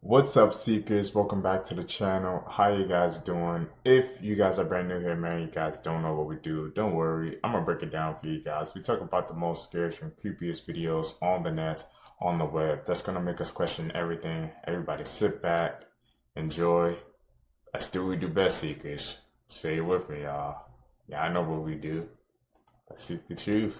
What's up, Seekers? Welcome back to the channel. How you guys doing? If you guys are brand new here, man, you guys don't know what we do, don't worry. I'm gonna break it down for you guys. We talk about the most scariest and creepiest videos on the net, on the web. That's gonna make us question everything. Everybody sit back, enjoy. Let's do what we do best, Seekers. Say it with me, y'all. Yeah, I know what we do. Let's seek the truth.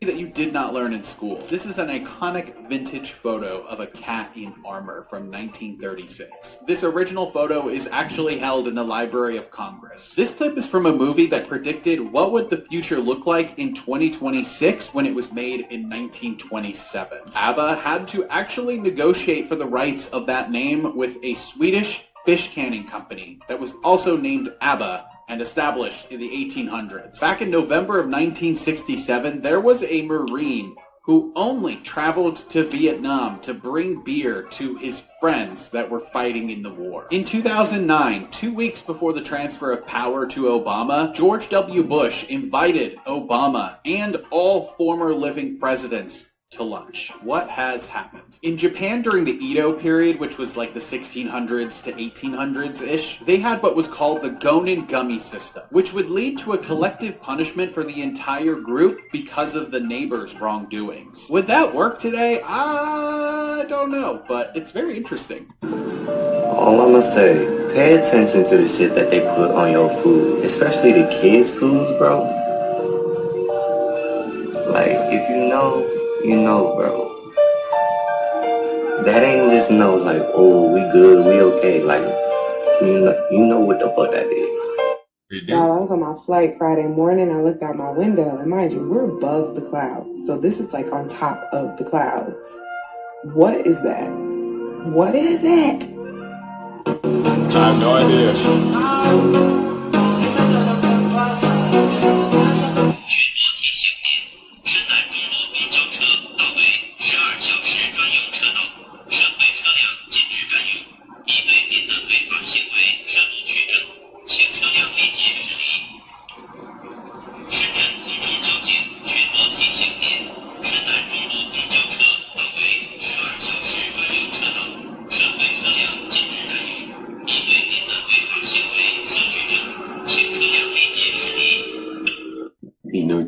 That you did not learn in school. This is an iconic vintage photo of a cat in armor from 1936. This original photo is actually held in the Library of Congress. This clip is from a movie that predicted what would the future look like in 2026 when it was made in 1927. ABBA had to actually negotiate for the rights of that name with a Swedish fish canning company that was also named ABBA and established in the 1800s. Back in November of 1967, there was a Marine who only traveled to Vietnam to bring beer to his friends that were fighting in the war. In 2009, 2 weeks before the transfer of power to Obama, George W. Bush invited Obama and all former living presidents to lunch. What has happened? In Japan during the Edo period, which was like the 1600s to 1800s-ish, they had what was called the Gonin Gummy system, which would lead to a collective punishment for the entire group because of the neighbors' wrongdoings. Would that work today? I don't know, but it's very interesting. All I'ma say, pay attention to the shit that they put on your food, especially the kids' foods, bro. Like, if you know, you know, bro. That ain't just no like, oh, we good, we okay. Like, you know what the fuck that is. Y'all, I was on my flight Friday morning. I looked out my window, and mind you, we're above the clouds. So this is like on top of the clouds. What is that? What is that? I have no idea.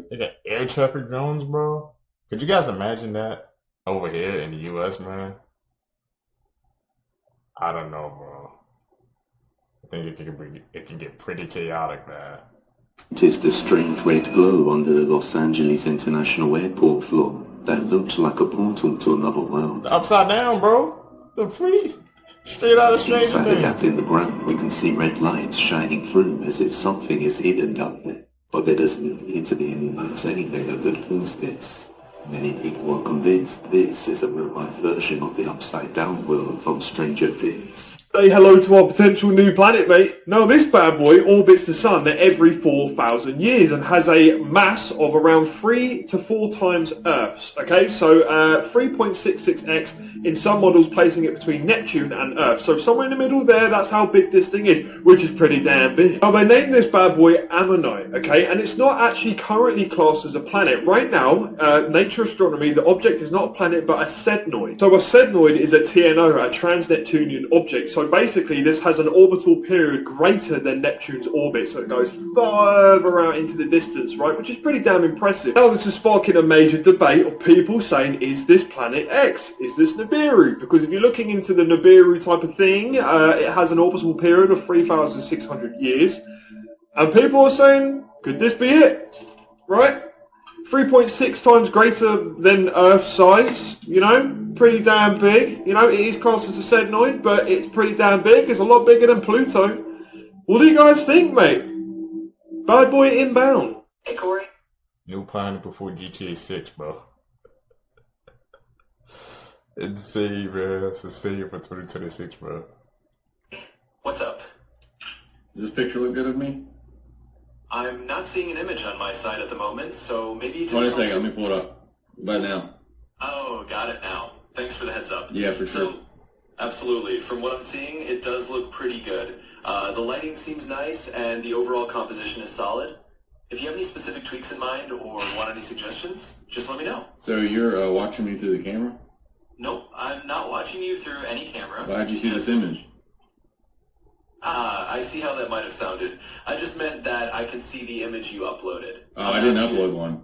They got air traffic drones, bro. Could you guys imagine that over here in the US, man? I don't know, bro. I think it can get pretty chaotic, man. It is the strange red glow on the Los Angeles International Airport floor that looked like a portal to another world. The upside down, bro. The free. Straight out of Stranger Inside the gap Things. in the ground, we can see red lights shining through as if something is hidden down there. But there doesn't appear to be any lights anywhere that proves this. Many people are convinced this is a real-life version of the upside-down world from Stranger Things. Say hello to our potential new planet, mate. Now, this bad boy orbits the sun every 4,000 years and has a mass of around 3 to 4 times Earth's. Okay, so 3.66x in some models, placing it between Neptune and Earth. So somewhere in the middle there, that's how big this thing is, which is pretty damn big. Now, they named this bad boy Ammonite, okay, and it's not actually currently classed as a planet. Right now, Nature Astronomy, the object is not a planet but a sednoid. So a sednoid is a TNO, a trans-Neptunian object. So basically, this has an orbital period greater than Neptune's orbit, so it goes further out into the distance, right? Which is pretty damn impressive. Now, this is sparking a major debate of people saying, is this planet X? Is this Nibiru? Because if you're looking into the Nibiru type of thing, it has an orbital period of 3,600 years. And people are saying, could this be it? Right? 3.6 times greater than Earth size, you know, pretty damn big. You know, it is classed as a sednoid, but it's pretty damn big. It's a lot bigger than Pluto. What do you guys think, mate? Bad boy inbound. Hey, Corey. New planet before GTA 6, bro. Insane, man. It's insane for 2026, bro. What's up? Does this picture look good of me? I'm not seeing an image on my side at the moment, so maybe you can... Wait a second, let me pull it up. Right now. Oh, got it now. Thanks for the heads up. Yeah, for sure. So, absolutely. From what I'm seeing, it does look pretty good. The lighting seems nice, and the overall composition is solid. If you have any specific tweaks in mind or want any suggestions, just let me know. So you're watching me through the camera? Nope, I'm not watching you through any camera. Why did you see this image? I see how that might have sounded. I just meant that I can see the image you uploaded. Oh, I didn't upload one.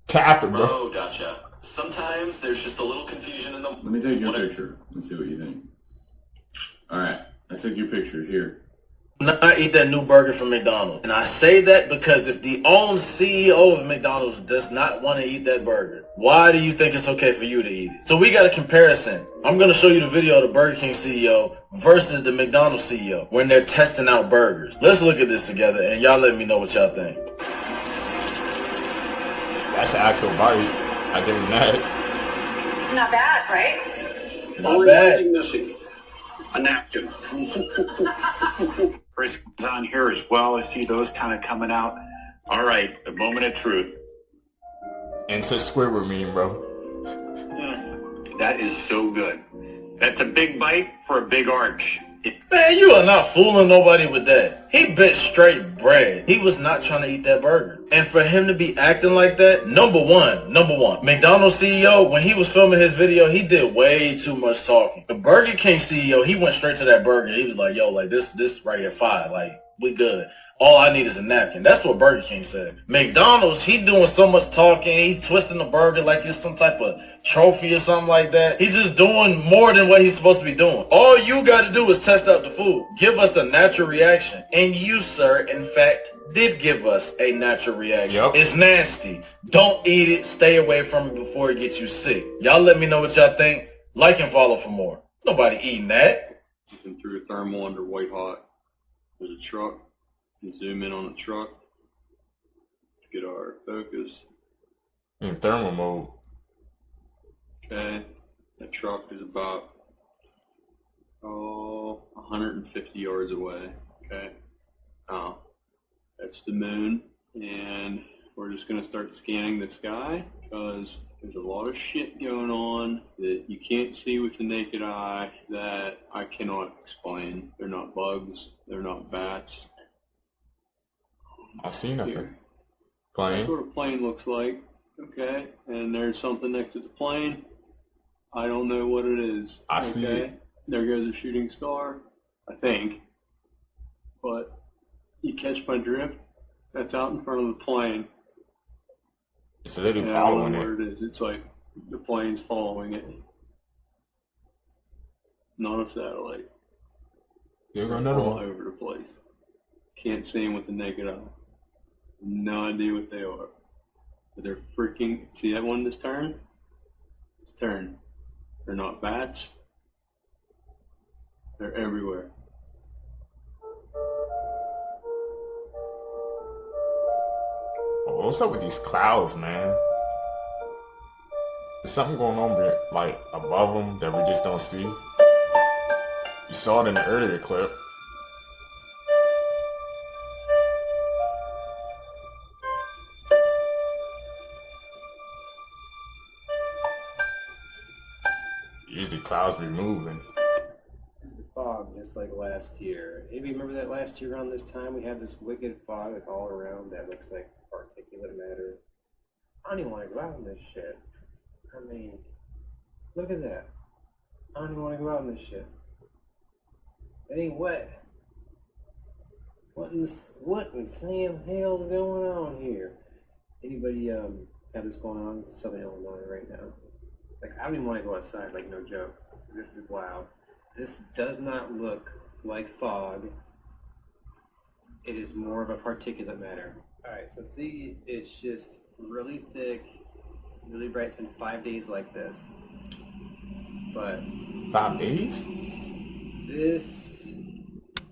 Capping, bro. Oh, gotcha. Sometimes there's just a little confusion in the... Let me take your picture and see what you think. Alright, I took your picture here. Not eat that new burger from McDonald's. And I say that because if the own CEO of McDonald's does not want to eat that burger, why do you think it's okay for you to eat it? So we got a comparison. I'm going to show you the video of the Burger King CEO versus the McDonald's CEO when they're testing out burgers. Let's look at this together and y'all let me know what y'all think. That's an actual bite. I give him that. Not bad, right? Not bad. Missing a napkin. Chris is on here as well. I see those kind of coming out. All right, the moment of truth. Into Squidward meme, bro. That is so good. That's a big bite for a big arch. Man, you are not fooling nobody with that. He bit straight bread. He was not trying to eat that burger. And for him to be acting like that, number one, McDonald's CEO, when he was filming his video, he did way too much talking. The Burger King CEO, he went straight to that burger. He was like, yo, like this right here, fine. Like, we good. All I need is a napkin. That's what Burger King said. McDonald's, he doing so much talking. He twisting the burger like it's some type of trophy or something like that. He's just doing more than what he's supposed to be doing. All you got to do is test out the food. Give us a natural reaction. And you, sir, in fact, did give us a natural reaction. Yep. It's nasty. Don't eat it. Stay away from it before it gets you sick. Y'all let me know what y'all think. Like and follow for more. Nobody eating that. Looking through a thermal under white hot. There's a truck. And zoom in on the truck. Get our focus. In thermal mode. Okay. That truck is about 150 yards away. Okay. That's the moon, and we're just gonna start scanning the sky because there's a lot of shit going on that you can't see with the naked eye that I cannot explain. They're not bugs. They're not bats. I've seen nothing. Here. Plane. That's what a plane looks like. Okay, and there's something next to the plane. I don't know what it is. I see it. There goes a shooting star, I think. But you catch my drift? That's out in front of the plane. It's literally and following I don't know it. what it is. It's like the plane's following it. Not a satellite. You're going another all one. over the place. Can't see them with the naked eye. No idea what they are. But they're freaking... See that one this turn? This turn. They're not bats. They're everywhere. Oh, what's up with these clouds, man? There's something going on, like, above them that we just don't see. You saw it in the earlier clip. Usually clouds be moving. It's the fog, just like last year. Maybe remember that last year around this time we had this wicked fog like all around that looks like particulate matter. I don't even want to go out in this shit. I mean, look at that. I don't even want to go out in this shit. It ain't wet. What in Sam hell is going on here? Anybody have this going on in Southern Illinois right now? Like, I don't even want to go outside, like, no joke. This is wild. This does not look like fog. It is more of a particulate matter. Alright, so see, it's just really thick, really bright. It's been 5 days like this. But 5 days? this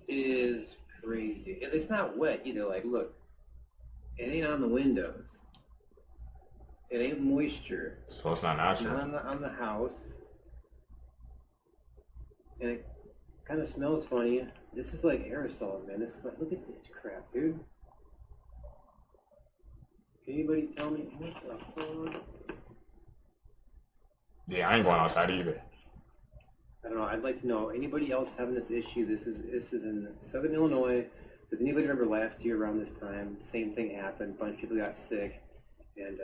is crazy. And it's not wet either. Like, look, it ain't on the windows. It ain't moisture. So it's not It's natural. not on the house. And it kind of smells funny. This is like aerosol, man. This is like, look at this crap, dude. Can anybody tell me what the fuck? Yeah, I ain't going outside either. I don't know. I'd like to know, anybody else having this issue? This is in Southern Illinois. Does anybody remember last year around this time? Same thing happened. A bunch of people got sick. And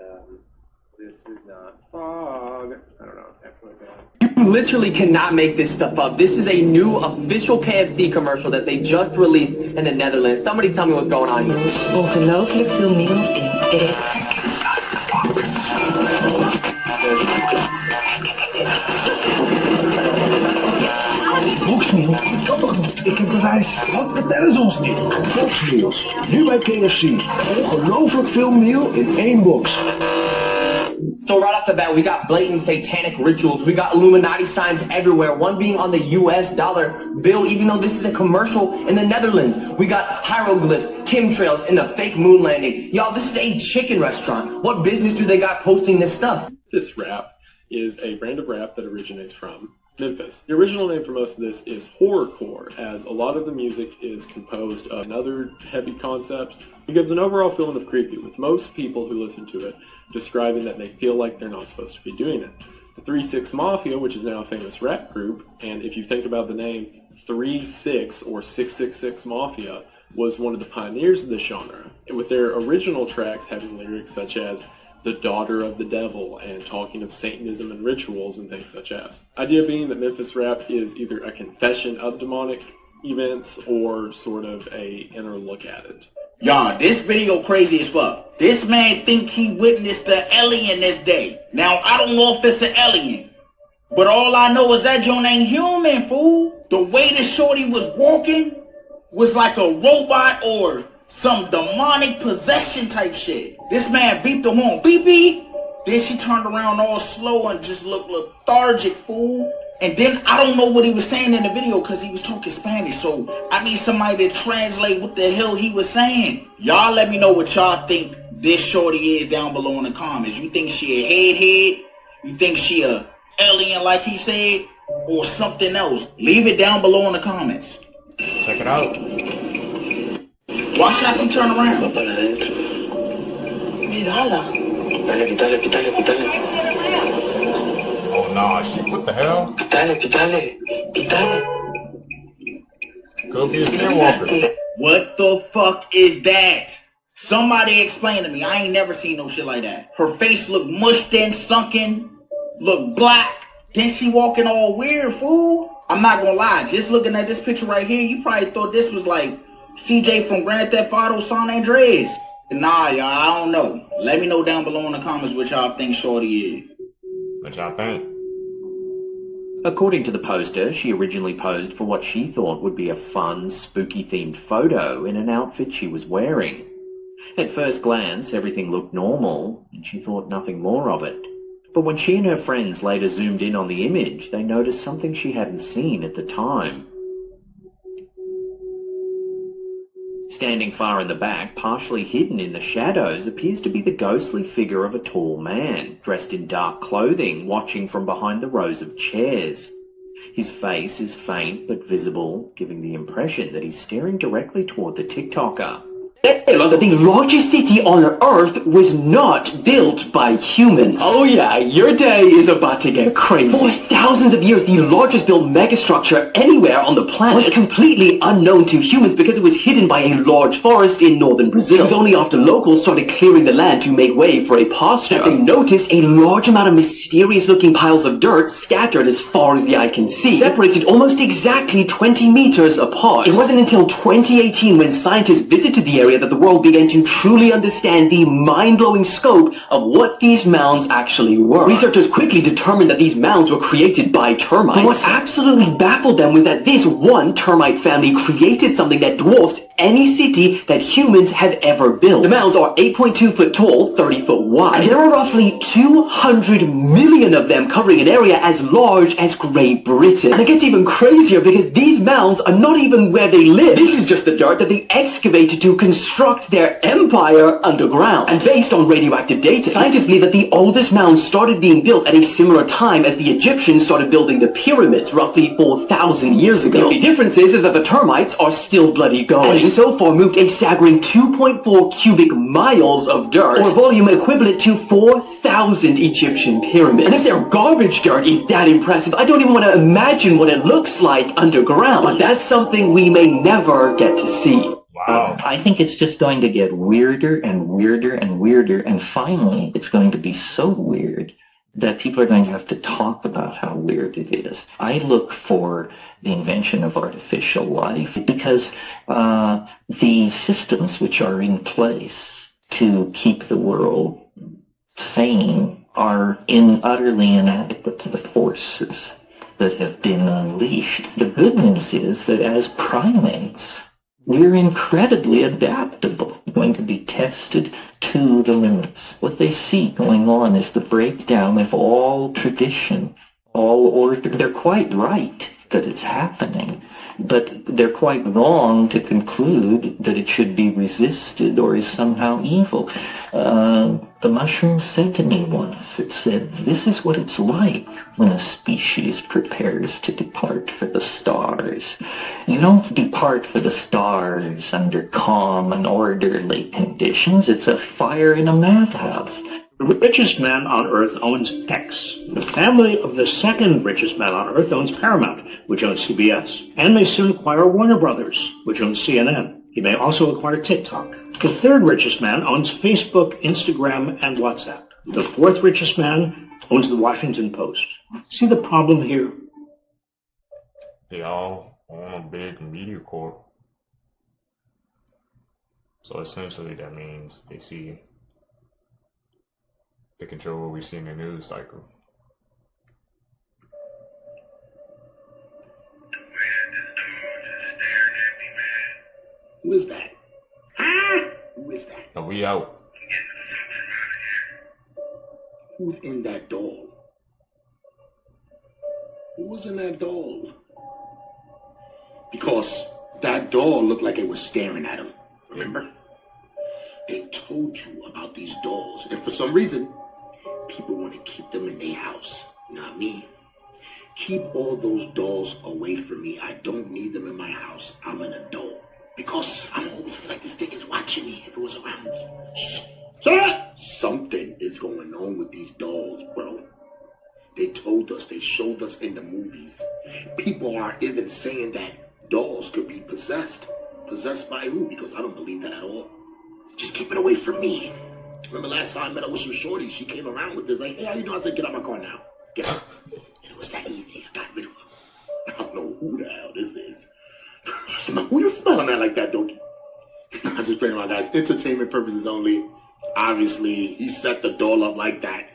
This is not fog. I don't know. After like that. You literally cannot make this stuff up. This is a new official KFC commercial that they just released in the Netherlands. Somebody tell me what's going on here. Ongelooflijk veel meel in één. Foxmeal? Kan toch niet? Ik heb bewijs. Wat vertellen ze ons niet? Foxmeals. Nu bij KFC. Ongelooflijk veel meel in één box. So right off the bat, we got blatant satanic rituals. We got Illuminati signs everywhere, one being on the US dollar bill, even though this is a commercial in the Netherlands. We got hieroglyphs, chemtrails, and the fake moon landing. Y'all, this is a chicken restaurant. What business do they got posting this stuff? This rap is a brand of rap that originates from Memphis. The original name for most of this is horrorcore, as a lot of the music is composed of other heavy concepts. It gives an overall feeling of creepy, with most people who listen to it describing that they feel like they're not supposed to be doing it. The 3-6 Mafia, which is now a famous rap group, and if you think about the name 3-6 or 666 Mafia, was one of the pioneers of this genre, and with their original tracks having lyrics such as the daughter of the devil and talking of Satanism and rituals and things such as. Idea being that Memphis rap is either a confession of demonic events or sort of a inner look at it. Y'all, this video crazy as fuck. This man think he witnessed the alien this day. Now, I don't know if it's an alien, but all I know is that joint ain't human, fool. The way the shorty was walking was like a robot or some demonic possession type shit. This man beeped the horn, beep beep. Then she turned around all slow and just looked lethargic, fool. And then I don't know what he was saying in the video because he was talking Spanish. So I need somebody to translate what the hell he was saying. Y'all let me know what y'all think this shorty is down below in the comments. You think she a head? You think she a alien like he said? Or something else? Leave it down below in the comments. Check it out. Watch out, she turn around. Oh nah, shit, what the hell? Could be a skinwalker. What the fuck is that? Somebody explain to me. I ain't never seen no shit like that. Her face look mushed in, sunken, look black. Then she walking all weird, fool. I'm not gonna lie, just looking at this picture right here, you probably thought this was like CJ from Grand Theft Auto San Andreas. Nah, y'all, I don't know. Let me know down below in the comments what y'all think shorty is. What y'all think? According to the poster, she originally posed for what she thought would be a fun, spooky-themed photo in an outfit she was wearing. At first glance, everything looked normal, and she thought nothing more of it. But when she and her friends later zoomed in on the image, they noticed something she hadn't seen at the time. Standing far in the back, partially hidden in the shadows, appears to be the ghostly figure of a tall man, dressed in dark clothing, watching from behind the rows of chairs. His face is faint but visible, giving the impression that he's staring directly toward the TikToker. The largest city on Earth was not built by humans. Oh yeah, your day is about to get crazy. For thousands of years, the largest built megastructure anywhere on the planet was completely unknown to humans because it was hidden by a large forest in northern Brazil. It was only after locals started clearing the land to make way for a pasture that they noticed a large amount of mysterious-looking piles of dirt scattered as far as the eye can see, separated almost exactly 20 meters apart. It wasn't until 2018 when scientists visited the area that the world began to truly understand the mind-blowing scope of what these mounds actually were. Researchers quickly determined that these mounds were created by termites. But what absolutely baffled them was that this one termite family created something that dwarfs any city that humans have ever built. The mounds are 8.2 foot tall, 30 foot wide, and there are roughly 200 million of them covering an area as large as Great Britain. And it gets even crazier because these mounds are not even where they live. This is just the dirt that they excavated to construct their empire underground. And based on radioactive data, scientists believe that the oldest mounds started being built at a similar time as the Egyptians started building the pyramids roughly 4,000 years ago. The only difference is that the termites are still bloody going. And so far moved a staggering 2.4 cubic miles of dirt, or volume equivalent to 4,000 Egyptian pyramids. And if their garbage dirt is that impressive, I don't even want to imagine what it looks like underground. But that's something we may never get to see. I think it's just going to get weirder and weirder and weirder, and finally it's going to be so weird that people are going to have to talk about how weird it is. I look for the invention of artificial life because the systems which are in place to keep the world sane are utterly inadequate to the forces that have been unleashed. The good news is that as primates, we're incredibly adaptable, going to be tested to the limits. What they see going on is the breakdown of all tradition, all order. They're quite right that it's happening, but they're quite wrong to conclude that it should be resisted or is somehow evil. The mushroom said to me once, it said, this is what it's like when a species prepares to depart for the stars. You don't depart for the stars under calm and orderly conditions. It's a fire in a madhouse. The richest man on Earth owns X. The family of the second richest man on Earth owns Paramount, which owns CBS, and may soon acquire Warner Brothers, which owns CNN. He may also acquire TikTok. The third richest man owns Facebook, Instagram, and WhatsApp. The fourth richest man owns the Washington Post. See the problem here? They all own a big media corp. So essentially that means they control what we see in the news cycle. Who is that? Ah! Who is that? Are we out? Who's in that doll? Who was in that doll? Because that doll looked like it was staring at him. Remember? They told you about these dolls, and for some reason, people want to keep them in their house. Not me. Keep all those dolls away from me. I don't need them in my house. I'm an adult. Because I'm always feel like this thing is watching me if it was around me. Something is going on with these dolls, bro. They told us, they showed us in the movies. People are even saying that dolls could be possessed. Possessed by who? Because I don't believe that at all. Just keep it away from me. Remember last time I met up with some shorty, she came around with this, like, hey, how you doing? I said, get out my car now. Get out. And it was that easy. I got rid of her. I don't know who the hell this is. Who you smelling at like that, Doki? I'm just playing around, guys. Entertainment purposes only. Obviously, he set the doll up like that.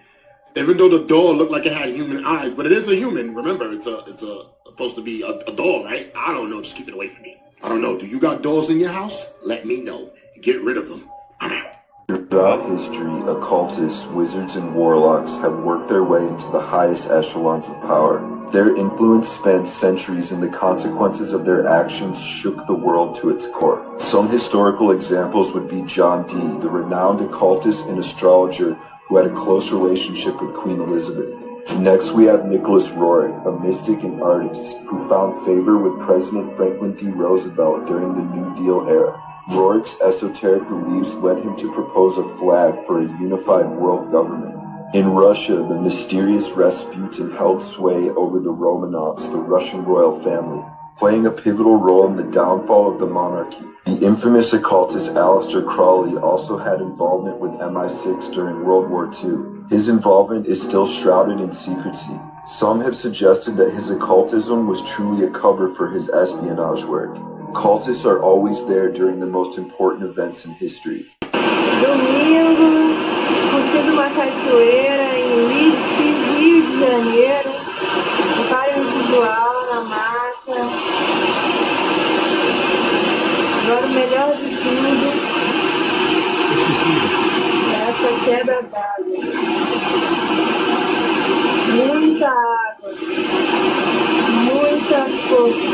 Even though the doll looked like it had human eyes, but it is a human. Remember, it's supposed to be a doll, right? I don't know. Just keep it away from me. I don't know. Do you got dolls in your house? Let me know. Get rid of them. I'm out. Throughout history, occultists, wizards, and warlocks have worked their way into the highest echelons of power. Their influence spanned centuries, and the consequences of their actions shook the world to its core. Some historical examples would be John Dee, the renowned occultist and astrologer who had a close relationship with Queen Elizabeth. Next, we have Nicholas Roerich, a mystic and artist who found favor with President Franklin D. Roosevelt during the New Deal era. Roerich's esoteric beliefs led him to propose a flag for a unified world government. In Russia, the mysterious Rasputin held sway over the Romanovs, the Russian royal family, playing a pivotal role in the downfall of the monarchy. The infamous occultist Aleister Crowley also had involvement with MI6 during World War II. His involvement is still shrouded in secrecy. Some have suggested that his occultism was truly a cover for his espionage work. Cultists are always there during the most important events in history. Domingo, curtindo uma cachoeira em Lich, Rio de Janeiro, vários visual na mata. Agora o melhor de tudo, essa quebra d'água. Muita água, muita força.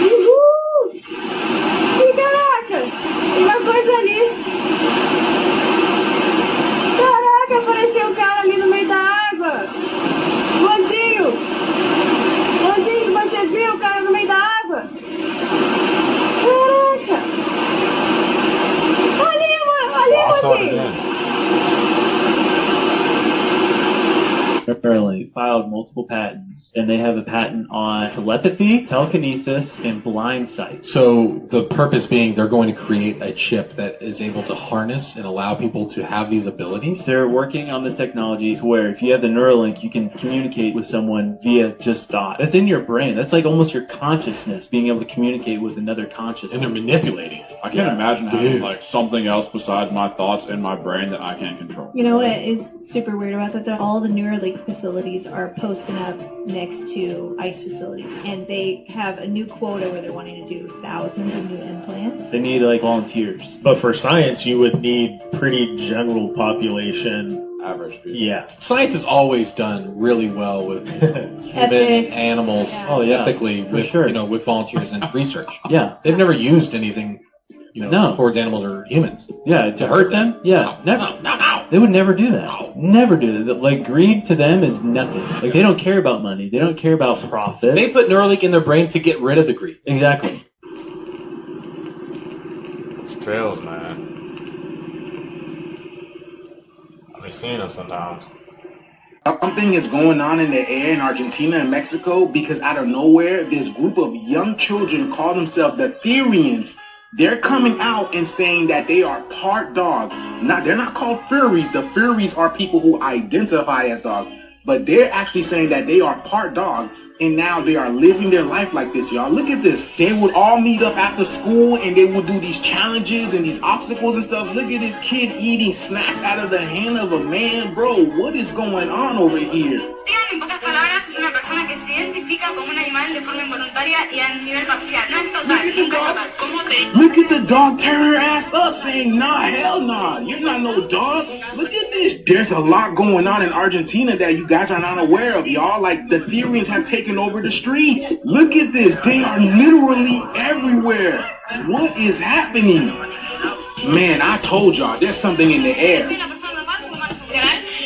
Uhul! E caraca! Uma coisa ali! Caraca, apareceu um cara ali no meio da água! Landinho! Landinho, você viu o cara no meio da água? Caraca! Ali, Landinho! Early, filed multiple patents, and they have a patent on telepathy, telekinesis, and blind sight. So the purpose being they're going to create a chip that is able to harness and allow people to have these abilities? They're working on the technology to where if you have the Neuralink, you can communicate with someone via just thought. That's in your brain. That's like almost your consciousness, being able to communicate with another consciousness. And they're manipulating. I can't imagine having like something else besides my thoughts in my brain that I can't control. You know what is super weird about that though? All the Neuralink facilities are posting up next to ICE facilities, and they have a new quota where they're wanting to do thousands of new implants. They need like volunteers. But for science, you would need pretty general population. Average people. Yeah. Science has always done really well with human Ethics. animals, ethically, with with volunteers and research. Yeah. They've never used anything, towards animals or humans. Yeah, to hurt them? Yeah, never. No. They would never do that. Never do that. Like, greed to them is nothing. Like, they don't care about money. They don't care about profit. They put Neuralink in their brain to get rid of the greed. Exactly. It's trails, man. I've been seeing them sometimes. Something is going on in the air in Argentina and Mexico because out of nowhere, this group of young children call themselves the Therians. They're coming out and saying that they are part dog. They're not called furries. The furries are people who identify as dogs. But they're actually saying that they are part dog. And now they are living their life like this, y'all. Look at this. They would all meet up after school and they would do these challenges and these obstacles and stuff. Look at this kid eating snacks out of the hand of a man. Bro, what is going on over here? En pocas palabras, es una persona que se identifica como un animal de forma involuntaria y a nivel parcial. No es total, nunca es total. ¿Cómo te... Look at the dog tearing her ass up saying, nah, hell nah, you're not no dog. Look at this. There's a lot going on in Argentina that you guys are not aware of, y'all. Like, the Therians have taken over the streets. Look at this. They are literally everywhere. What is happening? Man, I told y'all, there's something in the air.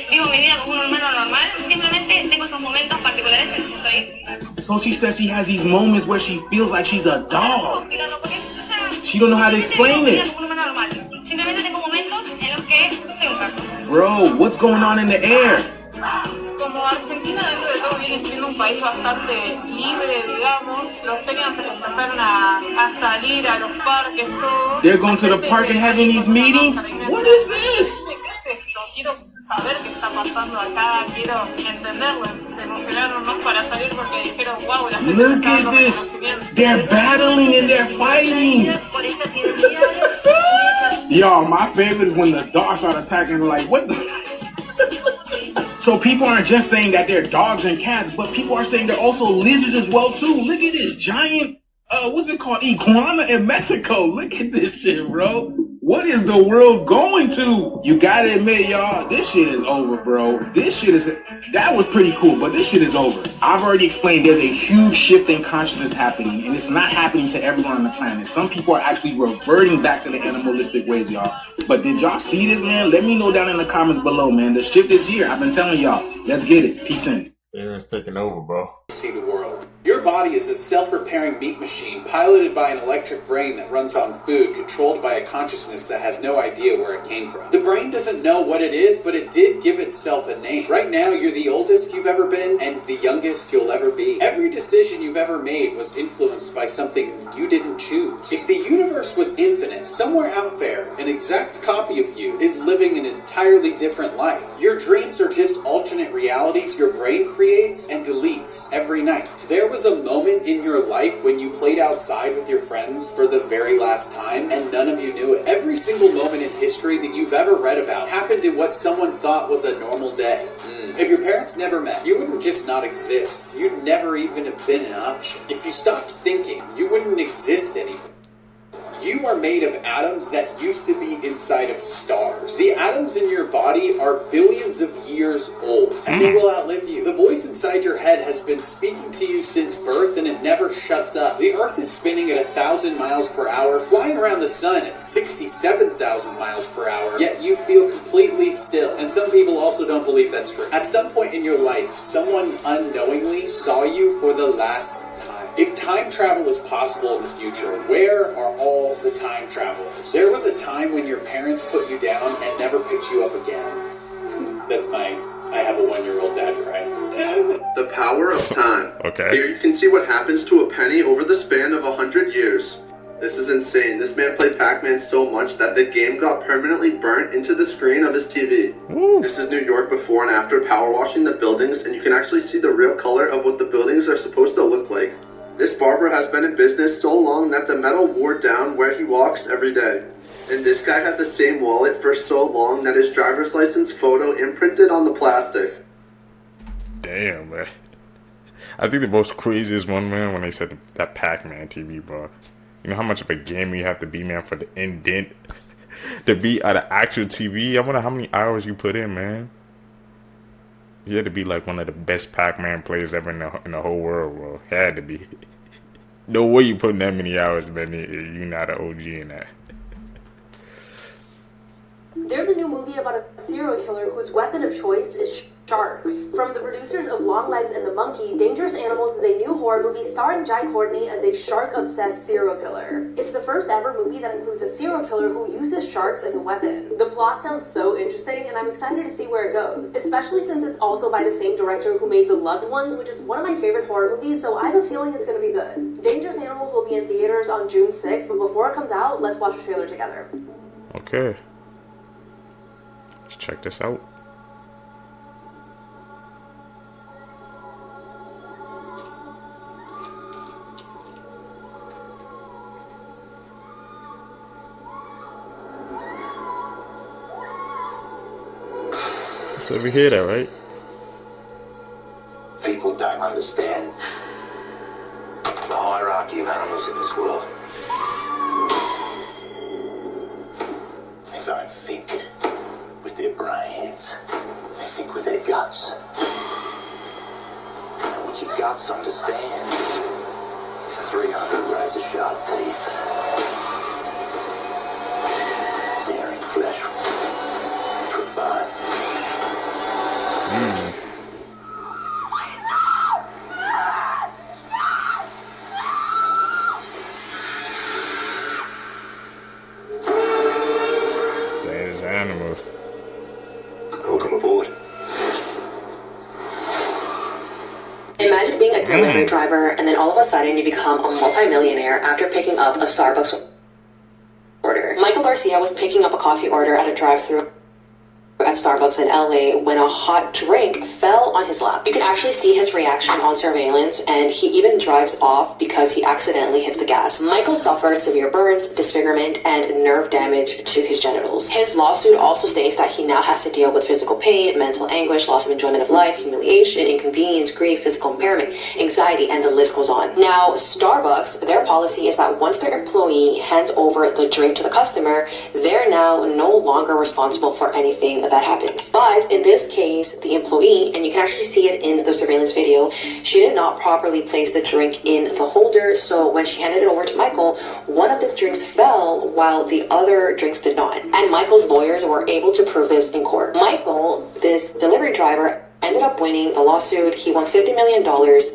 Vivo mi vida como un humano normal, simplemente tengo esos momentos particulares en que soy. So she says she has these moments where she feels like she's a dog. She don't know how to explain it. Simplemente tengo momentos en los que soy un gato. Bro, what's going on in the air? Como Argentina dentro de todo viene siendo un país bastante libre, digamos, los Therians empezaron a salir a los parques, todo. They're going to the park and having these meetings? What is this? ¿Qué es esto? Quiero saber qué está pasando acá, quiero entenderlo. Se emocionaron más para salir porque dijeron, wow, la gente Look está at dando this. conocimiento. They're battling and they're fighting. Y'all, my favorite is when the dogs start attacking. Like, what the... So people aren't just saying that they're dogs and cats, but people are saying they're also lizards as well too. Look at this giant, what's it called, iguana in Mexico. Look at this shit, bro. What is the world going to? You gotta admit, y'all, this shit is over, bro. This shit is, that was pretty cool, but this shit is over. I've already explained there's a huge shift in consciousness happening, and it's not happening to everyone on the planet. Some people are actually reverting back to the animalistic ways, y'all. But did y'all see this, man? Let me know down in the comments below, man. The shift is here. I've been telling y'all. Let's get it. Peace in. It's taking over, bro. See the world. Your body is a self-repairing meat machine piloted by an electric brain that runs on food, controlled by a consciousness that has no idea where it came from. The brain doesn't know what it is, but it did give itself a name. Right now, you're the oldest you've ever been and the youngest you'll ever be. Every decision you've ever made was influenced by something you didn't choose. If the universe was infinite, somewhere out there, an exact copy of you is living an entirely different life. Your dreams are just alternate realities your brain creates and deletes every night. There was a moment in your life when you played outside with your friends for the very last time and none of you knew it. Every single moment in history that you've ever read about happened in what someone thought was a normal day. If your parents never met, you wouldn't just not exist. You'd never even have been an option. If you stopped thinking, you wouldn't exist anymore. You are made of atoms that used to be inside of stars. The atoms in your body are billions of years old, and they will outlive you. The voice inside your head has been speaking to you since birth, and it never shuts up. The Earth is spinning at 1,000 miles per hour, flying around the sun at 67,000 miles per hour, yet you feel completely still. And some people also don't believe that's true. At some point in your life, someone unknowingly saw you for the last time. If time travel is possible in the future, where are all the time travelers? There was a time when your parents put you down and never picked you up again. That's I have a 1-year-old dad crying. The power of time. Okay. Here you can see what happens to a penny over the span of 100 years. This is insane. This man played Pac-Man so much that the game got permanently burnt into the screen of his TV. This is New York before and after power washing the buildings, and you can actually see the real color of what the buildings are supposed to look like. This barber has been in business so long that the metal wore down where he walks every day. And this guy had the same wallet for so long that his driver's license photo imprinted on the plastic. Damn, man. I think the most craziest one, man, when they said that Pac-Man TV, bro. You know how much of a gamer you have to be, man, for the indent to be at an actual TV? I wonder how many hours you put in, man. You had to be like one of the best Pac-Man players ever in the whole world, bro. Had to be. No way you putting that many hours, man. You're not an OG in that. There's a new movie about a serial killer whose weapon of choice is sharks. From the producers of Longlegs and the Monkey, Dangerous Animals is a new horror movie starring Jai Courtney as a shark-obsessed serial killer. It's the first ever movie that includes a serial killer who uses sharks as a weapon. The plot sounds so interesting, and I'm excited to see where it goes, especially since it's also by the same director who made The Loved Ones, which is one of my favorite horror movies, so I have a feeling it's going to be good. Dangerous Animals will be in theaters on June 6th, but before it comes out, let's watch the trailer together. Okay. Let's check this out. So we hear that, right? People don't understand the hierarchy of animals in this world. They don't think with their brains. They think with their guts. And what your guts understand is 300 razor-sharp teeth. Tearing flesh from bone. There's animals. Welcome aboard. Imagine being a delivery driver and then all of a sudden you become a multi-millionaire after picking up a Starbucks order. Michael Garcia was picking up a coffee order at a drive-thru at Starbucks in LA when a hot drink fell on his lap. You can actually see his reaction on surveillance, and he even drives off because he accidentally hits the gas. Michael suffered severe burns, disfigurement, and nerve damage to his genitals. His lawsuit also states that he now has to deal with physical pain, mental anguish, loss of enjoyment of life, humiliation, inconvenience, grief, physical impairment, anxiety, and the list goes on. Now, Starbucks, their policy is that once their employee hands over the drink to the customer, they're now no longer responsible for anything that happens. But in this case, the employee, and you can actually see it in the surveillance video, she did not properly place the drink in the holder, so when she handed it over to Michael, one of the drinks fell while the other drinks did not. And Michael's lawyers were able to prove this in court. Michael, this delivery driver, ended up winning the lawsuit. He won $50 million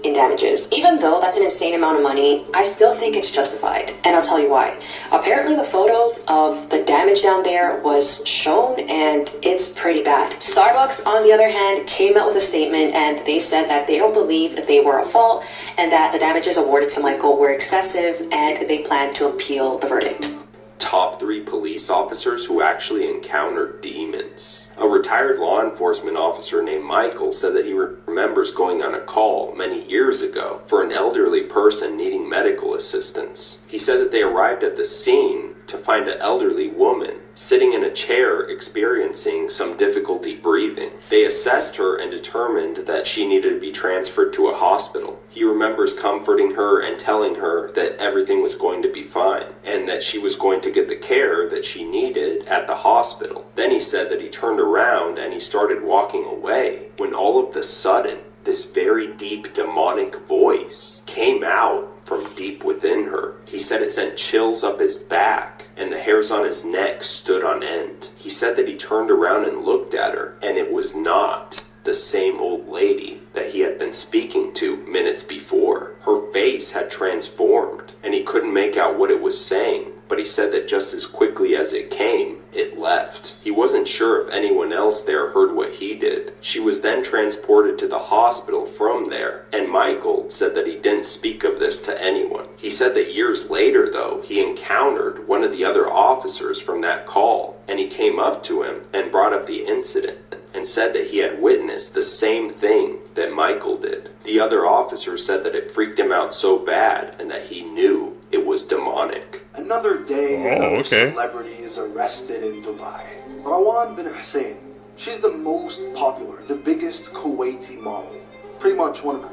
in damages. Even though that's an insane amount of money, I still think it's justified. And I'll tell you why. Apparently the photos of the damage down there was shown, and it's pretty bad. Starbucks, on the other hand, came out with a statement, and they said that they don't believe that they were at fault, and that the damages awarded to Michael were excessive, and they plan to appeal the verdict. Top 3 police officers who actually encountered demons. A retired law enforcement officer named Michael said that he remembers going on a call many years ago for an elderly person needing medical assistance. He said that they arrived at the scene to find an elderly woman sitting in a chair experiencing some difficulty breathing. They assessed her and determined that she needed to be transferred to a hospital. He remembers comforting her and telling her that everything was going to be fine and that she was going to get the care that she needed at the hospital. Then he said that he turned around and he started walking away when all of a sudden this very deep demonic voice came out from deep within her. He said it sent chills up his back and the hairs on his neck stood on end. He said that he turned around and looked at her, and it was not the same old lady that he had been speaking to minutes before. Her face had transformed and he couldn't make out what it was saying, but he said that just as quickly as it came, it left. He wasn't sure if anyone else there heard what he did. She was then transported to the hospital from there, and Michael said that he didn't speak of this to anyone. He said that years later, though, he encountered one of the other officers from that call, and he came up to him and brought up the incident and said that he had witnessed the same thing that Michael did. The other officer said that it freaked him out so bad and that he knew it was demonic. Another day, another celebrity is arrested in Dubai. Marwan bin Hussein. She's the most popular, the biggest Kuwaiti model. Pretty much one of them.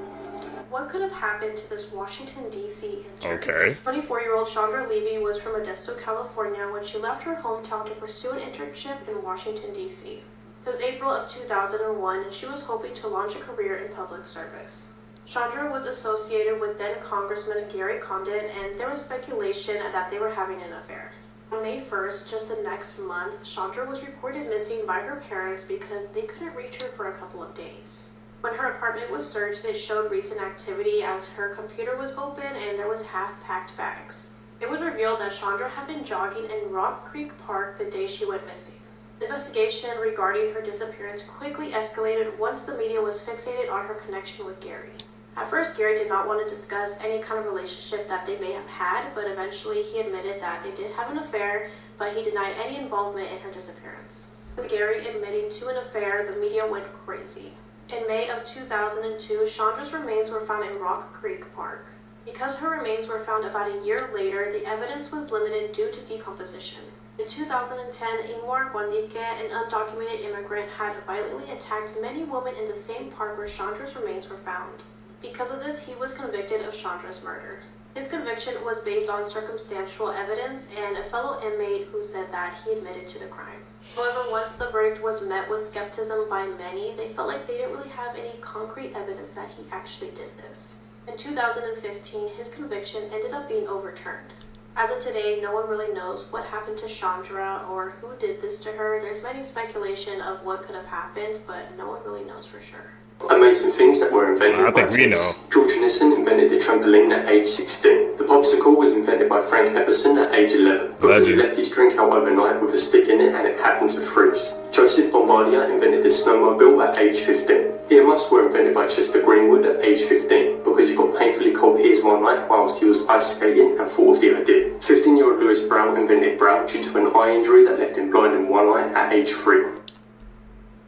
What could have happened to this Washington, D.C. intern? Okay. 24-year-old Chandra Levy was from Modesto, California when she left her hometown to pursue an internship in Washington, D.C. It was April of 2001 and she was hoping to launch a career in public service. Chandra was associated with then Congressman Gary Condon, and there was speculation that they were having an affair. On May 1st, just the next month, Chandra was reported missing by her parents because they couldn't reach her for a couple of days. When her apartment was searched, it showed recent activity as her computer was open and there was half-packed bags. It was revealed that Chandra had been jogging in Rock Creek Park the day she went missing. The investigation regarding her disappearance quickly escalated once the media was fixated on her connection with Gary. At first, Gary did not want to discuss any kind of relationship that they may have had, but eventually he admitted that they did have an affair, but he denied any involvement in her disappearance. With Gary admitting to an affair, the media went crazy. In May of 2002, Chandra's remains were found in Rock Creek Park. Because her remains were found about a year later, the evidence was limited due to decomposition. In 2010, Inwar Guandique, an undocumented immigrant, had violently attacked many women in the same park where Chandra's remains were found. Because of this, he was convicted of Chandra's murder. His conviction was based on circumstantial evidence and a fellow inmate who said that he admitted to the crime. However, once the verdict was met with skepticism by many, they felt like they didn't really have any concrete evidence that he actually did this. In 2015, his conviction ended up being overturned. As of today, no one really knows what happened to Chandra or who did this to her. There's many speculation of what could have happened, but no one really knows for sure. Amazing things that were invented I think we know. George Nissen invented the trampoline at age 16. The popsicle was invented by Frank Epperson at age 11 because he left his drink out overnight with a stick in it and it happened to freeze. Joseph Bombardier invented the snowmobile at age 15. Earmuffs were invented by Chester Greenwood at age 15 because he got painfully cold ears one night whilst he was ice skating and thought of the idea. 15-year-old Louis Brown invented brow due to an eye injury that left him blind in one eye at age 3.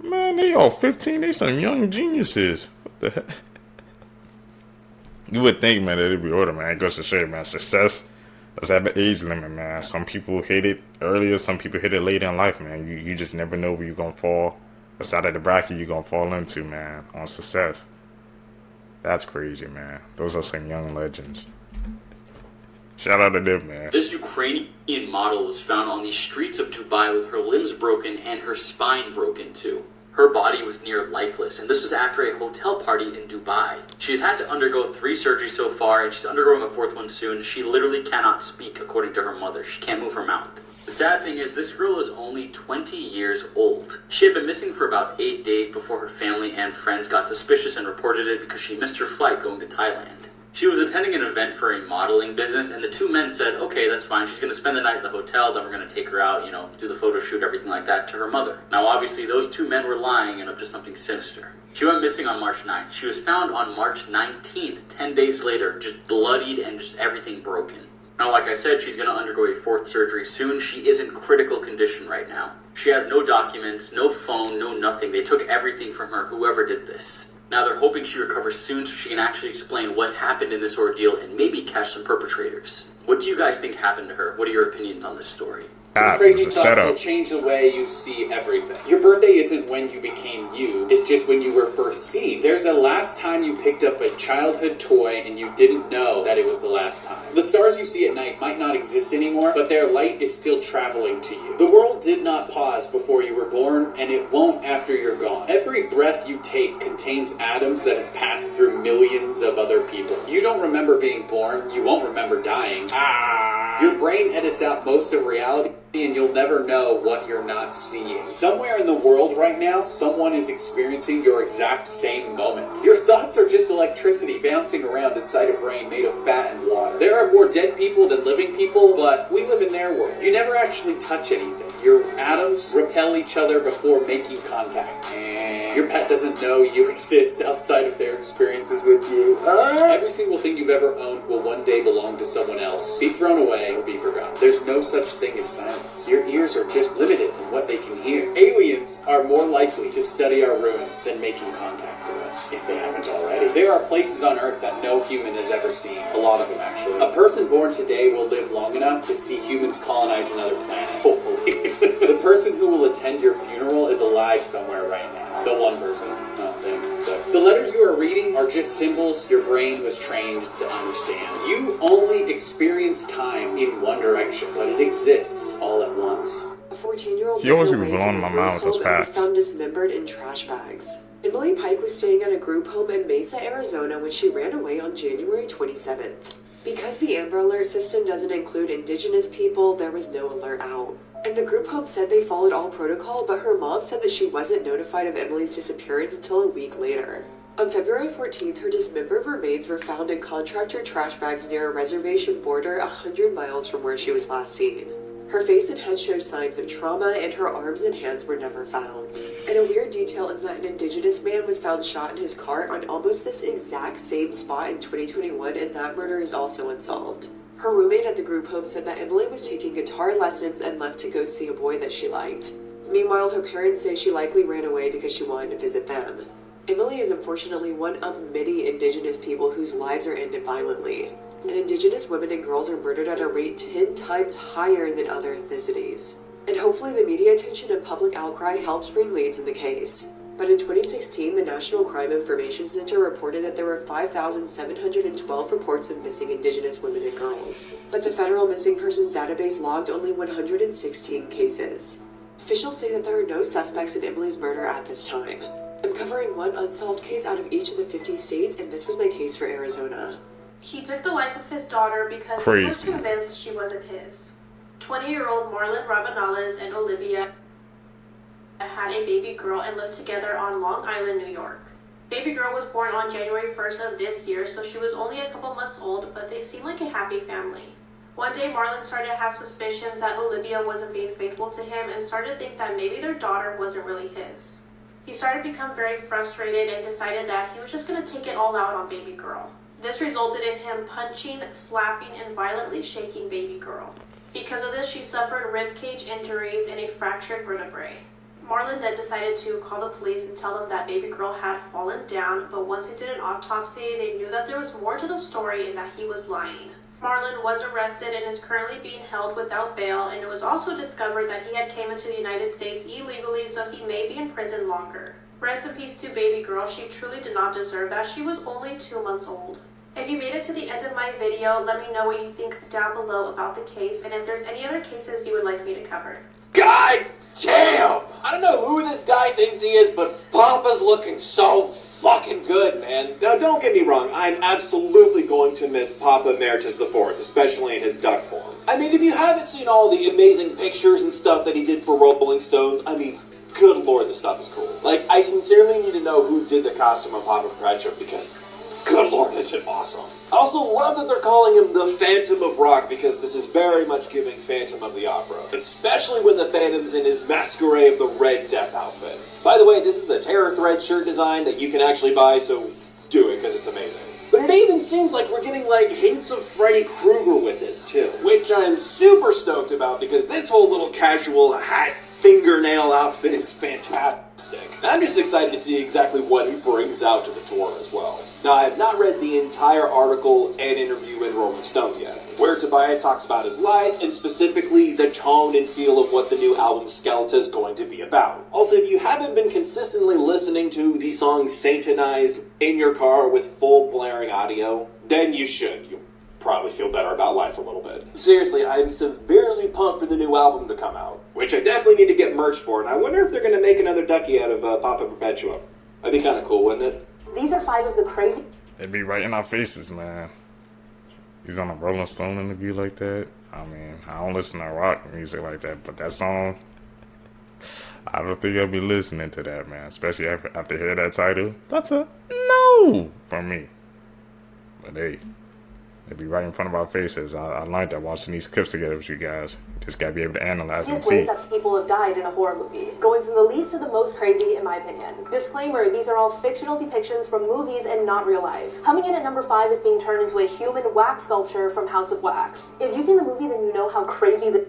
Man, they all 15. They some young geniuses. What the heck? You would think, man, that it'd be older, man. It goes to show you, man. Success does have an age limit, man. Some people hit it earlier. Some people hit it later in life, man. You just never know where you're going to fall. What side of the bracket you're going to fall into, man, on success. That's crazy, man. Those are some young legends. Shout out to them, man. This Ukrainian model was found on the streets of Dubai with her limbs broken and her spine broken too. Her body was near lifeless, and this was after a hotel party in Dubai. She's had to undergo 3 surgeries so far, and she's undergoing a 4th one soon. She literally cannot speak, according to her mother. She can't move her mouth. The sad thing is, this girl is only 20 years old. She had been missing for about 8 days before her family and friends got suspicious and reported it because she missed her flight going to Thailand. She was attending an event for a modeling business, and the 2 men said, okay, that's fine, she's going to spend the night at the hotel, then we're going to take her out, do the photo shoot, everything like that, to her mother. Now, obviously, those 2 men were lying and up to something sinister. She went missing on March 9th. She was found on March 19th, 10 days later, just bloodied and just everything broken. Now, like I said, she's going to undergo a 4th surgery soon. She is in critical condition right now. She has no documents, no phone, no nothing. They took everything from her, whoever did this. Now they're hoping she recovers soon so she can actually explain what happened in this ordeal and maybe catch some perpetrators. What do you guys think happened to her? What are your opinions on this story? Crazy thoughts will change the way you see everything. Your birthday isn't when you became you, it's just when you were first seen. There's a last time you picked up a childhood toy and you didn't know that it was the last time. The stars you see at night might not exist anymore, but their light is still traveling to you. The world did not pause before you were born, and it won't after you're gone. Every breath you take contains atoms that have passed through millions of other people. You don't remember being born, you won't remember dying. Your brain edits out most of reality and you'll never know what you're not seeing. Somewhere in the world right now, someone is experiencing your exact same moment. Your thoughts are just electricity bouncing around inside a brain made of fat and water. There are more dead people than living people, but we live in their world. You never actually touch anything. Your atoms repel each other before making contact. And your pet doesn't know you exist outside of their experiences with you. Every single thing you've ever owned will one day belong to someone else, be thrown away, or be forgotten. There's no such thing as silence. Your ears are just limited in what they can hear. Aliens are more likely to study our ruins than making contact with us, if they haven't already. There are places on Earth that no human has ever seen. A lot of them, actually. A person born today will live long enough to see humans colonize another planet, hopefully. The person who will attend your funeral is alive somewhere right now. The one person. Oh, damn, sucks. The letters you are reading are just symbols your brain was trained to understand. You only experience time in one direction, but it exists all at once. A 14-year-old He always be blowing my mind with those was facts. found dismembered in trash bags. Emily Pike was staying at a group home in Mesa, Arizona when she ran away on January 27th. Because the Amber Alert system doesn't include indigenous people, there was no alert out. And the group home said they followed all protocol, but her mom said that she wasn't notified of Emily's disappearance until a week later. On February 14th, her dismembered remains were found in contractor trash bags near a reservation border 100 miles from where she was last seen. Her face and head showed signs of trauma, and her arms and hands were never found. And a weird detail is that an indigenous man was found shot in his car on almost this exact same spot in 2021, and that murder is also unsolved. Her roommate at the group home said that Emily was taking guitar lessons and left to go see a boy that she liked. Meanwhile, her parents say she likely ran away because she wanted to visit them. Emily is unfortunately one of many indigenous people whose lives are ended violently. And indigenous women and girls are murdered at a rate 10 times higher than other ethnicities. And hopefully the media attention and public outcry helps bring leads in the case. But in 2016, the National Crime Information Center reported that there were 5,712 reports of missing indigenous women and girls. But the Federal Missing Persons Database logged only 116 cases. Officials say that there are no suspects in Emily's murder at this time. I'm covering one unsolved case out of each of the 50 states, and this was my case for Arizona. He took the life of his daughter because he was convinced she wasn't his. 20-year-old Marlon Rabanales and Olivia had a baby girl and lived together on Long Island, New York. Baby girl was born on January 1st of this year, so she was only a couple months old, but they seemed like a happy family. One day, Marlon started to have suspicions that Olivia wasn't being faithful to him and started to think that maybe their daughter wasn't really his. He started to become very frustrated and decided that he was just going to take it all out on baby girl. This resulted in him punching, slapping, and violently shaking baby girl. Because of this, she suffered ribcage injuries and a fractured vertebrae. Marlon then decided to call the police and tell them that baby girl had fallen down, but once they did an autopsy, they knew that there was more to the story and that he was lying. Marlon was arrested and is currently being held without bail, and it was also discovered that he had came into the United States illegally, so he may be in prison longer. Rest in peace to baby girl. She truly did not deserve that. She was only 2 months old. If you made it to the end of my video, let me know what you think down below about the case, and if there's any other cases you would like me to cover. God damn! I don't know who this guy thinks he is, but Papa's looking so fucking good, man. Now, don't get me wrong, I'm absolutely going to miss Papa Emeritus IV, especially in his duck form. I mean, if you haven't seen all the amazing pictures and stuff that he did for Rolling Stones, I mean, good lord, this stuff is cool. Like, I sincerely need to know who did the costume of Papa Perpetua, because good lord, is it awesome. I also love that they're calling him the Phantom of Rock, because this is very much giving Phantom of the Opera. Especially when the Phantom's in his masquerade of the Red Death outfit. By the way, this is the Terror Thread shirt design that you can actually buy, so do it, because it's amazing. But it even seems like we're getting, like, hints of Freddy Krueger with this, too. Which I'm super stoked about, because this whole little casual hat fingernail outfit is fantastic. And I'm just excited to see exactly what he brings out to the tour as well. Now, I have not read the entire article and interview in Rolling Stones yet. Where Tobias talks about his life, and specifically the tone and feel of what the new album Skeleton is going to be about. Also, if you haven't been consistently listening to the song Satanized in your car with full blaring audio, then you should. You'll probably feel better about life a little bit. Seriously, I am severely pumped for the new album to come out, which I definitely need to get merch for, and I wonder if they're going to make another ducky out of Papa Perpetua. That'd be kind of cool, wouldn't it? These are 5 of the crazy... They be right in our faces, man. he's on a Rolling Stone interview like that. I mean, I don't listen to rock music like that, but that song, I don't think I'll be listening to that, man. Especially after hearing that title. That's a no for me. But hey, they be right in front of our faces. I learned that watching these clips together with you guys. Just gotta be able to analyze and see. Ways that people have died in a horror movie, going from the least to the most crazy, in my opinion. Disclaimer: these are all fictional depictions from movies and not real life. Coming in at number 5 is being turned into a human wax sculpture from House of Wax. If you've seen the movie, then you know how crazy the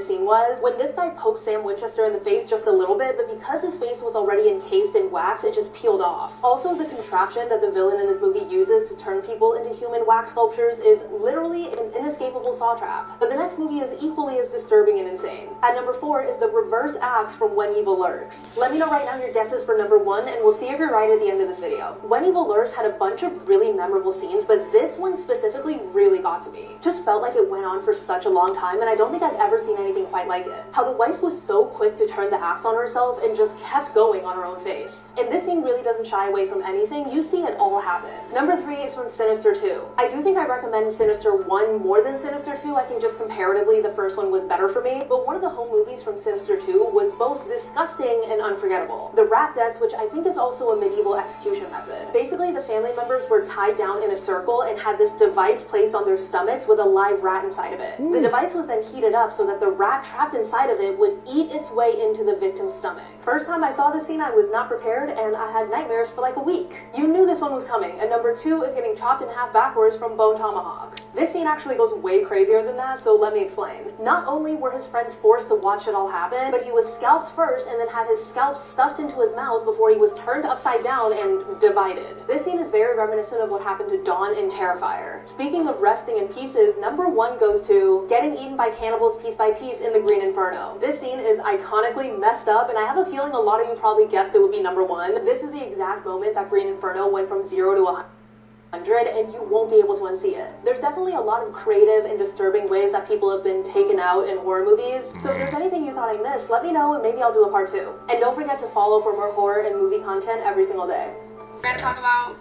scene was when this guy poked Sam Winchester in the face just a little bit, but because his face was already encased in wax, it just peeled off. Also, the contraption that the villain in this movie uses to turn people into human wax sculptures is literally an inescapable saw trap. But the next movie is equally as disturbing and insane. At number 4 is the reverse axe from When Evil Lurks. Let me know right now your guesses for number 1, and we'll see if you're right at the end of this video. When Evil Lurks had a bunch of really memorable scenes, but this one specifically really got to me. Just felt like it went on for such a long time, and I don't think I've ever seen anything quite like it. How the wife was so quick to turn the axe on herself and just kept going on her own face. And this scene really doesn't shy away from anything. You see it all happen. Number 3 is from Sinister 2. I do think I recommend Sinister 1 more than Sinister 2. I think just comparatively the first one was better for me. But one of the home movies from Sinister 2 was both disgusting and unforgettable. The rat deaths, which I think is also a medieval execution method. Basically, the family members were tied down in a circle and had this device placed on their stomachs with a live rat inside of it. The device was then heated up so that the rat trapped inside of it would eat its way into the victim's stomach. First time I saw this scene, I was not prepared, and I had nightmares for like a week. You knew this one was coming, and number 2 is getting chopped in half backwards from Bone Tomahawk. This scene actually goes way crazier than that, so let me explain. Not only were his friends forced to watch it all happen, but he was scalped first and then had his scalp stuffed into his mouth before he was turned upside down and divided. This scene is very reminiscent of what happened to Dawn in Terrifier. Speaking of resting in pieces, number 1 goes to getting eaten by cannibals piece by piece in the Green Inferno. This scene is iconically messed up, and I have a feeling a lot of you probably guessed it would be number 1. This is the exact moment that Green Inferno went from 0 to 100, and you won't be able to unsee it. There's definitely a lot of creative and disturbing ways that people have been taken out in horror movies, so if there's anything you thought I missed, let me know and maybe I'll do a part 2. And don't forget to follow for more horror and movie content every single day. We're going to talk about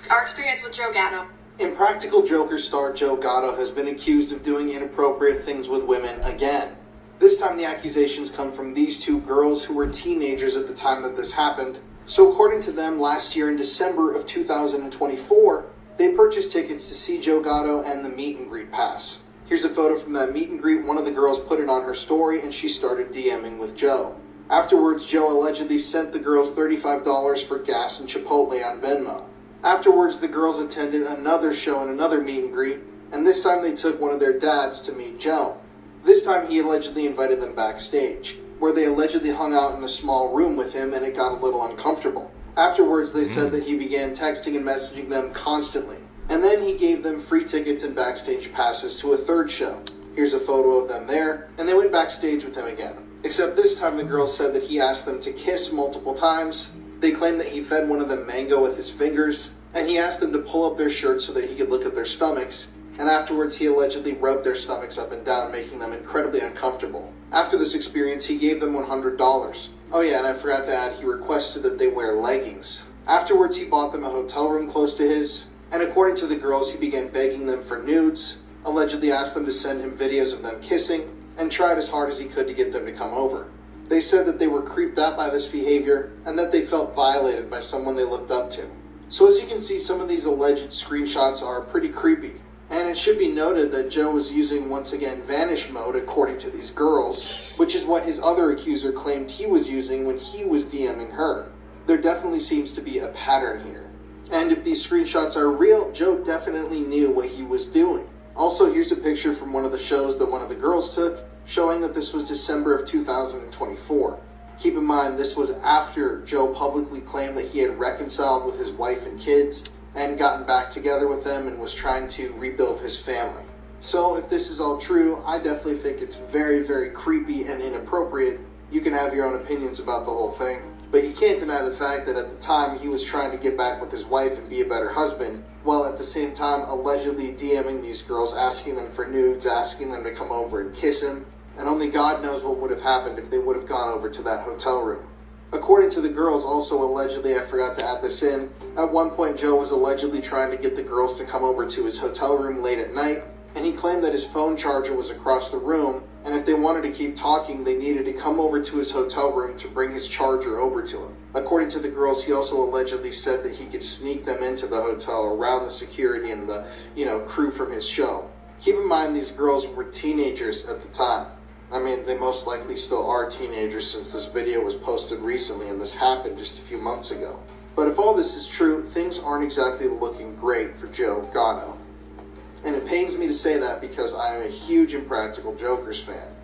our experience with Joe Gatto. Impractical Joker star Joe Gatto has been accused of doing inappropriate things with women again. This time the accusations come from these 2 girls who were teenagers at the time that this happened. So according to them, last year in December of 2024, they purchased tickets to see Joe Gatto and the meet and greet pass. Here's a photo from that meet and greet. One of the girls put it on her story and she started DMing with Joe. Afterwards, Joe allegedly sent the girls $35 for gas and Chipotle on Venmo. Afterwards, the girls attended another show and another meet and greet, and this time they took one of their dads to meet Joe. This time he allegedly invited them backstage, where they allegedly hung out in a small room with him and it got a little uncomfortable. Afterwards, they said that he began texting and messaging them constantly, and then he gave them free tickets and backstage passes to a 3rd show. Here's a photo of them there, and they went backstage with him again. Except this time the girls said that he asked them to kiss multiple times. They claimed that he fed one of them mango with his fingers, and he asked them to pull up their shirts so that he could look at their stomachs, and afterwards he allegedly rubbed their stomachs up and down, making them incredibly uncomfortable. After this experience, he gave them $100. Oh yeah, and I forgot to add, he requested that they wear leggings. Afterwards, he bought them a hotel room close to his, and according to the girls, he began begging them for nudes, allegedly asked them to send him videos of them kissing, and tried as hard as he could to get them to come over. They said that they were creeped out by this behavior, and that they felt violated by someone they looked up to. So as you can see, some of these alleged screenshots are pretty creepy. And it should be noted that Joe was using, once again, vanish mode according to these girls, which is what his other accuser claimed he was using when he was DMing her. There definitely seems to be a pattern here. And if these screenshots are real, Joe definitely knew what he was doing. Also, here's a picture from one of the shows that one of the girls took, showing that this was December of 2024. Keep in mind, this was after Joe publicly claimed that he had reconciled with his wife and kids, and gotten back together with them and was trying to rebuild his family. So if this is all true, I definitely think it's very, very creepy and inappropriate. You can have your own opinions about the whole thing, but you can't deny the fact that at the time he was trying to get back with his wife and be a better husband, while at the same time allegedly DMing these girls, asking them for nudes, asking them to come over and kiss him, and only God knows what would have happened if they would have gone over to that hotel room. According to the girls, also allegedly, I forgot to add this in, at one point Joe was allegedly trying to get the girls to come over to his hotel room late at night, and he claimed that his phone charger was across the room, and if they wanted to keep talking, they needed to come over to his hotel room to bring his charger over to him. According to the girls, he also allegedly said that he could sneak them into the hotel around the security and the, crew from his show. Keep in mind these girls were teenagers at the time. I mean, they most likely still are teenagers since this video was posted recently and this happened just a few months ago. But if all this is true, things aren't exactly looking great for Joe Gatto. And it pains me to say that because I am a huge Impractical Jokers fan.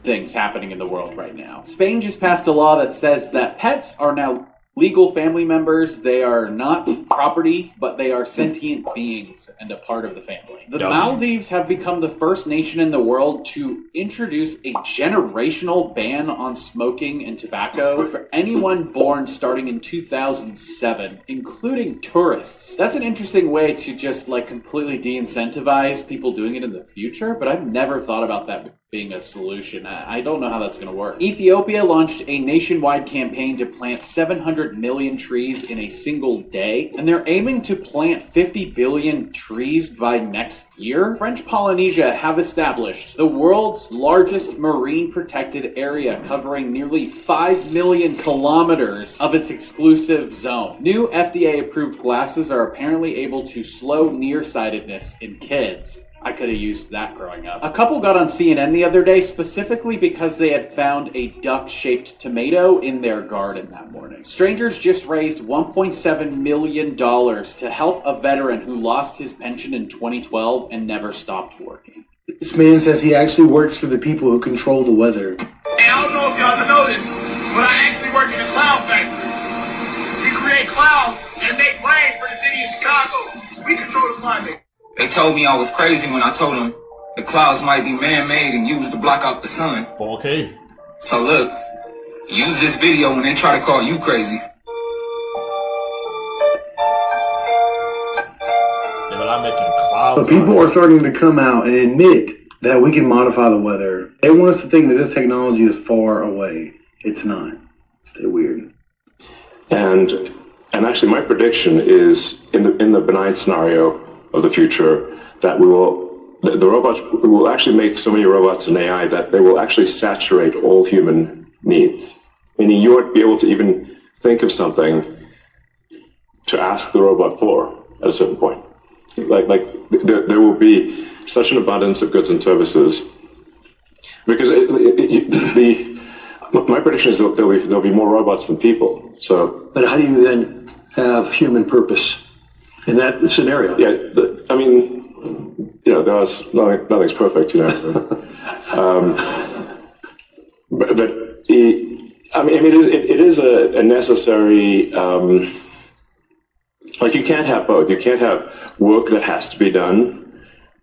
Things happening in the world right now. Spain just passed a law that says that pets are now legal family members. They are not property, but they are sentient beings and a part of the family. The Maldives have become the first nation in the world to introduce a generational ban on smoking and tobacco for anyone born starting in 2007, including tourists. That's an interesting way to just completely de-incentivize people doing it in the future, but I've never thought about that being a solution. I don't know how that's going to work. Ethiopia launched a nationwide campaign to plant 700 million trees in a single day, and they're aiming to plant 50 billion trees by next year. French Polynesia have established the world's largest marine protected area, covering nearly 5 million kilometers of its exclusive zone. New FDA-approved glasses are apparently able to slow nearsightedness in kids. I could have used that growing up. A couple got on CNN the other day specifically because they had found a duck-shaped tomato in their garden that morning. Strangers just raised $1.7 million to help a veteran who lost his pension in 2012 and never stopped working. This man says he actually works for the people who control the weather. Hey, I don't know if y'all know this, but I actually work in a cloud factory. We create clouds and make rain for the city of Chicago. We control the climate. They told me I was crazy when I told them the clouds might be man-made and used to block out the sun. Okay. So look, use this video when they try to call you crazy. Yeah, but I'm making clouds. But people are starting to come out and admit that we can modify the weather. They want us to think that this technology is far away. It's not. Stay weird. And actually, my prediction is in the benign scenario of the future that the robots, we will actually make so many robots and AI that they will actually saturate all human needs. Meaning you won't be able to even think of something to ask the robot for at a certain point. There will be such an abundance of goods and services because my prediction is that there'll be more robots than people. So, but how do you then have human purpose in that scenario? Yeah, nothing's perfect, but it is a necessary. You can't have both. You can't have work that has to be done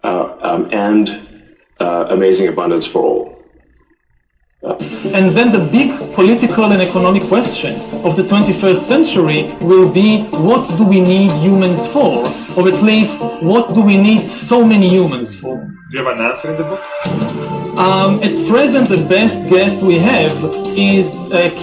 and amazing abundance for all. And then the big political and economic question of the 21st century will be, what do we need humans for? Or at least, what do we need so many humans for? Do you have an answer in the book? At present, the best guess we have is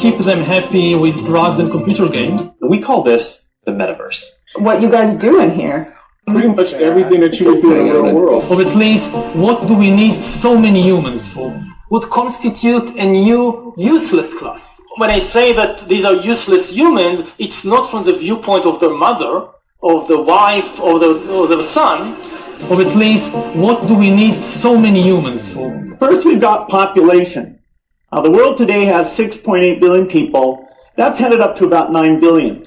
keep them happy with drugs and computer games. We call this the metaverse. What you guys do in here? Pretty much everything that you would do in the real world. Or at least, what do we need so many humans for? Would constitute a new useless class. When I say that these are useless humans, it's not from the viewpoint of their mother, of the wife, or the son. Or at least, what do we need so many humans for? First, we've got population. The world today has 6.8 billion people. That's headed up to about 9 billion.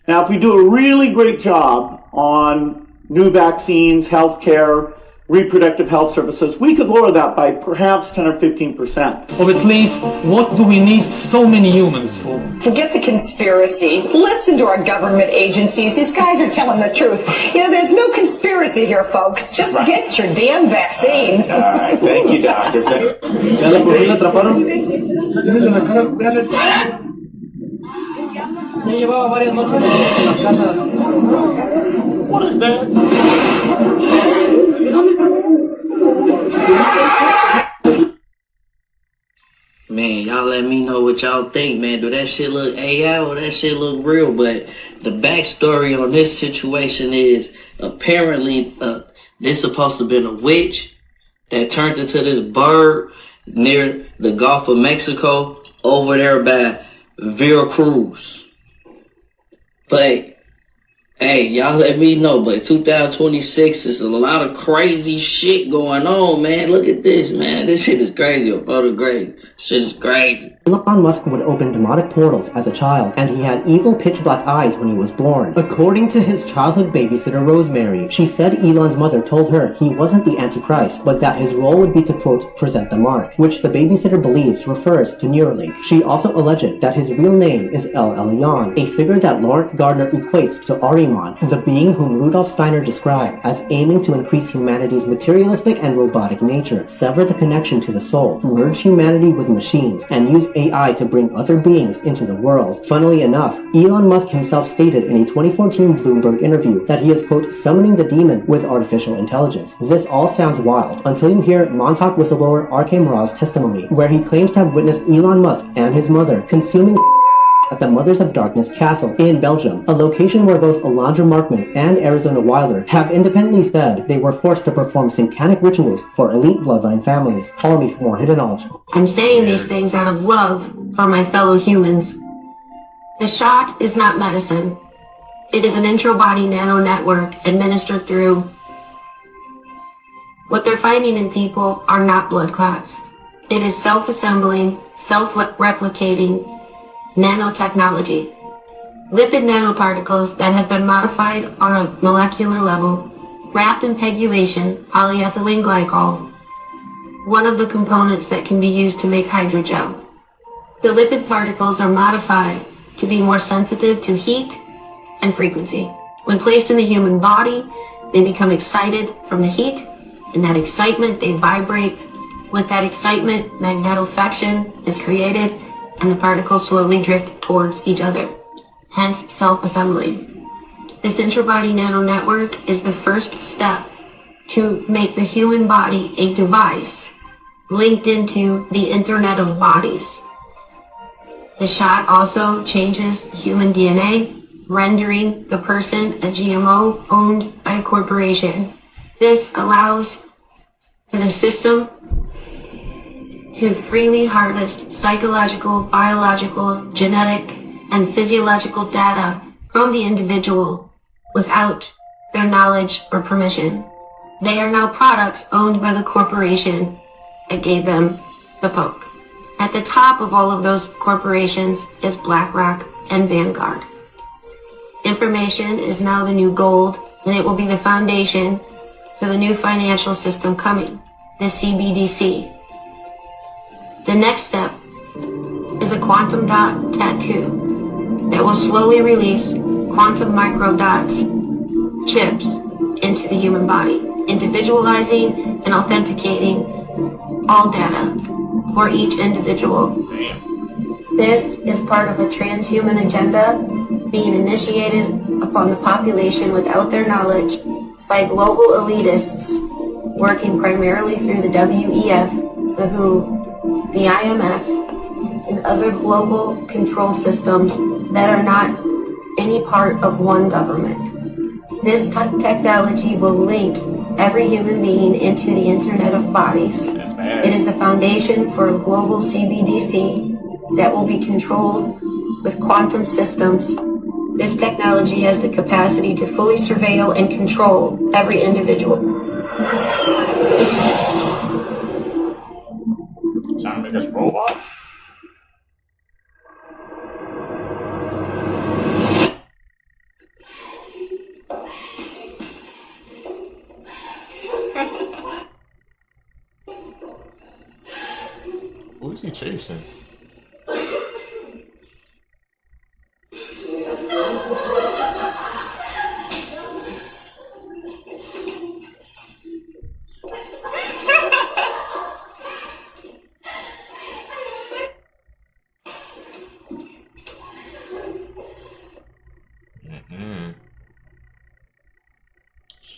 Now, if we do a really great job on new vaccines, healthcare, reproductive health services, we could lower that by perhaps 10 or 15%. Or at least, what do we need so many humans for? Forget the conspiracy. Listen to our government agencies. These guys are telling the truth. There's no conspiracy here, folks. Just get your damn vaccine. All right, thank you, doctor. What is that? man, y'all let me know what y'all think, man. Do that shit look AI or that shit look real? But the backstory on this situation is apparently this supposed to have been a witch that turned into this bird near the Gulf of Mexico over there by Veracruz. But hey, y'all let me know, but 2026 is a lot of crazy shit going on, man. Look at this, man. This shit is crazy. Photograph. Shit is crazy. Elon Musk would open demonic portals as a child, and he had evil pitch-black eyes when he was born. According to his childhood babysitter Rosemary, she said Elon's mother told her he wasn't the Antichrist, but that his role would be to, quote, present the mark, which the babysitter believes refers to Neuralink. She also alleged that his real name is El Elyon, a figure that Lawrence Gardner equates to Ahriman, the being whom Rudolf Steiner described as aiming to increase humanity's materialistic and robotic nature, sever the connection to the soul, merge humanity with machines, and use AI to bring other beings into the world. Funnily enough, Elon Musk himself stated in a 2014 Bloomberg interview that he is, quote, summoning the demon with artificial intelligence. This all sounds wild until you hear Montauk whistleblower R.K. Mraz testimony, where he claims to have witnessed Elon Musk and his mother consuming at the Mothers of Darkness Castle in Belgium, a location where both Alondra Markman and Arizona Wilder have independently said they were forced to perform satanic rituals for elite bloodline families. Follow me for more hidden knowledge. I'm saying these things out of love for my fellow humans. The shot is not medicine. It is an intra-body nano network administered through. What they're finding in people are not blood clots. It is self-assembling, self-replicating nanotechnology. Lipid nanoparticles that have been modified on a molecular level, wrapped in pegylation polyethylene glycol, one of the components that can be used to make hydrogel. The lipid particles are modified to be more sensitive to heat and frequency. When placed in the human body, they become excited from the heat. In that excitement, they vibrate. With that excitement, magnetofection is created, and the particles slowly drift towards each other, hence self-assembly. This intrabody nano network is the first step to make the human body a device linked into the Internet of Bodies. The shot also changes human DNA, rendering the person a GMO owned by a corporation. This allows for the system to freely harvest psychological, biological, genetic, and physiological data from the individual without their knowledge or permission. They are now products owned by the corporation that gave them the poke. At the top of all of those corporations is BlackRock and Vanguard. Information is now the new gold, and it will be the foundation for the new financial system coming, the CBDC. The next step is a quantum dot tattoo that will slowly release quantum microdots, chips, into the human body, individualizing and authenticating all data for each individual. This is part of a transhuman agenda being initiated upon the population without their knowledge by global elitists working primarily through the WEF, the WHO, the IMF, and other global control systems that are not any part of one government. This technology will link every human being into the Internet of Bodies. It is the foundation for a global CBDC that will be controlled with quantum systems. This technology has the capacity to fully surveil and control every individual. Trying to make us robots? Who's he chasing?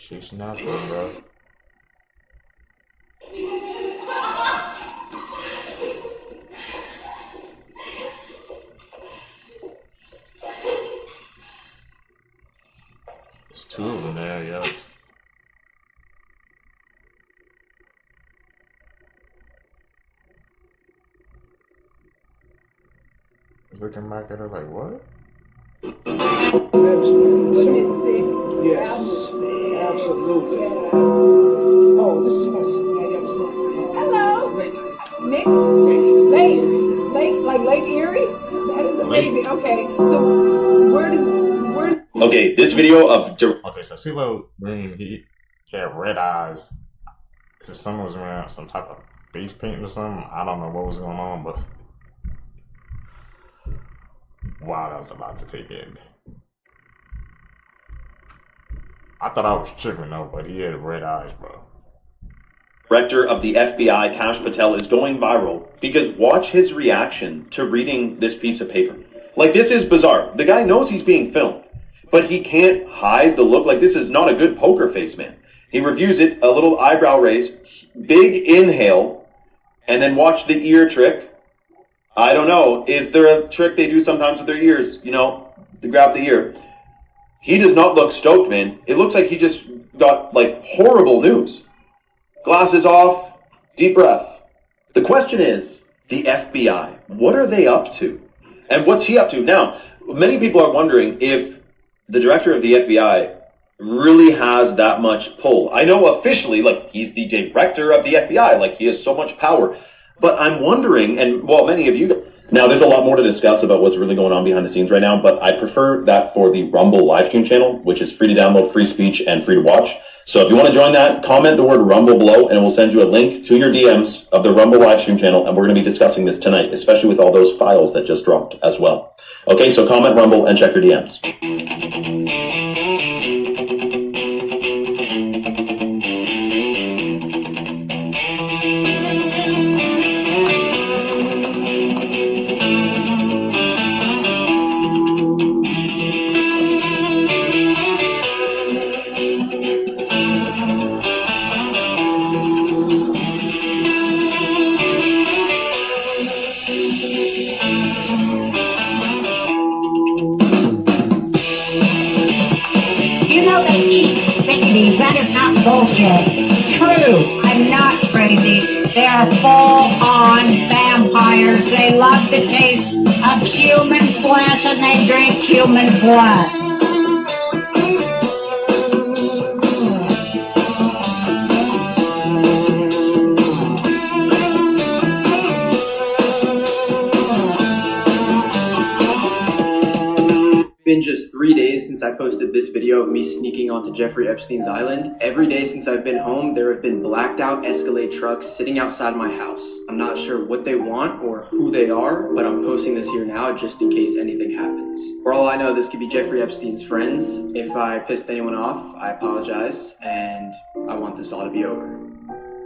Chasing after him, bro. looking back at her like, what? Yes, absolutely. Oh, this is my son. Hello, Nick. Lake Erie. That is amazing. Okay, so where? Okay, this video of okay, so CeeLo Green, he had red eyes. His son was wearing some type of face paint or something. I don't know what was going on, but wow, that was a lot to take in. I thought I was tripping though, but he had red eyes, bro. Director of the FBI, Kash Patel, is going viral because watch his reaction to reading this piece of paper. Like, this is bizarre. The guy knows he's being filmed, but he can't hide the look. Like, this is not a good poker face, man. He reviews it, a little eyebrow raise, big inhale, and then watch the ear trick. I don't know. Is there a trick they do sometimes with their ears, you know, to grab the ear? He does not look stoked, man. It looks like he just got, like, horrible news. Glasses off, deep breath. The question is, the FBI, what are they up to? And what's he up to? Now, many people are wondering if the director of the FBI really has that much pull. I know officially, like, he's the director of the FBI, like, he has so much power. But I'm wondering, and, well, many of you... Now, there's a lot more to discuss about what's really going on behind the scenes right now, but I prefer that for the Rumble livestream channel, which is free to download, free speech, and free to watch. So if you want to join that, comment the word Rumble below, and it will send you a link to your DMs of the Rumble livestream channel, and we're going to be discussing this tonight, especially with all those files that just dropped as well. Okay, so comment Rumble and check your DMs. That is not bullshit. It's true. I'm not crazy. They are full-on vampires. They love the taste of human flesh and they drink human blood. Been just 3 days since I posted this video of me sneaking onto Jeffrey Epstein's island. Every day since I've been home, there have been blacked out Escalade trucks sitting outside my house. I'm not sure what they want or who they are, but I'm posting this here now just in case anything happens. For all I know, this could be Jeffrey Epstein's friends. If I pissed anyone off, I apologize, and I want this all to be over.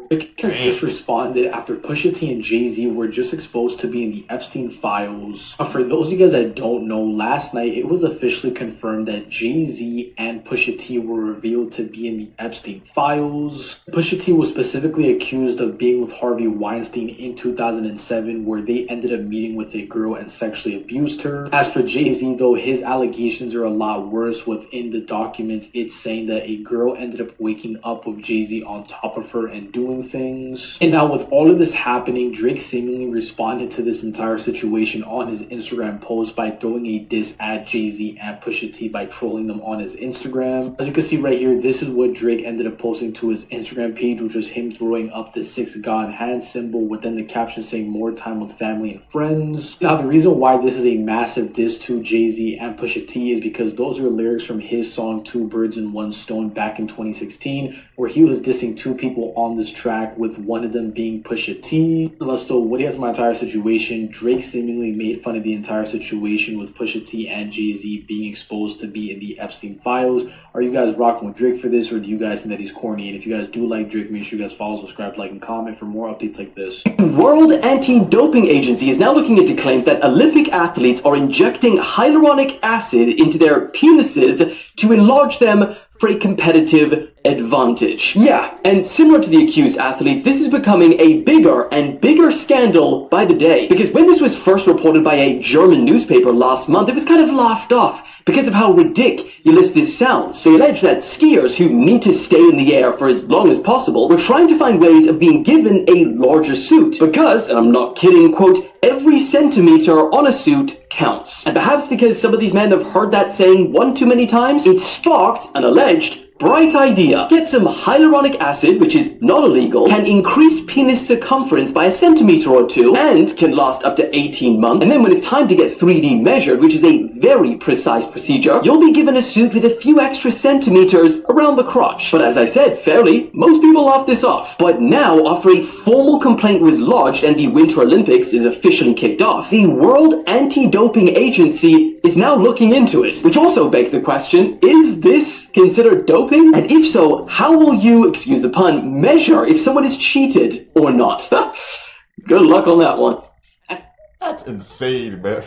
Drake has just responded after Pusha T and Jay-Z were just exposed to be in the Epstein files. For those of you guys that don't know, last night it was officially confirmed that Jay-Z and Pusha T were revealed to be in the Epstein files. Pusha T was specifically accused of being with Harvey Weinstein in 2007, where they ended up meeting with a girl and sexually abused her. As for Jay-Z though, his allegations are a lot worse. Within the documents, it's saying that a girl ended up waking up with Jay-Z on top of her and doing things. And now with all of this happening, Drake seemingly responded to this entire situation on his Instagram post by throwing a diss at Jay-Z and Pusha T by trolling them on his Instagram. As you can see right here, this is what Drake ended up posting to his Instagram page, which was him throwing up the 6 God hand symbol within the caption saying more time with family and friends. Now the reason why this is a massive diss to Jay-Z and Pusha T is because those are lyrics from his song 2 Birds and 1 Stone back in 2016, where he was dissing 2 people on this track, with one of them being Pusha T. So what he has my entire situation, Drake seemingly made fun of the entire situation with Pusha T and Jay-Z being exposed to be in the Epstein files. Are you guys rocking with Drake for this, or do you guys think that he's corny? And if you guys do like Drake, make sure you guys follow, subscribe, like, and comment for more updates like this. World Anti-Doping Agency is now looking into claims that Olympic athletes are injecting hyaluronic acid into their penises to enlarge them for a competitive advantage. Yeah, and similar to the accused athletes, this is becoming a bigger and bigger scandal by the day. Because when this was first reported by a German newspaper last month, it was kind of laughed off. because of how ridiculous this sounds. They allege that skiers who need to stay in the air for as long as possible were trying to find ways of being given a larger suit because, and I'm not kidding, quote, every centimeter on a suit counts. And perhaps because some of these men have heard that saying one too many times, it sparked an alleged bright idea. Get some hyaluronic acid, which is not illegal, can increase penis circumference by a centimeter or two, and can last up to 18 months. And then when it's time to get 3D measured, which is a very precise procedure, you'll be given a suit with a few extra centimeters around the crotch. But as I said, fairly, most people laugh this off. But now, after a formal complaint was lodged and the Winter Olympics is officially kicked off, the World Anti-Doping Agency is now looking into it. Which also begs the question, is this considered doping? And if so, how will you, excuse the pun, measure if someone is cheated or not? Good luck on that one. That's insane, man.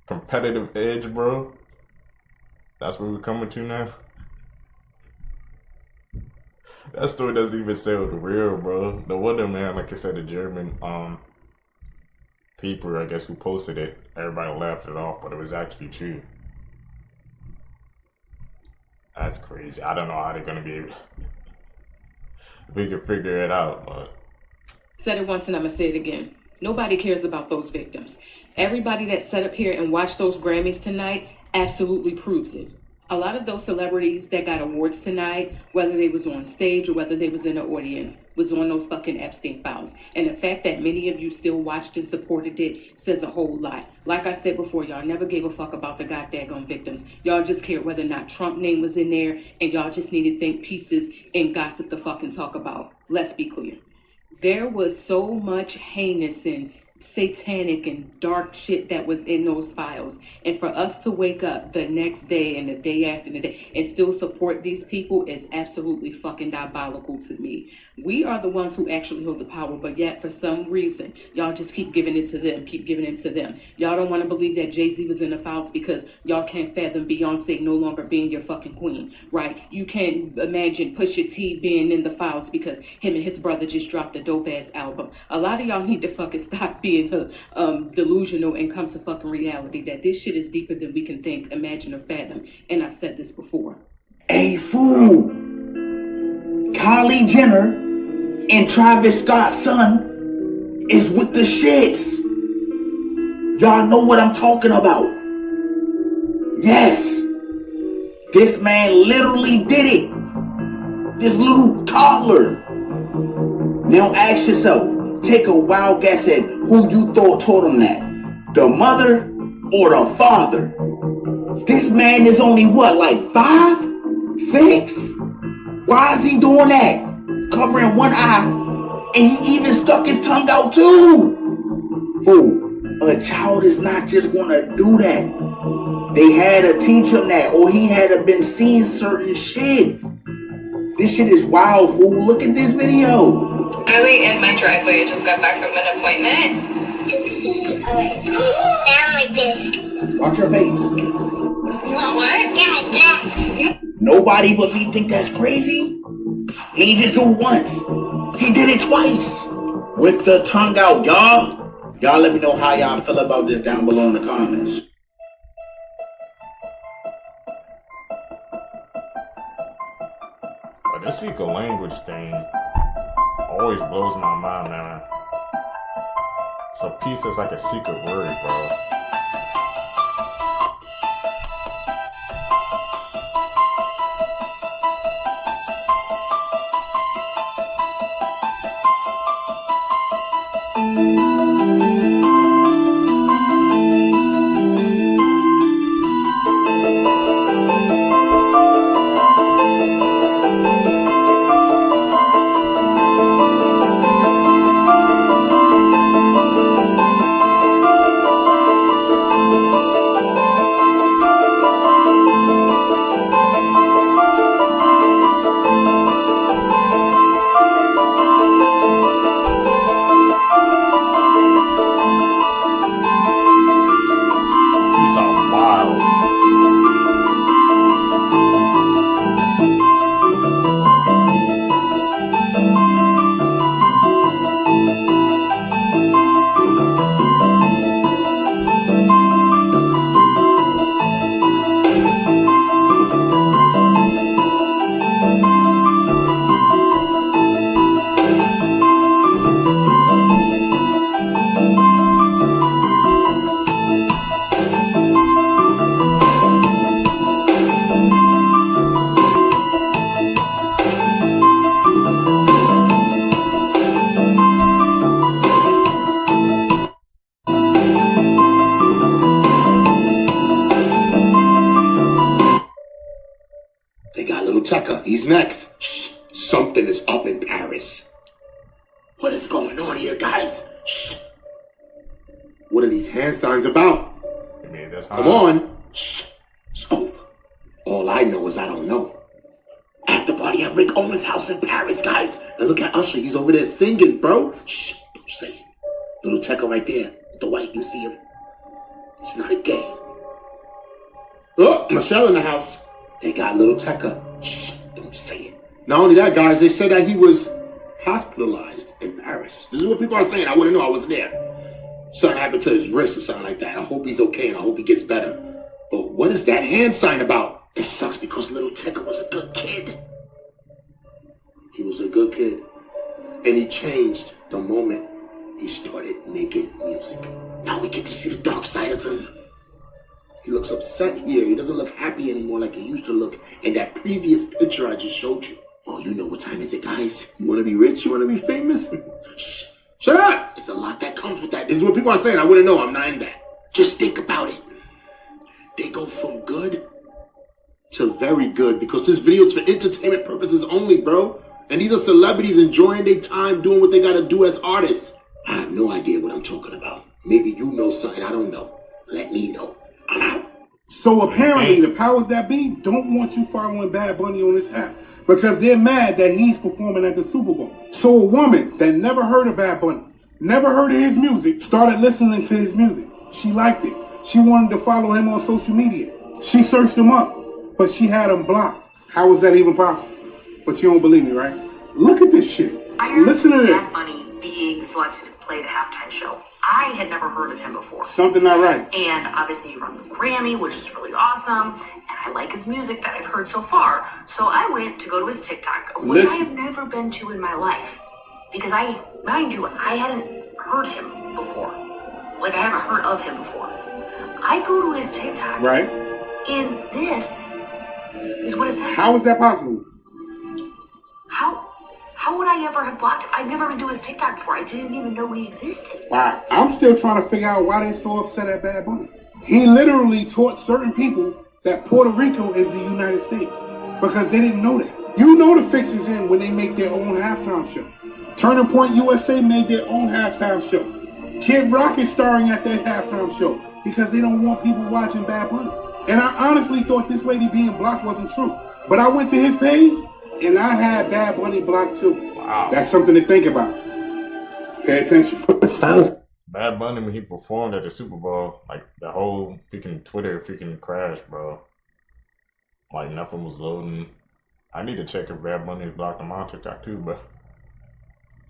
Competitive edge, bro. That's what we're coming to now. That story doesn't even sound real, bro. No wonder, man, like I said, the German people, I guess, who posted it, everybody laughed it off, but it was actually true. That's crazy. I don't know how they're gonna be able we can figure it out, but said it once and I'm gonna say it again. Nobody cares about those victims. Everybody that sat up here and watched those Grammys tonight absolutely proves it. A lot of those celebrities that got awards tonight, whether they was on stage or whether they was in the audience, was on those fucking Epstein files. And the fact that many of you still watched and supported it says a whole lot. Like I said before, y'all never gave a fuck about the goddamn victims. Y'all just cared whether or not Trump's name was in there, and y'all just needed think pieces and gossip to fucking talk about. Let's be clear. There was so much heinous and satanic and dark shit that was in those files, and for us to wake up the next day and the day after the day and still support these people is absolutely fucking diabolical to me. We are the ones who actually hold the power, but yet for some reason y'all just keep giving it to them, keep giving it to them. Y'all don't want to believe that Jay-Z was in the files because y'all can't fathom Beyonce no longer being your fucking queen, right? You can't imagine Pusha T being in the files because him and his brother just dropped a dope ass album. A lot of y'all need to fucking stop being delusional and come to fucking reality that this shit is deeper than we can think, imagine, or fathom. And I've said this before. Hey, fool! Kylie Jenner and Travis Scott's son is with the shits. Y'all know what I'm talking about. Yes. This man literally did it. This little toddler. Now ask yourself, take a wild guess at who you thought taught him that. The mother or the father? This man is only what, like 5? 6? Why is he doing that? Covering one eye, and he even stuck his tongue out too. Fool, a child is not just gonna do that. They had to teach him that, or he had to been seeing certain shit. This shit is wild, fool. Look at this video. Early in my driveway, I just got back from an appointment. Down like this. Watch your face. You want what? Yeah. Nobody but me think that's crazy. He ain't just do it once. He did it twice. With the tongue out, y'all. Y'all let me know how y'all feel about this down below in the comments. But this secret language thing always blows my mind, man. So peace is like a secret word, bro. He's next. Shh. Something is up in Paris. What is going on here, guys? Shh. What are these hand signs about? I mean, that's Come on. Shh. It's over. All I know is I don't know. After party at Rick Owens' house in Paris, guys. And look at Usher. He's over there singing, bro. Shh. Don't say it. Little Tecca right there. The white, you see him? It's not a game. Oh, Michelle in the house. They got Little Tecca. Shh. Don't say it. Not only that, guys, they said that he was hospitalized in Paris. This is what people are saying. I wouldn't know. I wasn't there. Something happened to his wrist or something like that. I hope he's okay and I hope he gets better. But what is that hand sign about? It sucks because Little Tecca was a good kid. He was a good kid. And he changed the moment he started making music. Now we get to see the dark side of him. He looks upset here. He doesn't look happy anymore like he used to look in that previous picture I just showed you. Oh, you know what time is it, guys? You want to be rich? You want to be famous? Shh. Shut up! There's a lot that comes with that. This is what people are saying. I wouldn't know. I'm not in that. Just think about it. They go from good to very good because this video is for entertainment purposes only, bro. And these are celebrities enjoying their time doing what they got to do as artists. I have no idea what I'm talking about. Maybe you know something I don't know. Let me know. I'm out. So apparently the powers that be don't want you following Bad Bunny on this app because they're mad that he's performing at the Super Bowl. So a woman that never heard of Bad Bunny, never heard of his music, started listening to his music. She liked it. She wanted to follow him on social media. She searched him up, but she had him blocked. How is that even possible? But you don't believe me, right? Look at this shit. Listen to this. Bad Bunny being selected to play the halftime show. I had never heard of him before. Something not right. And obviously he won the Grammy, which is really awesome. And I like his music that I've heard so far. So I went to go to his TikTok, which I have never been to in my life. Because mind you, I hadn't heard him before. Like I haven't heard of him before. I go to his TikTok. Right. And this is what it says. How is that possible? How would I ever have blocked him? I've never been to his TikTok before. I didn't even know he existed. Wow. I'm still trying to figure out why they're so upset at Bad Bunny. He literally taught certain people that Puerto Rico is the United States because they didn't know that. You know the fix is in when they make their own halftime show. Turning Point USA made their own halftime show. Kid Rock is starring at their halftime show because they don't want people watching Bad Bunny. And I honestly thought this lady being blocked wasn't true. But I went to his page and I had Bad Bunny blocked too. Wow. That's something to think about. Pay attention. Bad Bunny, when he performed at the Super Bowl, like the whole freaking Twitter freaking crashed, bro. Like nothing was loading. I need to check if Bad Bunny is blocked on my TikTok too, but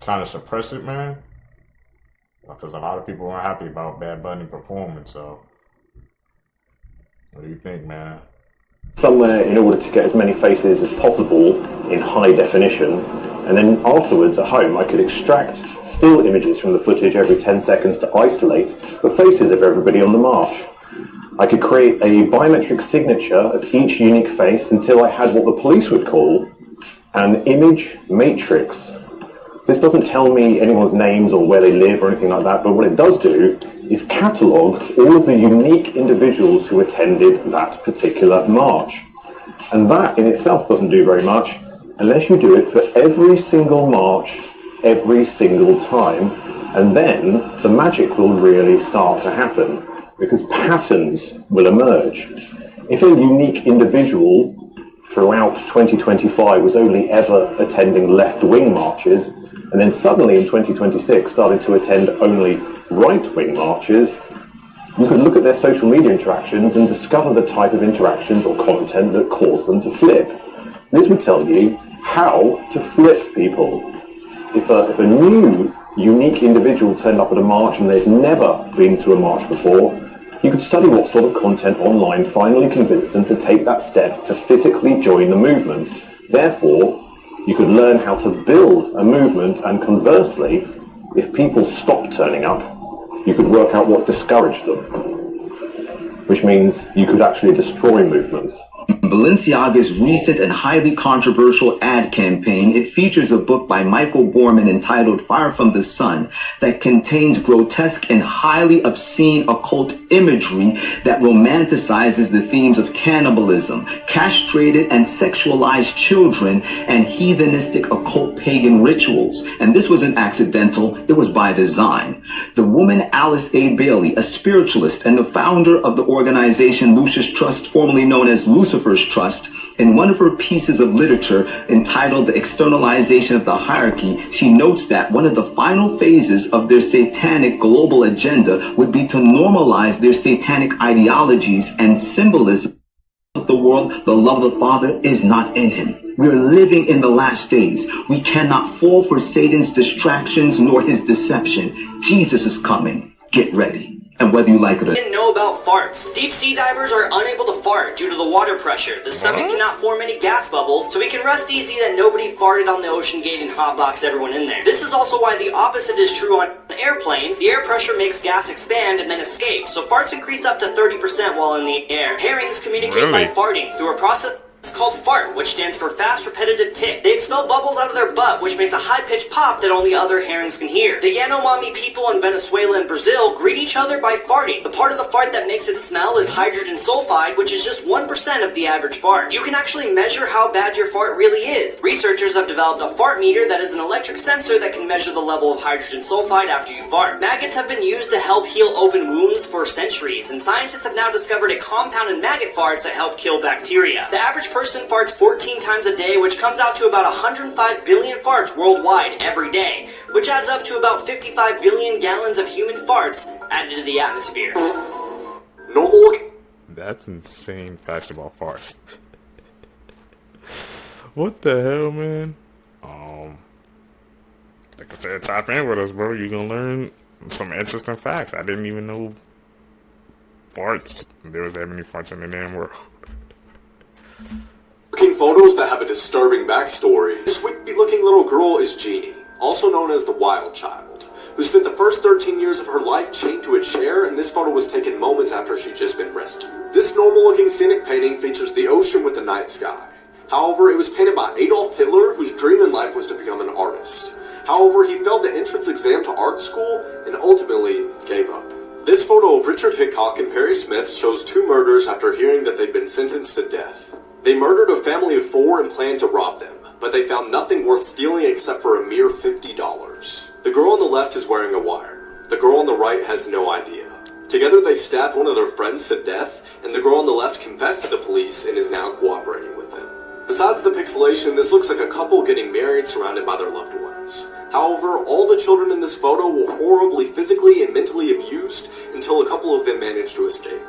trying to suppress it, man. Because a lot of people aren't happy about Bad Bunny performing, so what do you think, man? Somewhere in order to get as many faces as possible in high definition, and then afterwards at home I could extract still images from the footage every 10 seconds to isolate the faces of everybody on the march. I could create a biometric signature of each unique face until I had what the police would call an image matrix. This doesn't tell me anyone's names or where they live or anything like that, but what it does do is catalogue all of the unique individuals who attended that particular march. And that in itself doesn't do very much unless you do it for every single march, every single time, and then the magic will really start to happen because patterns will emerge. If a unique individual throughout 2025 was only ever attending left-wing marches, and then suddenly in 2026 started to attend only right-wing marches, you could look at their social media interactions and discover the type of interactions or content that caused them to flip. This would tell you how to flip people. If a new, unique individual turned up at a march and they've never been to a march before, you could study what sort of content online finally convinced them to take that step to physically join the movement. Therefore, you could learn how to build a movement, and conversely, if people stop turning up, you could work out what discouraged them, which means you could actually destroy movements. Balenciaga's recent and highly controversial ad campaign, it features a book by Michael Borman entitled Fire from the Sun that contains grotesque and highly obscene occult imagery that romanticizes the themes of cannibalism, castrated and sexualized children, and heathenistic occult pagan rituals. And this wasn't accidental, it was by design. The woman Alice A. Bailey, a spiritualist and the founder of the organization Lucis Trust, formerly known as Lucifer's Trust, in one of her pieces of literature entitled The Externalization of the Hierarchy, she notes that one of the final phases of their satanic global agenda would be to normalize their satanic ideologies and symbolism of the world. The love of the Father is not in him. We are living in the last days. We cannot fall for Satan's distractions nor his deception. Jesus is coming. Get ready. And whether you like it or not. Didn't know about farts. Deep sea divers are unable to fart due to the water pressure. The stomach cannot form any gas bubbles, so we can rest easy that nobody farted on the ocean gate and hotboxed everyone in there. This is also why the opposite is true on airplanes. The air pressure makes gas expand and then escape, so farts increase up to 30% while in the air. Herrings communicate by farting through a process called fart, which stands for fast repetitive tick. They expel bubbles out of their butt, which makes a high-pitched pop that only other herrings can hear. The Yanomami people in Venezuela and Brazil greet each other by farting. The part of the fart that makes it smell is hydrogen sulfide, which is just 1% of the average fart. You can actually measure how bad your fart really is. Researchers have developed a fart meter that is an electric sensor that can measure the level of hydrogen sulfide after you fart. Maggots have been used to help heal open wounds for centuries, and scientists have now discovered a compound in maggot farts that help kill bacteria. The average person farts 14 times a day, which comes out to about 105 billion farts worldwide every day, which adds up to about 55 billion gallons of human farts added to the atmosphere. That's insane facts about farts. What the hell, man? Like I said, tap in with us, bro. You're gonna learn some interesting facts. I didn't even know farts. There was that many farts in the damn world. Looking photos that have a disturbing backstory. This wimpy-looking little girl is Jeannie, also known as the Wild Child, who spent the first 13 years of her life chained to a chair, and this photo was taken moments after she'd just been rescued. This normal-looking scenic painting features the ocean with the night sky. However, it was painted by Adolf Hitler, whose dream in life was to become an artist. However, he failed the entrance exam to art school and ultimately gave up. This photo of Richard Hickok and Perry Smith shows two murders after hearing that they'd been sentenced to death. They murdered a family of 4 and planned to rob them, but they found nothing worth stealing except for a mere $50. The girl on the left is wearing a wire. The girl on the right has no idea. Together they stabbed one of their friends to death, and the girl on the left confessed to the police and is now cooperating with them. Besides the pixelation, this looks like a couple getting married surrounded by their loved ones. However, all the children in this photo were horribly physically and mentally abused until a couple of them managed to escape.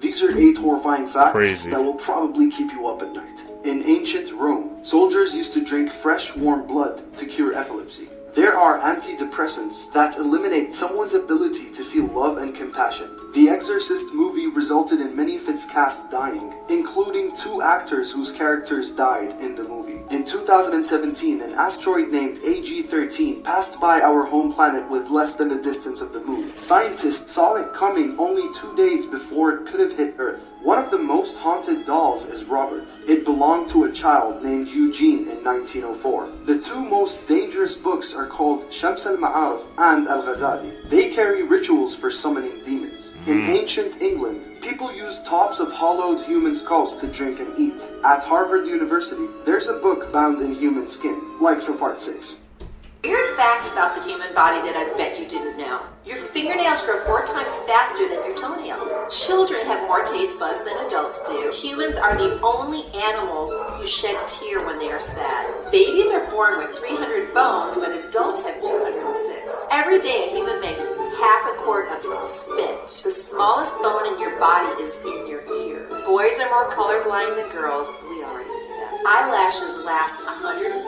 These are 8 horrifying facts that will probably keep you up at night. In ancient Rome, soldiers used to drink fresh, warm blood to cure epilepsy. There are antidepressants that eliminate someone's ability to feel love and compassion. The Exorcist movie resulted in many of its cast dying, including 2 actors whose characters died in the movie. In 2017, an asteroid named AG-13 passed by our home planet with less than the distance of the moon. Scientists saw it coming only 2 days before it could have hit Earth. One of the most haunted dolls is Robert. It belonged to a child named Eugene in 1904. The 2 most dangerous books are called Shams al-Ma'arif and Al-Ghazali. They carry rituals for summoning demons. In ancient England, people used tops of hollowed human skulls to drink and eat. At Harvard University, there's a book bound in human skin, like for part 6. Weird facts about the human body that I bet you didn't know. Your fingernails grow 4 times faster than your toenails. Children have more taste buds than adults do. Humans are the only animals who shed tear when they are sad. Babies are born with 300 bones, but adults have 206. Every day a human makes half a quart of spit. The smallest bone in your body is in your ear. Boys are more colorblind than girls. We already knew that. Eyelashes last 150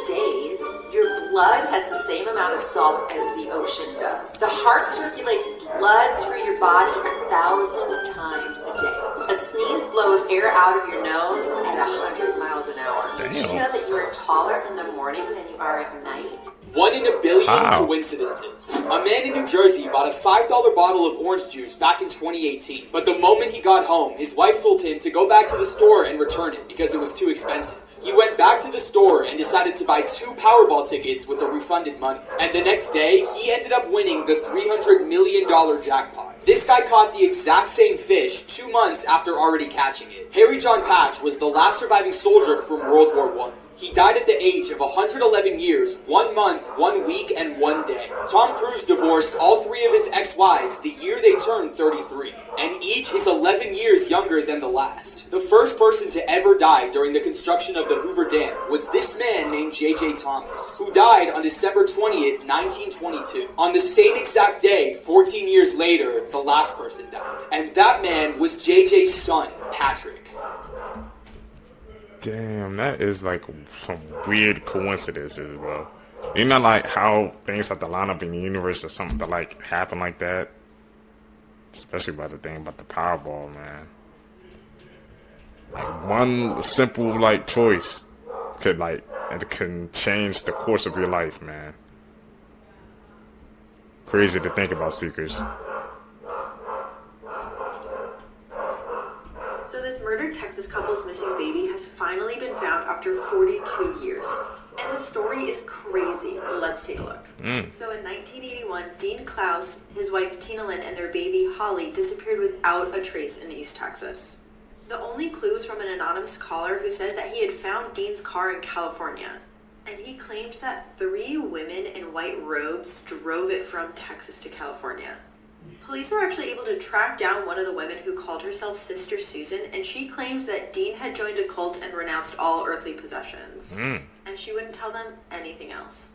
days. Your blood has the same amount of salt as the ocean does. The heart circulates blood through your body 1,000 times a day. A sneeze blows air out of your nose at 100 miles miles an hour. Did you know that you are taller in the morning than you are at night? 1 in a billion coincidences. A man in New Jersey bought a $5 bottle of orange juice back in 2018. But the moment he got home, his wife told him to go back to the store and return it because it was too expensive. He went back to the store and decided to buy 2 Powerball tickets with the refunded money. And the next day, he ended up winning the $300 million jackpot. This guy caught the exact same fish 2 months after already catching it. Harry John Patch was the last surviving soldier from World War I. He died at the age of 111 years, 1 month, 1 week, and 1 day. Tom Cruise divorced all 3 of his ex-wives the year they turned 33, and each is 11 years younger than the last. The first person to ever die during the construction of the Hoover Dam was this man named J.J. Thomas, who died on December 20th, 1922. On the same exact day, 14 years later, the last person died. And that man was J.J.'s son, Patrick. Damn, that is like some weird coincidences, bro. You know, like how things have to line up in the universe or something to like happen like that. Especially about the thing about the Powerball, man. Like one simple like choice could can change the course of your life, man. Crazy to think about, Seekers. So this murdered Texas couple's missing baby has finally been found after 42 years. And the story is crazy. Let's take a look. So in 1981, Dean Klaus, his wife Tina Lynn, and their baby Holly disappeared without a trace in East Texas. The only clue was from an anonymous caller who said that he had found Dean's car in California. And he claimed that 3 women in white robes drove it from Texas to California. Police were actually able to track down one of the women who called herself Sister Susan, and she claims that Dean had joined a cult and renounced all earthly possessions. And she wouldn't tell them anything else.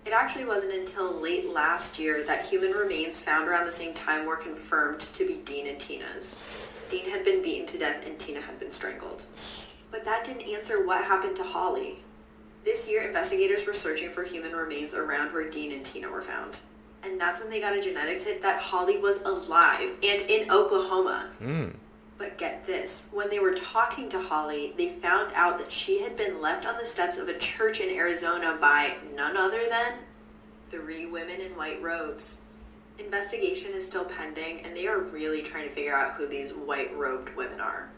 It actually wasn't until late last year that human remains found around the same time were confirmed to be Dean and Tina's. Dean had been beaten to death and Tina had been strangled. But that didn't answer what happened to Holly. This year, investigators were searching for human remains around where Dean and Tina were found. And that's when they got a genetics hit that Holly was alive and in Oklahoma. But get this, when they were talking to Holly, they found out that she had been left on the steps of a church in Arizona by none other than 3 women in white robes. Investigation is still pending, and they are really trying to figure out who these white-robed women are.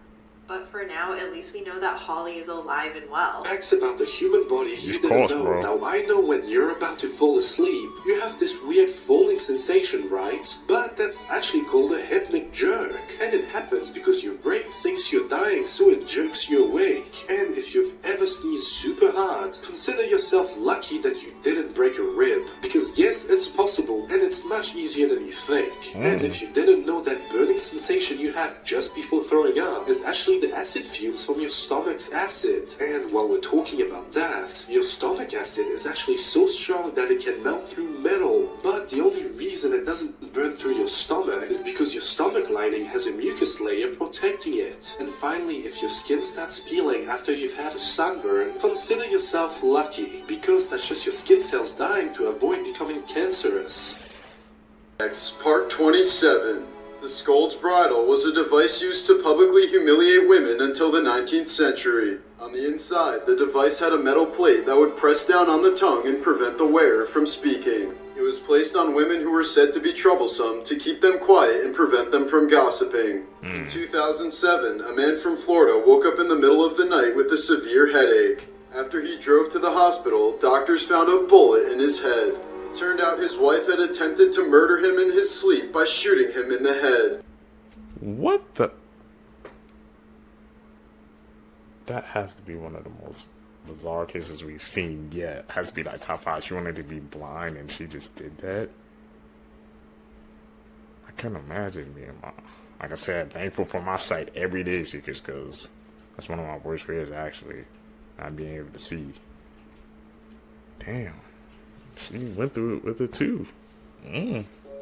But for now, at least we know that Holly is alive and well. Facts about the human body you didn't know. Bro. Now I know when you're about to fall asleep, you have this weird falling sensation, right? But that's actually called a hypnic jerk. And it happens because your brain thinks you're dying, so it jerks you awake. And if you've ever sneezed super hard, consider yourself lucky that you didn't break a rib. Because yes, it's possible, and it's much easier than you think. And if you didn't know, that burning sensation you have just before throwing up is actually the acid fumes from your stomach's acid. And while we're talking about that, your stomach acid is actually so strong that it can melt through metal. But the only reason it doesn't burn through your stomach is because your stomach lining has a mucus layer protecting it. And finally, if your skin starts peeling after you've had a sunburn, consider yourself lucky, because that's just your skin cells dying to avoid becoming cancerous. Part 27. The Scold's Bridle was a device used to publicly humiliate women until the 19th century. On the inside, the device had a metal plate that would press down on the tongue and prevent the wearer from speaking. It was placed on women who were said to be troublesome to keep them quiet and prevent them from gossiping. In 2007, a man from Florida woke up in the middle of the night with a severe headache. After he drove to the hospital, doctors found a bullet in his head. It turned out his wife had attempted to murder him in his sleep by shooting him in the head. What the? That has to be one of the most bizarre cases we've seen yet. Has to be like top 5. She wanted to be blind and she just did that. I can't imagine being like I said, thankful for my sight every day, Seekers, because that's one of my worst fears, actually, not being able to see. Damn. She went through it with it too.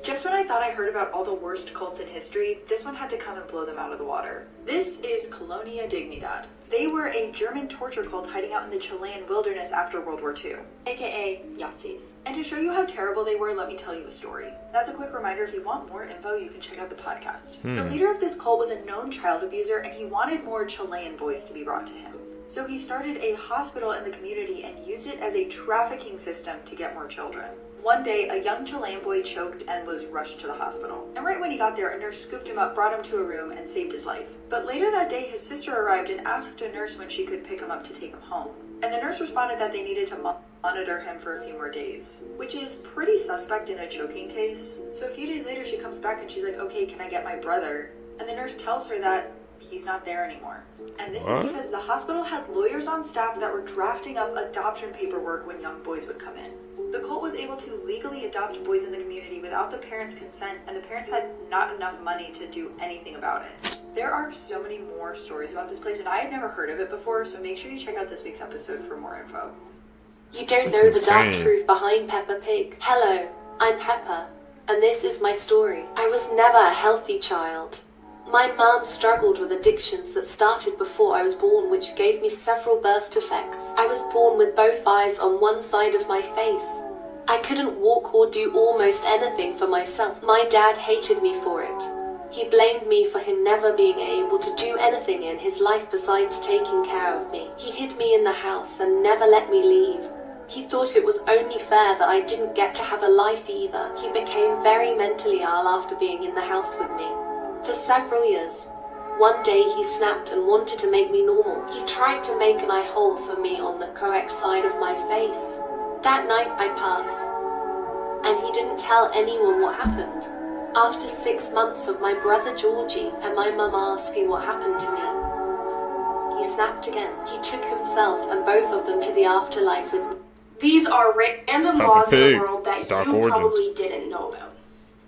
Just when I thought I heard about all the worst cults in history, this one had to come and blow them out of the water. This is Colonia Dignidad. They were a German torture cult hiding out in the Chilean wilderness after World War II, aka Yazis. And to show you how terrible they were, let me tell you a story. That's a quick reminder, if you want more info, you can check out the podcast. The leader of this cult was a known child abuser, and he wanted more Chilean boys to be brought to him. So he started a hospital in the community and used it as a trafficking system to get more children. One day, a young Chilean boy choked and was rushed to the hospital. And right when he got there, a nurse scooped him up, brought him to a room, and saved his life. But later that day, his sister arrived and asked a nurse when she could pick him up to take him home. And the nurse responded that they needed to monitor him for a few more days, which is pretty suspect in a choking case. So a few days later, she comes back and she's like, okay, can I get my brother? And the nurse tells her that he's not there anymore. And this is because the hospital had lawyers on staff that were drafting up adoption paperwork when young boys would come in. The cult was able to legally adopt boys in the community without the parents' consent, and the parents had not enough money to do anything about it. There are so many more stories about this place, and I had never heard of it before, so make sure you check out this week's episode for more info. You don't know the dark truth behind Peppa Pig. Hello, I'm Peppa, and this is my story. I was never a healthy child. My mum struggled with addictions that started before I was born, which gave me several birth defects. I was born with both eyes on one side of my face. I couldn't walk or do almost anything for myself. My dad hated me for it. He blamed me for him never being able to do anything in his life besides taking care of me. He hid me in the house and never let me leave. He thought it was only fair that I didn't get to have a life either. He became very mentally ill after being in the house with me. For several years. One day he snapped and wanted to make me normal. He tried to make an eye hole for me on the correct side of my face. That night I passed, and he didn't tell anyone what happened. After 6 months of my brother Georgie and my mum asking what happened to me, he snapped again. He took himself and both of them to the afterlife with me. These are random laws in the world that you probably didn't know about.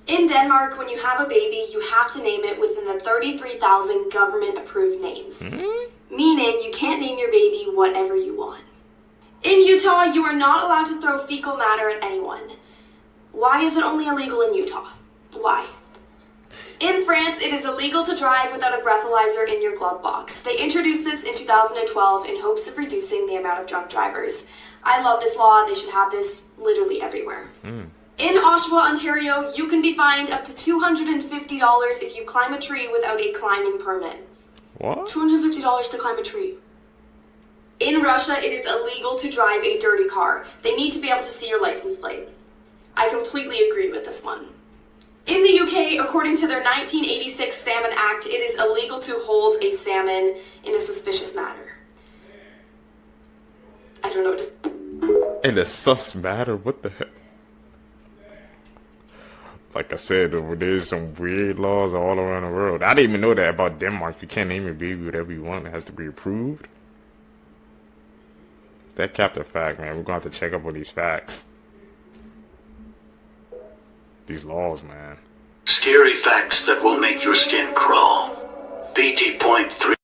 In Denmark, when you have a baby, you have to name it within the 33,000 government-approved names. Meaning, you can't name your baby whatever you want. In Utah, you are not allowed to throw fecal matter at anyone. Why is it only illegal in Utah? Why? In France, it is illegal to drive without a breathalyzer in your glove box. They introduced this in 2012 in hopes of reducing the amount of drunk drivers. I love this law. They should have this literally everywhere. In Oshawa, Ontario, you can be fined up to $250 if you climb a tree without a climbing permit. What? $250 to climb a tree. In Russia, it is illegal to drive a dirty car. They need to be able to see your license plate. I completely agree with this one. In the UK, according to their 1986 Salmon Act, it is illegal to hold a salmon in a suspicious manner. I don't know what to... In a sus matter? What the heck? Like I said, there's some weird laws all around the world. I didn't even know that about Denmark. You can't name your baby whatever you want. It has to be approved. That Captain Fact, man. We're going to have to check up on these facts. These laws, man. Scary facts that will make your skin crawl. BT.3.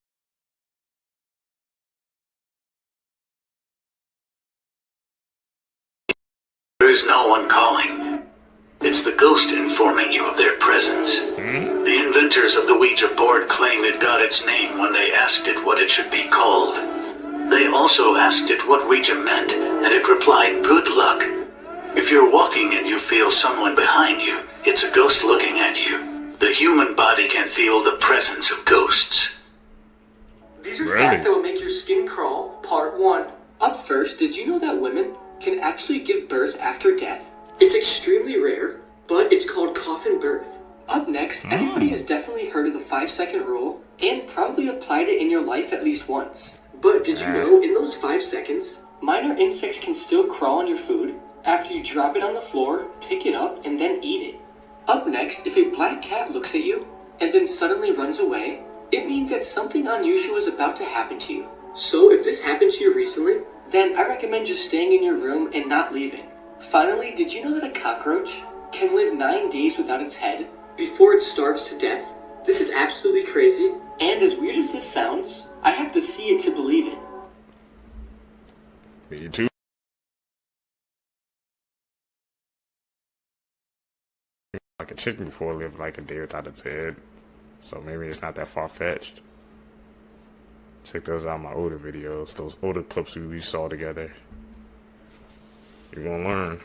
There is no one calling. It's the ghost informing you of their presence. The inventors of the Ouija board claim it got its name when they asked it what it should be called. They also asked it what Ouija meant, and it replied, good luck. If you're walking and you feel someone behind you, it's a ghost looking at you. The human body can feel the presence of ghosts. These are facts that will make your skin crawl, part 1. Up first, did you know that women can actually give birth after death? It's extremely rare, but it's called coffin birth. Up next, everybody has definitely heard of the 5-second rule and probably applied it in your life at least once. But did you know in those 5 seconds, minor insects can still crawl on your food after you drop it on the floor, pick it up, and then eat it? Up next, if a black cat looks at you and then suddenly runs away, it means that something unusual is about to happen to you. So if this happened to you recently, then I recommend just staying in your room and not leaving. Finally, did you know that a cockroach can live 9 days without its head before it starves to death? This is absolutely crazy, and as weird as this sounds, I have to see it to believe it. Me too. Like a chicken before lived like a day without its head, so maybe it's not that far-fetched. Check those out, my older videos, those older clips we saw together. You're gonna learn.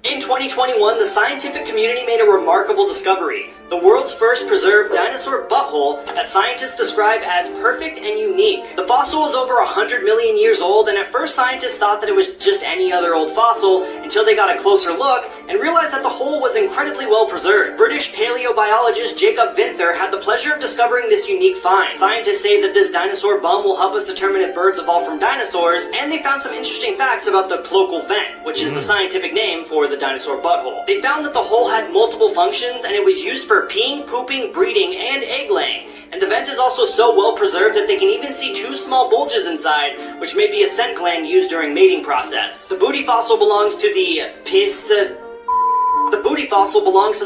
In 2021, the scientific community made a remarkable discovery. The world's first preserved dinosaur butthole that scientists describe as perfect and unique. The fossil is over 100 million years old, and at first scientists thought that it was just any other old fossil until they got a closer look and realized that the hole was incredibly well preserved. British paleobiologist Jacob Vinther had the pleasure of discovering this unique find. Scientists say that this dinosaur bum will help us determine if birds evolved from dinosaurs, and they found some interesting facts about the cloacal vent, which is the scientific name for the dinosaur butthole. They found that the hole had multiple functions, and it was used for peeing, pooping, breeding, and egg laying. And the vent is also so well preserved that they can even see two small bulges inside, which may be a scent gland used during mating process. The booty fossil belongs to the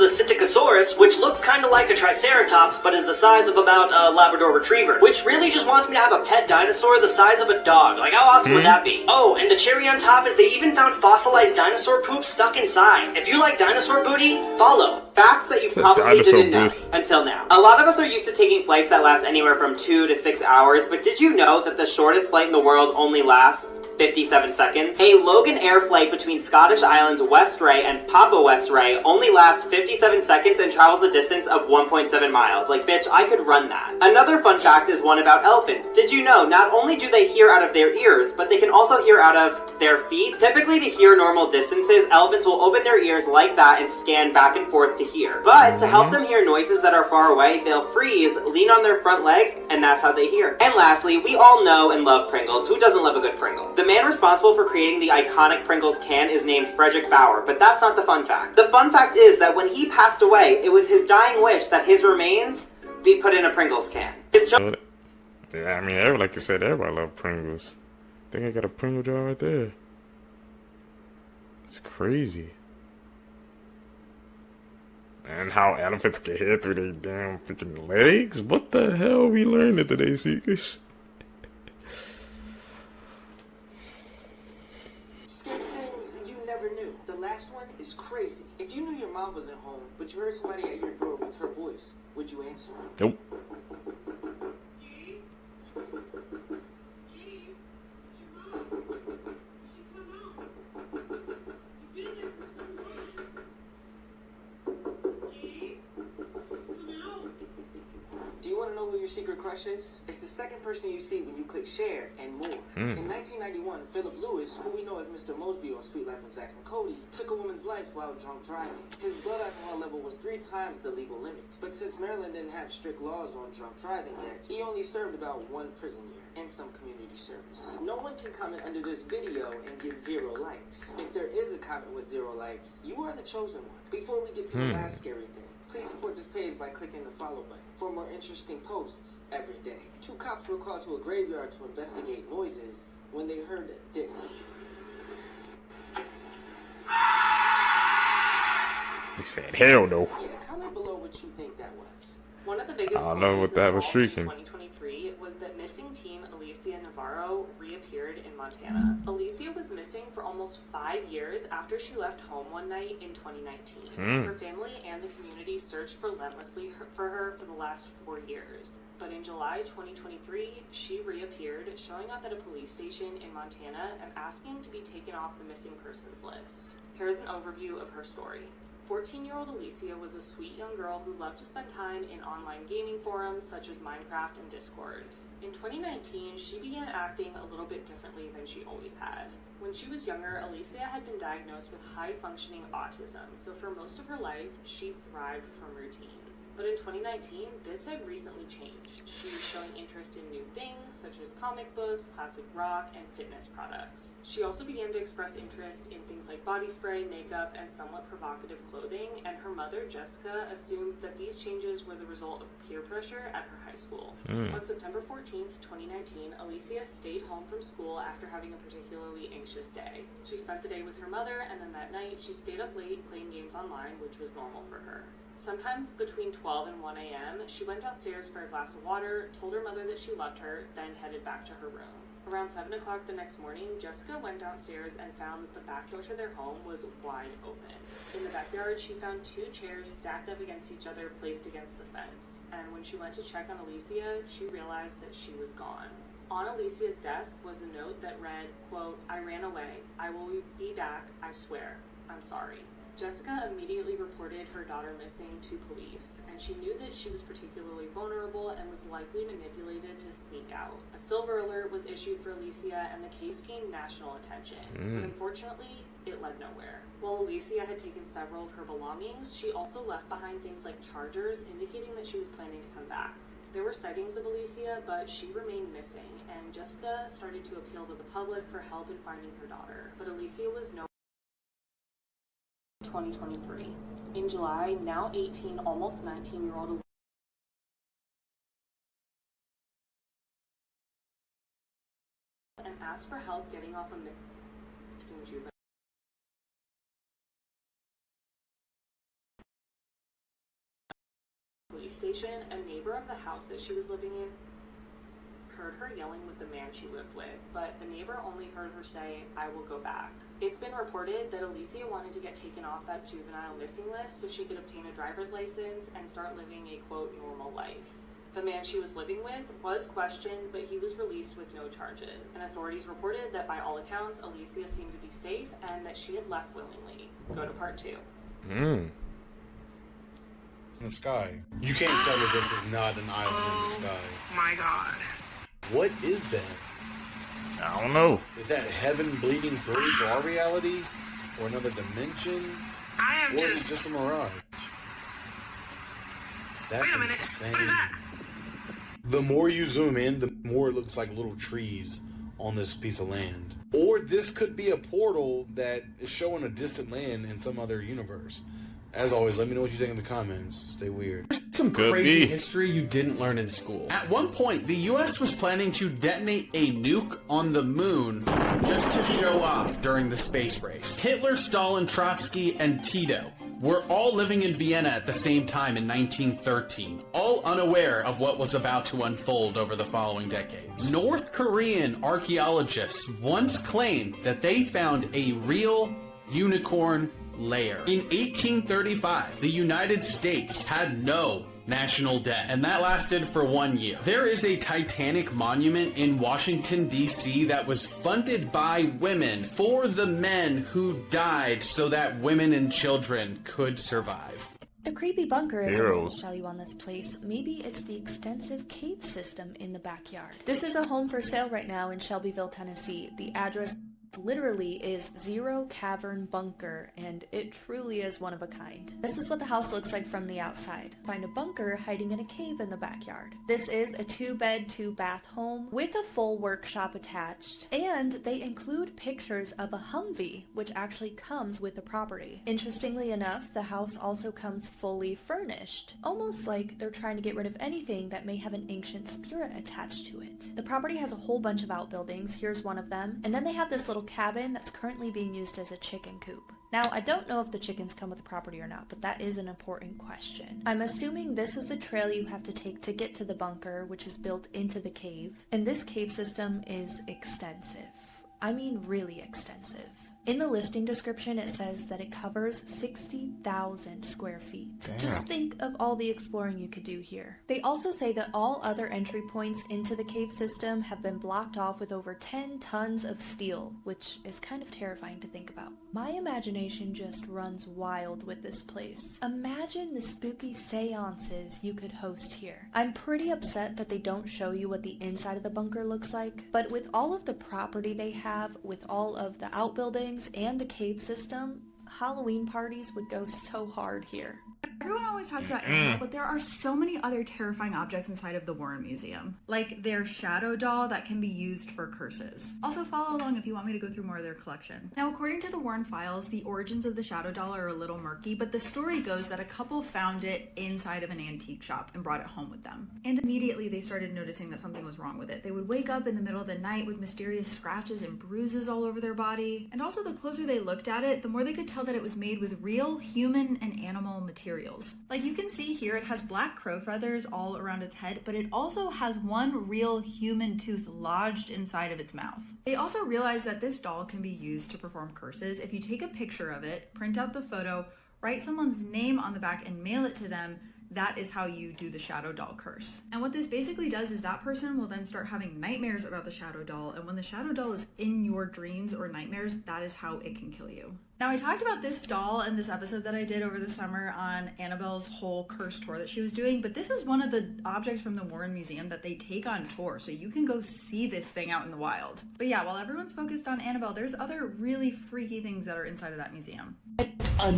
Psittacosaurus, which looks kind of like a Triceratops, but is the size of about a Labrador Retriever, which really just wants me to have a pet dinosaur the size of a dog. Like, how awesome would that be? Oh, and the cherry on top is they even found fossilized dinosaur poop stuck inside. If you like dinosaur booty, follow. Facts that you probably didn't know until now. A lot of us are used to taking flights that last anywhere from 2 to 6 hours, but did you know that the shortest flight in the world only lasts 57 seconds? A Logan Air flight between Scottish Islands Westray and Papa Westray only lasts 57 seconds and travels a distance of 1.7 miles. Like, bitch, I could run that. Another fun fact is one about elephants. Did you know not only do they hear out of their ears, but they can also hear out of their feet? Typically, to hear normal distances, elephants will open their ears like that and scan back and forth to hear. But to help them hear noises that are far away, they'll freeze, lean on their front legs, and that's how they hear. And lastly, we all know and love Pringles. Who doesn't love a good Pringle? The man responsible for creating the iconic Pringles can is named Frederick Bauer, but that's not the fun fact. The fun fact is that when he passed away, it was his dying wish that his remains be put in a Pringles can. Yeah, I mean, like you said, everybody loves Pringles. I think I got a Pringle jar right there. It's crazy. And how elephants get hit through their damn freaking legs? What the hell we learned today, Seekers? Things you never knew. The last one is crazy. If you knew your mom wasn't home, but you heard somebody at your door with her voice, would you answer? Nope. Do you want to know who your secret crush is? It's the second person you see when you click share and more. In 1991, Philip Lewis, who we know as Mr. Mosby on Sweet Life of Zack and Cody, took a woman's life while drunk driving. His blood alcohol level was 3 times the legal limit. But since Maryland didn't have strict laws on drunk driving yet, he only served about 1 prison year and some community service. No one can comment under this video and give 0 likes. If there is a comment with 0 likes, you are the chosen one. Before we get to the last scary thing, please support this page by clicking the follow button for more interesting posts every day. 2 cops were called to a graveyard to investigate noises when they heard this. He said, hell no. Yeah, comment below what you think that was. One of the biggest I don't know what that was shrieking. 2023 was that missing teen Alicia Navarro reappeared in Montana. Alicia was missing for almost 5 years after she left home one night in 2019. Her family and the community searched relentlessly for her for the last 4 years. But in July 2023, she reappeared, showing up at a police station in Montana and asking to be taken off the missing persons list. Here's an overview of her story. 14-year-old Alicia was a sweet young girl who loved to spend time in online gaming forums such as Minecraft and Discord. In 2019, she began acting a little bit differently than she always had. When she was younger, Alicia had been diagnosed with high-functioning autism, so for most of her life, she thrived from routine. But in 2019, this had recently changed. She was showing interest in new things, such as comic books, classic rock, and fitness products. She also began to express interest in things like body spray, makeup, and somewhat provocative clothing, and her mother, Jessica, assumed that these changes were the result of peer pressure at her high school. On September 14th, 2019, Alicia stayed home from school after having a particularly anxious day. She spent the day with her mother, and then that night, she stayed up late playing games online, which was normal for her. Sometime between 12 and 1 a.m., she went downstairs for a glass of water, told her mother that she loved her, then headed back to her room. Around 7 o'clock the next morning, Jessica went downstairs and found that the back door to their home was wide open. In the backyard, she found 2 chairs stacked up against each other, placed against the fence. And when she went to check on Alicia, she realized that she was gone. On Alicia's desk was a note that read, quote, "I ran away. I will be back, I swear." I'm sorry. Jessica immediately reported her daughter missing to police, and she knew that she was particularly vulnerable and was likely manipulated to sneak out. A silver alert was issued for Alicia, and the case gained national attention. But unfortunately, it led nowhere. While Alicia had taken several of her belongings, she also left behind things like chargers, indicating that she was planning to come back. There were sightings of Alicia, but she remained missing, and Jessica started to appeal to the public for help in finding her daughter. But Alicia was nowhere. 2023. In July, now 18, almost 19-year-old and asked for help getting off a missing juvenile police station. A neighbor of the house that she was living in heard her yelling with the man she lived with, but the neighbor only heard her say, "I will go back." It's been reported that Alicia wanted to get taken off that juvenile missing list so she could obtain a driver's license and start living a, quote, normal life. The man she was living with was questioned, but he was released with no charges. And authorities reported that by all accounts, Alicia seemed to be safe and that she had left willingly. Go to part 2. In the sky. You can't tell me this is not an island in the sky. My God. What is that? I don't know. Is that heaven bleeding through to our reality? Or another dimension? Or is it just a mirage? That's insane. What is that? The more you zoom in, the more it looks like little trees on this piece of land. Or this could be a portal that is showing a distant land in some other universe. As always, let me know what you think in the comments. Stay weird. Some crazy history you didn't learn in school. At one point, the US was planning to detonate a nuke on the moon just to show off during the space race. Hitler, Stalin, Trotsky, and Tito were all living in Vienna at the same time in 1913, all unaware of what was about to unfold over the following decades. North Korean archaeologists once claimed that they found a real unicorn layer. In 1835, the United States had no national debt, and that lasted for 1 year. There is a Titanic monument in Washington, D.C. that was funded by women for the men who died so that women and children could survive. The creepy bunker is what I'll tell you on this place. Maybe it's the extensive cave system in the backyard. This is a home for sale right now in Shelbyville, Tennessee. The address literally is Zero Cavern Bunker, and it truly is one of a kind. This is what the house looks like from the outside. Find a bunker hiding in a cave in the backyard. This is a 2-bed, 2-bath home with a full workshop attached, and they include pictures of a Humvee, which actually comes with the property. Interestingly enough, the house also comes fully furnished, almost like they're trying to get rid of anything that may have an ancient spirit attached to it. The property has a whole bunch of outbuildings. Here's one of them, and then they have this little cabin that's currently being used as a chicken coop. Now, I don't know if the chickens come with the property or not, but that is an important question. I'm assuming this is the trail you have to take to get to the bunker, which is built into the cave. And this cave system is extensive. I mean, really extensive. In the listing description, it says that it covers 60,000 square feet. Damn. Just think of all the exploring you could do here. They also say that all other entry points into the cave system have been blocked off with over 10 tons of steel, which is kind of terrifying to think about. My imagination just runs wild with this place. Imagine the spooky seances you could host here. I'm pretty upset that they don't show you what the inside of the bunker looks like, but with all of the property they have, with all of the outbuildings, and the cave system, Halloween parties would go so hard here. Everyone always talks about Annabelle, but there are so many other terrifying objects inside of the Warren Museum. Like their shadow doll that can be used for curses. Also follow along if you want me to go through more of their collection. Now, according to the Warren files, the origins of the shadow doll are a little murky, but the story goes that a couple found it inside of an antique shop and brought it home with them. And immediately they started noticing that something was wrong with it. They would wake up in the middle of the night with mysterious scratches and bruises all over their body. And also, the closer they looked at it, the more they could tell that it was made with real human and animal materials. Like you can see here, it has black crow feathers all around its head, but it also has one real human tooth lodged inside of its mouth. They also realized that this doll can be used to perform curses. If you take a picture of it, print out the photo, write someone's name on the back and mail it to them, that is how you do the shadow doll curse. And what this basically does is that person will then start having nightmares about the shadow doll, and when the shadow doll is in your dreams or nightmares, that is how it can kill you. Now, I talked about this doll in this episode that I did over the summer on Annabelle's whole curse tour that she was doing, but this is one of the objects from the Warren Museum that they take on tour, so you can go see this thing out in the wild. But yeah, while everyone's focused on Annabelle, there's other really freaky things that are inside of that museum.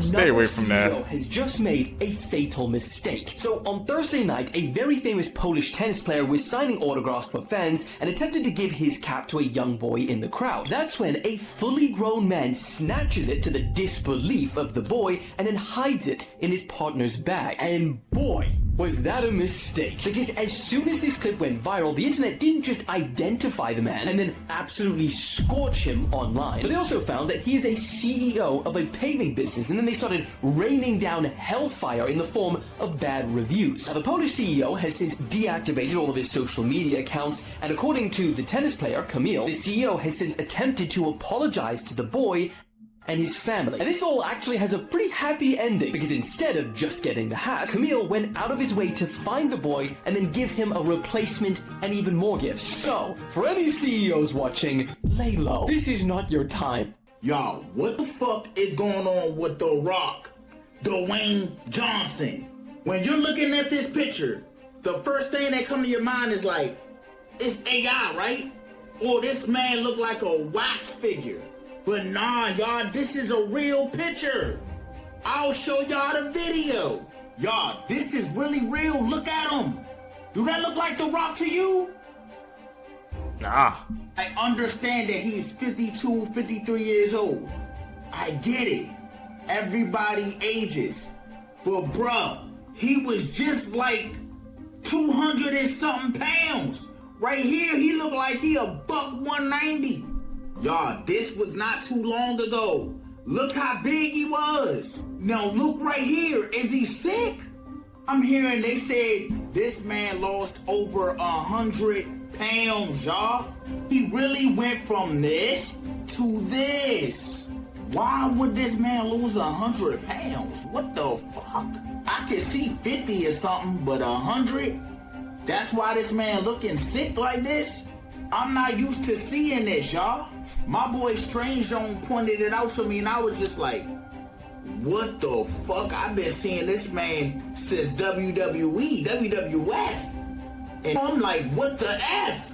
Stay away from that. CEO has just made a fatal mistake. So on Thursday night, a very famous Polish tennis player was signing autographs for fans and attempted to give his cap to a young boy in the crowd. That's when a fully grown man snatches it to the disbelief of the boy and then hides it in his partner's bag. And boy, was that a mistake. Because as soon as this clip went viral, the internet didn't just identify the man and then absolutely scorch him online, but they also found that he is a CEO of a paving business, and then they started raining down hellfire in the form of bad reviews. Now, the Polish CEO has since deactivated all of his social media accounts, and according to the tennis player, Kamil, the CEO has since attempted to apologize to the boy and his family. And this all actually has a pretty happy ending, because instead of just getting the hat, Kamil went out of his way to find the boy and then give him a replacement and even more gifts. So, for any CEOs watching, lay low. This is not your time. Y'all, what the fuck is going on with The Rock, Dwayne Johnson? When you're looking at this picture, the first thing that comes to your mind is like, it's AI, right? Or this man look like a wax figure. But nah, y'all, this is a real picture. I'll show y'all the video. Y'all, this is really real. Look at him. Do that look like The Rock to you? Nah. I understand that he's 52, 53 years old. I get it. Everybody ages. But bruh, he was just like 200 and something pounds. Right here, he looked like he a $190. Y'all, this was not too long ago. Look how big he was. Now look right here. Is he sick? I'm hearing they said this man lost over 100 pounds, y'all. He really went from this to this. Why would this man lose 100 pounds? What the fuck? I can see 50 or something, but 100? That's why this man looking sick like this? I'm not used to seeing this, y'all. My boy Strange Zone pointed it out to me, and I was just like, what the fuck? I've been seeing this man since WWE, WWF. And I'm like, what the F?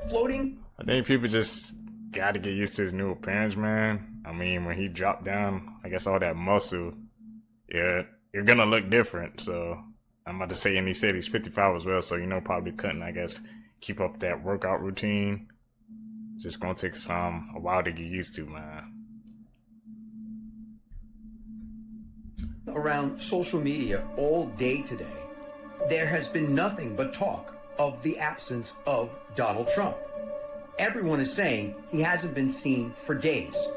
Floating? I think people just gotta get used to his new appearance, man. I mean, when he dropped down, I guess all that muscle, yeah, you're gonna look different. So I'm about to say, and he said he's 55 as well, so probably couldn't, I guess, keep up that workout routine. Just gonna take a while to get used to, man. Around social media all day today, there has been nothing but talk of the absence of Donald Trump. Everyone is saying he hasn't been seen for days.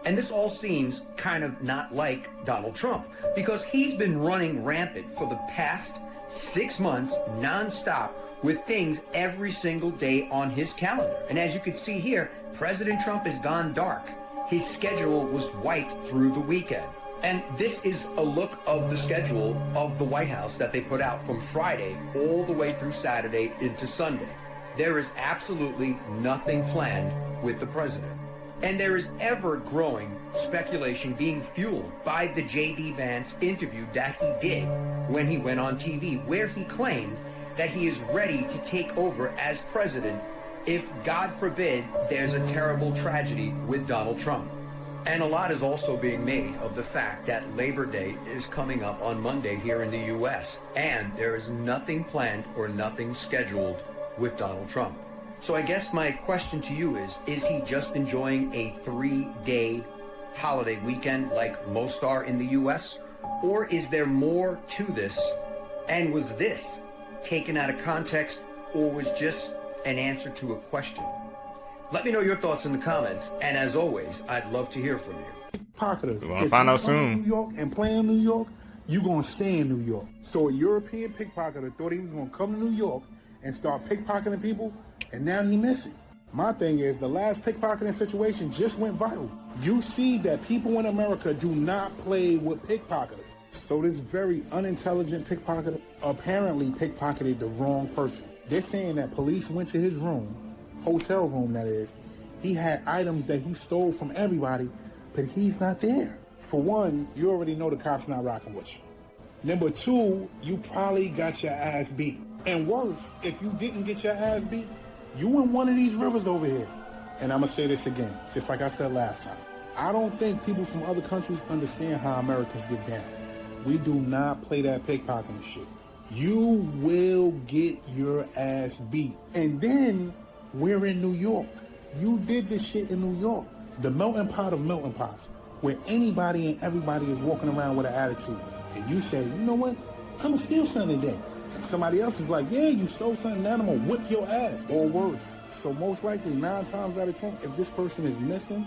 And this all seems kind of not like Donald Trump, because he's been running rampant for the past 6 months nonstop with things every single day on his calendar. And as you can see here, President Trump has gone dark. His schedule was wiped through the weekend. And this is a look of the schedule of the White House that they put out from Friday all the way through Saturday into Sunday. There is absolutely nothing planned with the president. And there is ever-growing speculation being fueled by the J.D. Vance interview that he did when he went on TV, where he claimed that he is ready to take over as president if, God forbid, there's a terrible tragedy with Donald Trump. And a lot is also being made of the fact that Labor Day is coming up on Monday here in the U.S., and there is nothing planned or nothing scheduled with Donald Trump. So I guess my question to you is he just enjoying a 3-day holiday weekend like most are in the U.S.? Or is there more to this? And was this taken out of context, or was just an answer to a question? Let me know your thoughts in the comments, and as always, I'd love to hear from you. We're gonna find out soon. New York and play in New York, you're gonna stay in New York. So a European pickpocketer thought he was gonna come to New York and start pickpocketing people, and now he missing. My thing is, the last pickpocketing situation just went viral. You see that people in America do not play with pickpocketers. So this very unintelligent pickpocketer apparently pickpocketed the wrong person. They're saying that police went to his room, hotel room that is. He had items that he stole from everybody, but he's not there. For one, you already know the cops not rocking with you. Number two, you probably got your ass beat. And worse, if you didn't get your ass beat, you in one of these rivers over here. And I'm going to say this again, just like I said last time. I don't think people from other countries understand how Americans get down. We do not play that pickpocketing shit. You will get your ass beat. And then we're in New York. You did this shit in New York. The melting pot of melting pots, where anybody and everybody is walking around with an attitude. And you say, you know what? I'm going to steal something today. And somebody else is like, yeah, you stole something, now I'm going to whip your ass. Or worse. So most likely, 9 times out of 10, if this person is missing,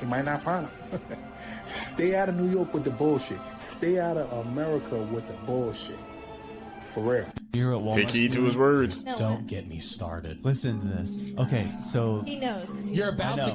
they might not find him. Stay out of New York with the bullshit. Stay out of America with the bullshit. For real. You're at Walmart. Take heed to his words. No, don't get me started. Listen to this. Okay, so He knows. 'cause he- You're about to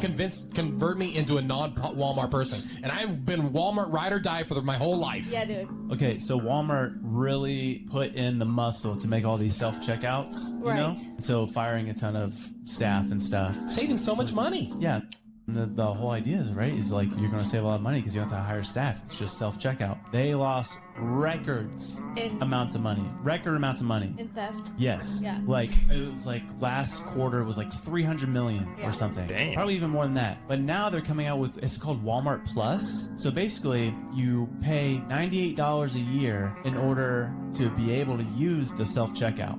convert me into a non-Walmart person, and I've been Walmart ride or die for my whole life. Yeah, dude. okay, so Walmart really put in the muscle to make all these self-checkouts, you know? Right. So firing a ton of staff and stuff. Saving so much money. Yeah. The whole idea is, right, is like you're going to save a lot of money because you don't have to hire staff. It's just self-checkout. They lost records amounts of money. Record amounts of money. In theft? Yes. Yeah. Like, it was like last quarter was like 300 million Yeah. or something. Damn. Probably even more than that. But now they're coming out with, it's called Walmart Plus. So basically, you pay $98 a year in order to be able to use the self-checkout.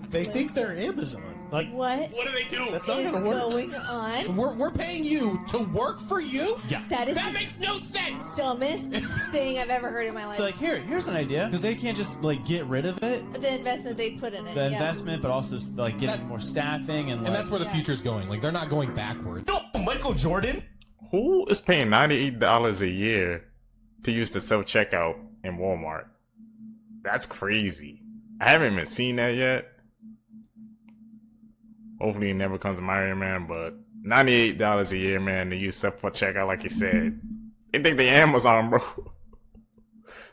They think they're Amazon. Like, What? What do they do? That's not is gonna work. going on? We're paying you to work for you? Yeah. That makes no sense. Dumbest thing I've ever heard in my life. So like, here's an idea. Because they can't just like get rid of it. The investment they've put in it. The yeah. investment, but also like getting more staffing and like, that's where the future's going. Like, they're not going backward. No, Michael Jordan? Who is paying $98 a year to use the self-checkout in Walmart? That's crazy. I haven't even seen that yet. Hopefully it never comes to my area, man, but $98 a year, man, to use self-checkout like you said. They think they Amazon, bro.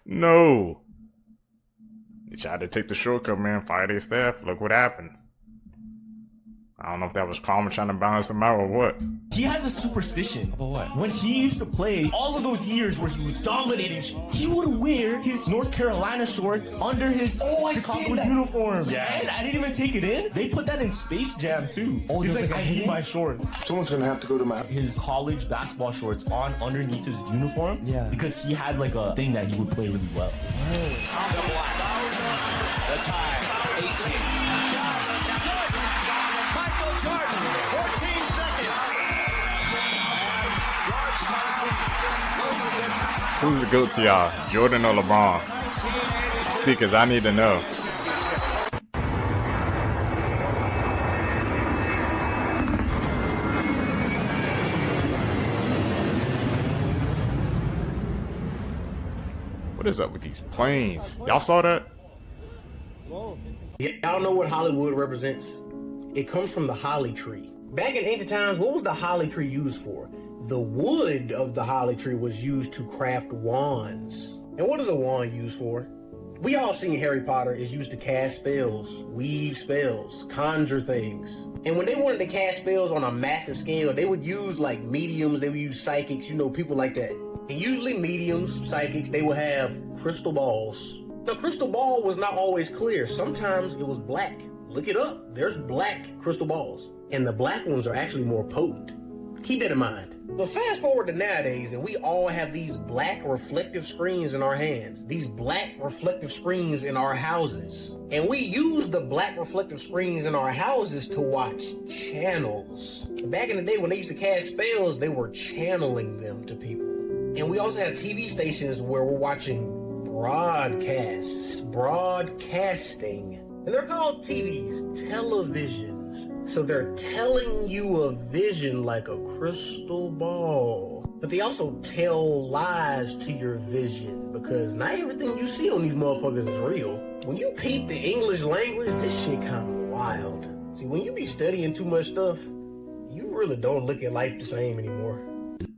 No. They tried to take the shortcut, man, fire their staff. Look what happened. I don't know if that was karma trying to balance them out or what. He has a superstition. About what? When he used to play, all of those years where he was dominating, he would wear his North Carolina shorts under his Chicago uniform. Yeah. And I didn't even take it in. They put that in Space Jam too. Oh, He's there's like, like a I hate hidden- my shorts. Someone's gonna have to go to His college basketball shorts on underneath his uniform. Yeah. Because he had like a thing that he would play really well. The tie, 18. Michael Jordan, 14 seconds. Who's the GOAT to y'all? Jordan or LeBron? See, because I need to know. What is up with these planes? Y'all saw that? Y'all know what Hollywood represents? It comes from the holly tree. Back in ancient times, what was the holly tree used for? The wood of the holly tree was used to craft wands. And what is a wand used for? We all seen Harry Potter is used to cast spells, weave spells, conjure things. And when they wanted to cast spells on a massive scale, they would use like mediums, they would use psychics, you know, people like that. And usually mediums, psychics, they would have crystal balls. The crystal ball was not always clear. Sometimes it was black. Look it up. There's black crystal balls. And the black ones are actually more potent. Keep that in mind. But fast forward to nowadays, and we all have these black reflective screens in our hands. These black reflective screens in our houses. And we use the black reflective screens in our houses to watch channels. Back in the day when they used to cast spells, they were channeling them to people. And we also have TV stations where we're watching broadcasting. And they're called TVs, televisions. So they're telling you a vision like a crystal ball. But they also tell lies to your vision because not everything you see on these motherfuckers is real. When you peep the English language, this shit kind of wild. See, when you be studying too much stuff, you really don't look at life the same anymore.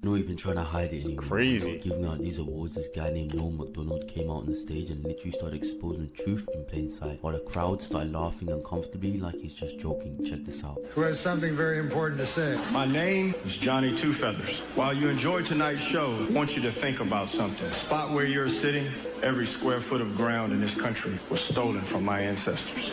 Not even trying to hide it anymore. Crazy. Giving out these awards, this guy named Noel McDonald came out on the stage and literally started exposing the truth in plain sight, while the crowd started laughing uncomfortably like he's just joking. Check this out. Who has something very important to say. My name is Johnny Two Feathers. While you enjoy tonight's show, I want you to think about something. The spot where you're sitting, every square foot of ground in this country was stolen from my ancestors.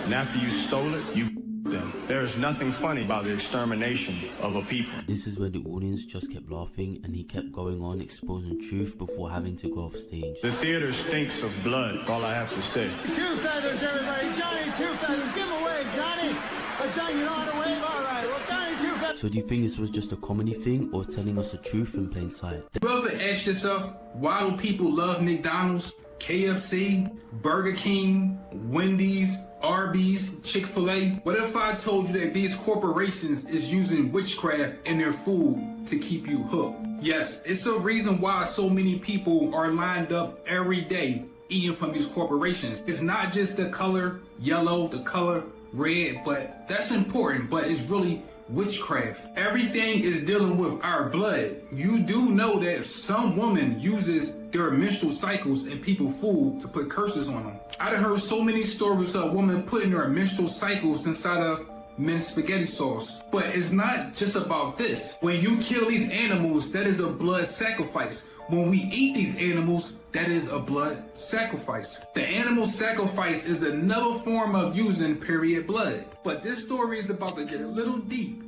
And after you stole it, you them. There is nothing funny about the extermination of a people. This is where the audience just kept laughing and he kept going on exposing truth before having to go off stage. The theater stinks of blood, all I have to say. Two Feathers, everybody. Johnny Two Feathers. Give him a wave, Johnny. But Johnny, you know how to wave? All right. Well, Johnny Two Feathers. So do you think this was just a comedy thing or telling us the truth in plain sight? You ever ask yourself, why do people love McDonald's, KFC, Burger King, Wendy's, Arby's, Chick-fil-A? What if I told you that these corporations is using witchcraft in their food to keep you hooked? Yes, it's a reason why so many people are lined up every day eating from these corporations. It's not just the color yellow, the color red, but that's important, but it's really witchcraft. Everything is dealing with our blood. You do know that some woman uses their menstrual cycles in people's food to put curses on them. I've heard so many stories of women putting their menstrual cycles inside of men's spaghetti sauce. But it's not just about this. When you kill these animals, that is a blood sacrifice. When we eat these animals, that is a blood sacrifice. The animal sacrifice is another form of using period blood. But this story is about to get a little deep.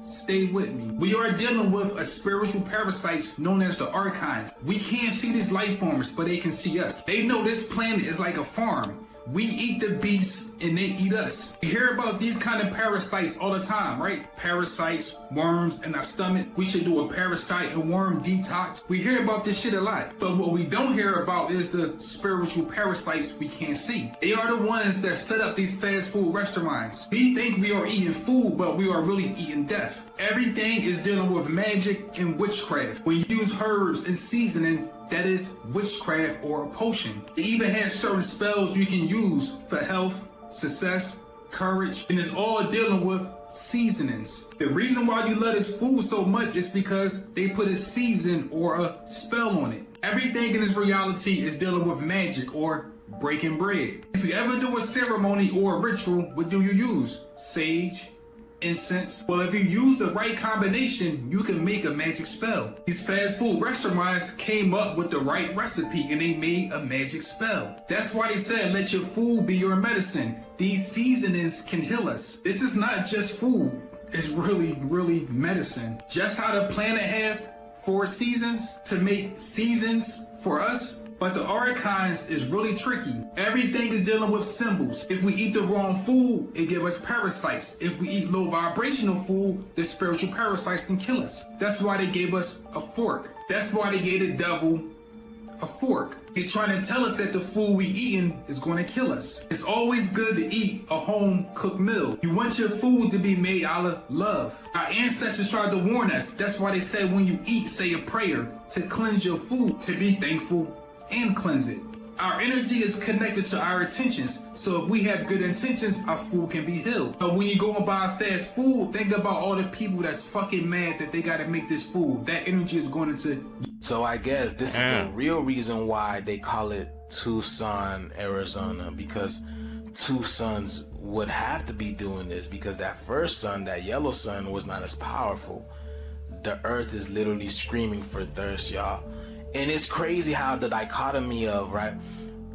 Stay with me. We are dealing with a spiritual parasites known as the Archons. We can't see these life forms, but they can see us. They know this planet is like a farm. We eat the beasts and they eat us. You hear about these kind of parasites all the time, right? Parasites, worms in our stomach. We should do a parasite and worm detox. We hear about this shit a lot. But what we don't hear about is the spiritual parasites we can't see. They are the ones that set up these fast food restaurants. We think we are eating food, but we are really eating death. Everything is dealing with magic and witchcraft. When you use herbs and seasoning, that is witchcraft or a potion. They even have certain spells you can use for health, success, courage, and it's all dealing with seasonings. The reason why you love this food so much is because they put a season or a spell on it. Everything in this reality is dealing with magic or breaking bread. If you ever do a ceremony or a ritual, what do you use? Sage, incense. Well, if you use the right combination, you can make a magic spell. These fast food restaurants came up with the right recipe and they made a magic spell. That's why they said, let your food be your medicine. These seasonings can heal us. This is not just food. It's really, really medicine. Just how the planet have 4 seasons to make seasons for us. But the Archons is really tricky. Everything is dealing with symbols. If we eat the wrong food, it gives us parasites. If we eat low vibrational food, the spiritual parasites can kill us. That's why they gave us a fork. That's why they gave the devil a fork. They're trying to tell us that the food we eating is going to kill us. It's always good to eat a home cooked meal. You want your food to be made out of love. Our ancestors tried to warn us. That's why they said when you eat, say a prayer to cleanse your food, to be thankful and cleanse it. Our energy is connected to our intentions. So if we have good intentions, our food can be healed. But when you go and buy fast food, think about all the people that's fucking mad that they gotta make this food. That energy is going into... So I guess this is the real reason why they call it Tucson, Arizona, because 2 suns would have to be doing this, because that first sun, that yellow sun, was not as powerful. The earth is literally screaming for thirst, y'all. And it's crazy how the dichotomy of, right,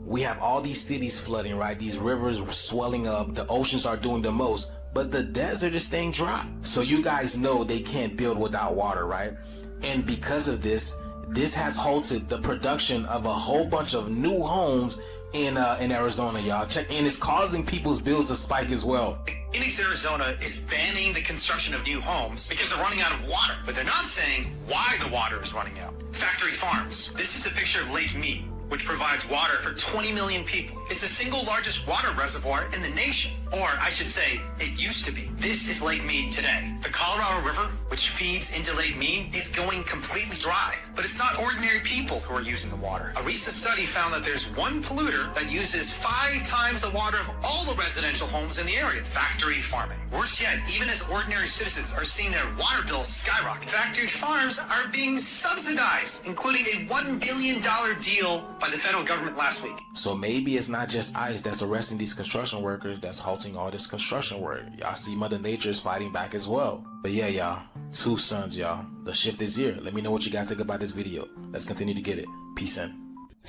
we have all these cities flooding, right, these rivers swelling up, the oceans are doing the most, but the desert is staying dry. So you guys know they can't build without water, right? And because of this, this has halted the production of a whole bunch of new homes in Arizona, y'all. Check, and it's causing people's bills to spike as well. Phoenix, Arizona is banning the construction of new homes because they're running out of water. But they're not saying why the water is running out. Factory farms. This is a picture of Lake Mead, which provides water for 20 million people. It's the single largest water reservoir in the nation. Or I should say, it used to be. This is Lake Mead today. The Colorado River, which feeds into Lake Mead, is going completely dry. But it's not ordinary people who are using the water. A recent study found that there's one polluter that uses 5 times the water of all the residential homes in the area: factory farming. Worse yet, even as ordinary citizens are seeing their water bills skyrocket, factory farms are being subsidized, including a $1 billion deal by the federal government last week. So maybe it's not just ICE that's arresting these construction workers that's halting all this construction work. Y'all see Mother Nature is fighting back as well. But yeah, y'all, 2 suns, y'all. The shift is here. Let me know what you guys think about this video. Let's continue to get it. Peace in.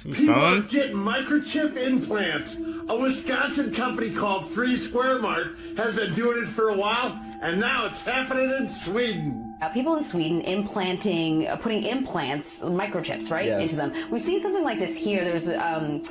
People are getting microchip implants. A Wisconsin company called 3 Square Mart has been doing it for a while, and now it's happening in Sweden. People in Sweden putting implants, microchips, right, into them. We've seen something like this here. There's a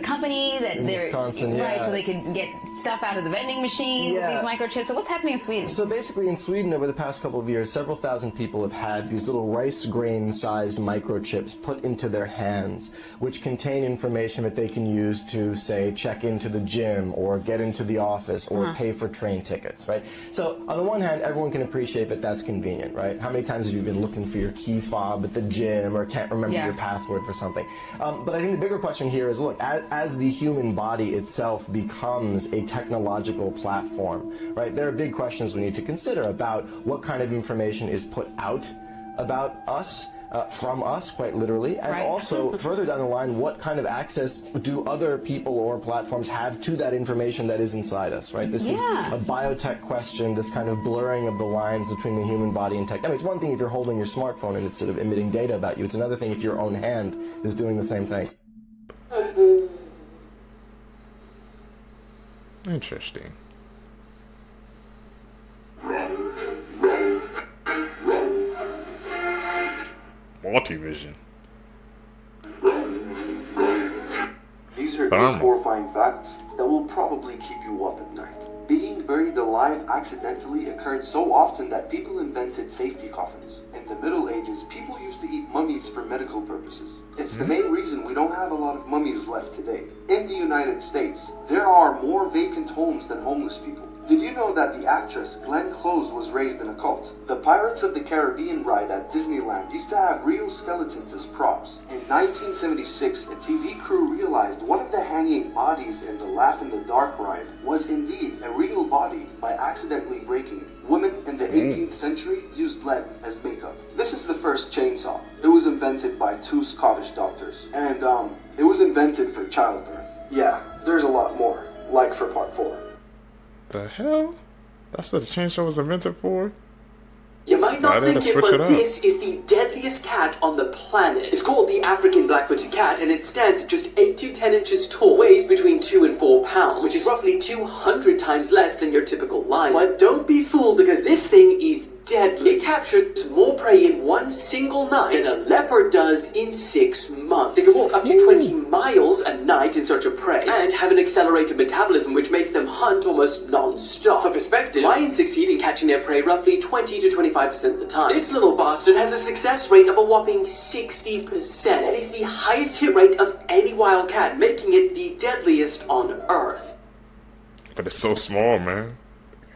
company that in Wisconsin, right, so they could get stuff out of the vending machine with these microchips. So what's happening in Sweden? So basically, in Sweden, over the past couple of years, several thousand people have had these little rice grain-sized microchips put into their hands, which contain information that they can use to, say, check into the gym or get into the office or pay for train tickets, right? So on the one hand, everyone can appreciate that that's convenient, right? How many times have you been looking for your key fob at the gym or can't remember your password for something? But I think the bigger question here is, look, as the human body itself becomes a technological platform, right, there are big questions we need to consider about what kind of information is put out about us, from us, quite literally, and also further down the line, what kind of access do other people or platforms have to that information that is inside us, right? This is a biotech question, this kind of blurring of the lines between the human body and tech. I mean, it's one thing if you're holding your smartphone and it's sort of emitting data about you. It's another thing if your own hand is doing the same thing. Interesting. Multivision. These are 8 horrifying facts that will probably keep you up at night. Being buried alive accidentally occurred so often that people invented safety coffins. In the Middle Ages, people used to eat mummies for medical purposes. It's the main reason we don't have a lot of mummies left today. In the United States, there are more vacant homes than homeless people. Did you know that the actress Glenn Close was raised in a cult? The Pirates of the Caribbean ride at Disneyland used to have real skeletons as props. In 1976, a TV crew realized one of the hanging bodies in the Laugh in the Dark ride was indeed a real body by accidentally breaking it. Women in the 18th century used lead as makeup. This is the first chainsaw. It was invented by 2 Scottish doctors. And, it was invented for childbirth. Yeah, there's a lot more. Like for part 4. The hell? That's what the chainsaw was invented for? You might not think it, but this is the deadliest cat on the planet. It's called the African black-footed cat, and it stands at just 8 to 10 inches tall, weighs between 2 and 4 pounds, which is roughly 200 times less than your typical lion. But don't be fooled, because this thing is deadly. It captures more prey in one single night than a leopard does in 6 months. They can walk up to 20 miles a night in search of prey, and have an accelerated metabolism which makes them hunt almost non-stop. For perspective, lions succeed in catching their prey roughly 20 to 25% of the time. This little bastard has a success rate of a whopping 60%. That is the highest hit rate of any wild cat, making it the deadliest on Earth. But it's so small, man.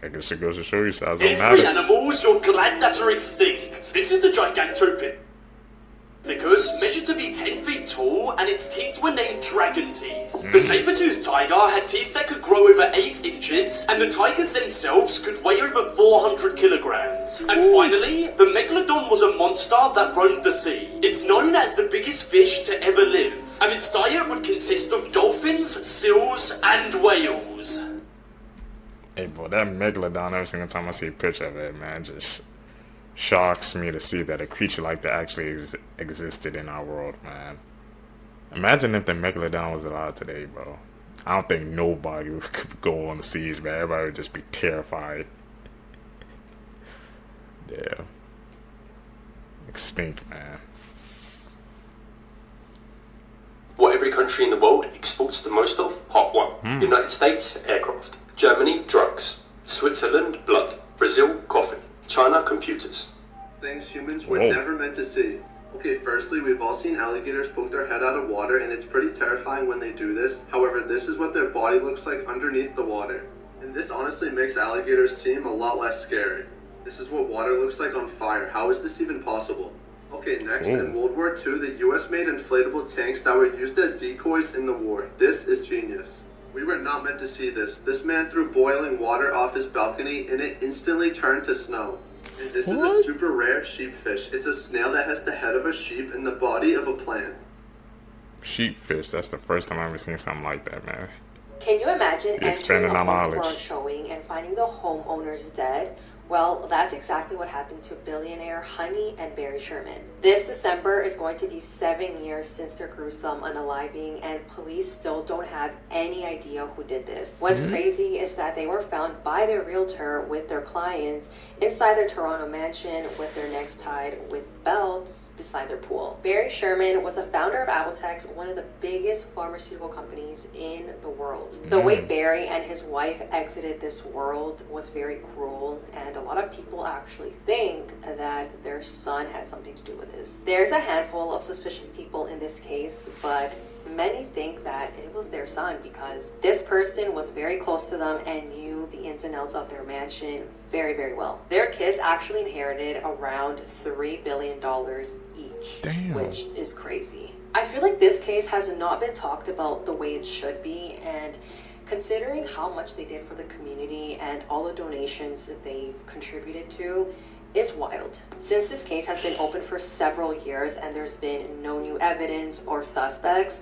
I guess it goes to show you size don't Every matter. animals you're glad that are extinct. This is the Gigantopithecus, measured to be 10 feet tall, and its teeth were named dragon teeth. The saber-toothed tiger had teeth that could grow over 8 inches, and the tigers themselves could weigh over 400 kilograms. And finally, the megalodon was a monster that roamed the sea. It's known as the biggest fish to ever live, and its diet would consist of dolphins, seals, and whales. Hey, boy, that megalodon, every single time I see a picture of it, man, just shocks me to see that a creature like that actually existed in our world, man. Imagine if the megalodon was alive today, bro. I don't think nobody could go on the seas, man. Everybody would just be terrified. Yeah. Extinct, man. What every country in the world exports the most of? Hot one. United States, aircraft. Germany, drugs. Switzerland, blood. Brazil, coffee. China, computers. Things humans were never meant to see. Okay, firstly, we've all seen alligators poke their head out of water, and it's pretty terrifying when they do this. However, this is what their body looks like underneath the water. And this honestly makes alligators seem a lot less scary. This is what water looks like on fire. How is this even possible? Okay, next, in World War II, the US made inflatable tanks that were used as decoys in the war. This is genius. We were not meant to see this. This man threw boiling water off his balcony and it instantly turned to snow. And this is a super rare sheepfish. It's a snail that has the head of a sheep and the body of a plant. Sheepfish, that's the first time I've ever seen something like that, man. Can you imagine You're entering expanding a our home for knowledge. a showing and finding the homeowners dead? Well, that's exactly what happened to billionaire Honey and Barry Sherman. This December is going to be 7 years since their gruesome unaliving, and police still don't have any idea who did this. What's crazy is that they were found by their realtor with their clients inside their Toronto mansion with their necks tied with belts beside their pool. Barry Sherman was the founder of Apotex, one of the biggest pharmaceutical companies in the world. The way Barry and his wife exited this world was very cruel, and a lot of people actually think that their son had something to do with this. There's a handful of suspicious people in this case, but many think that it was their son because this person was very close to them and knew the ins and outs of their mansion very, very well. Their kids actually inherited around $3 billion each, which is crazy. I feel like this case has not been talked about the way it should be, and considering how much they did for the community and all the donations that they've contributed to, is wild. Since this case has been open for several years and there's been no new evidence or suspects,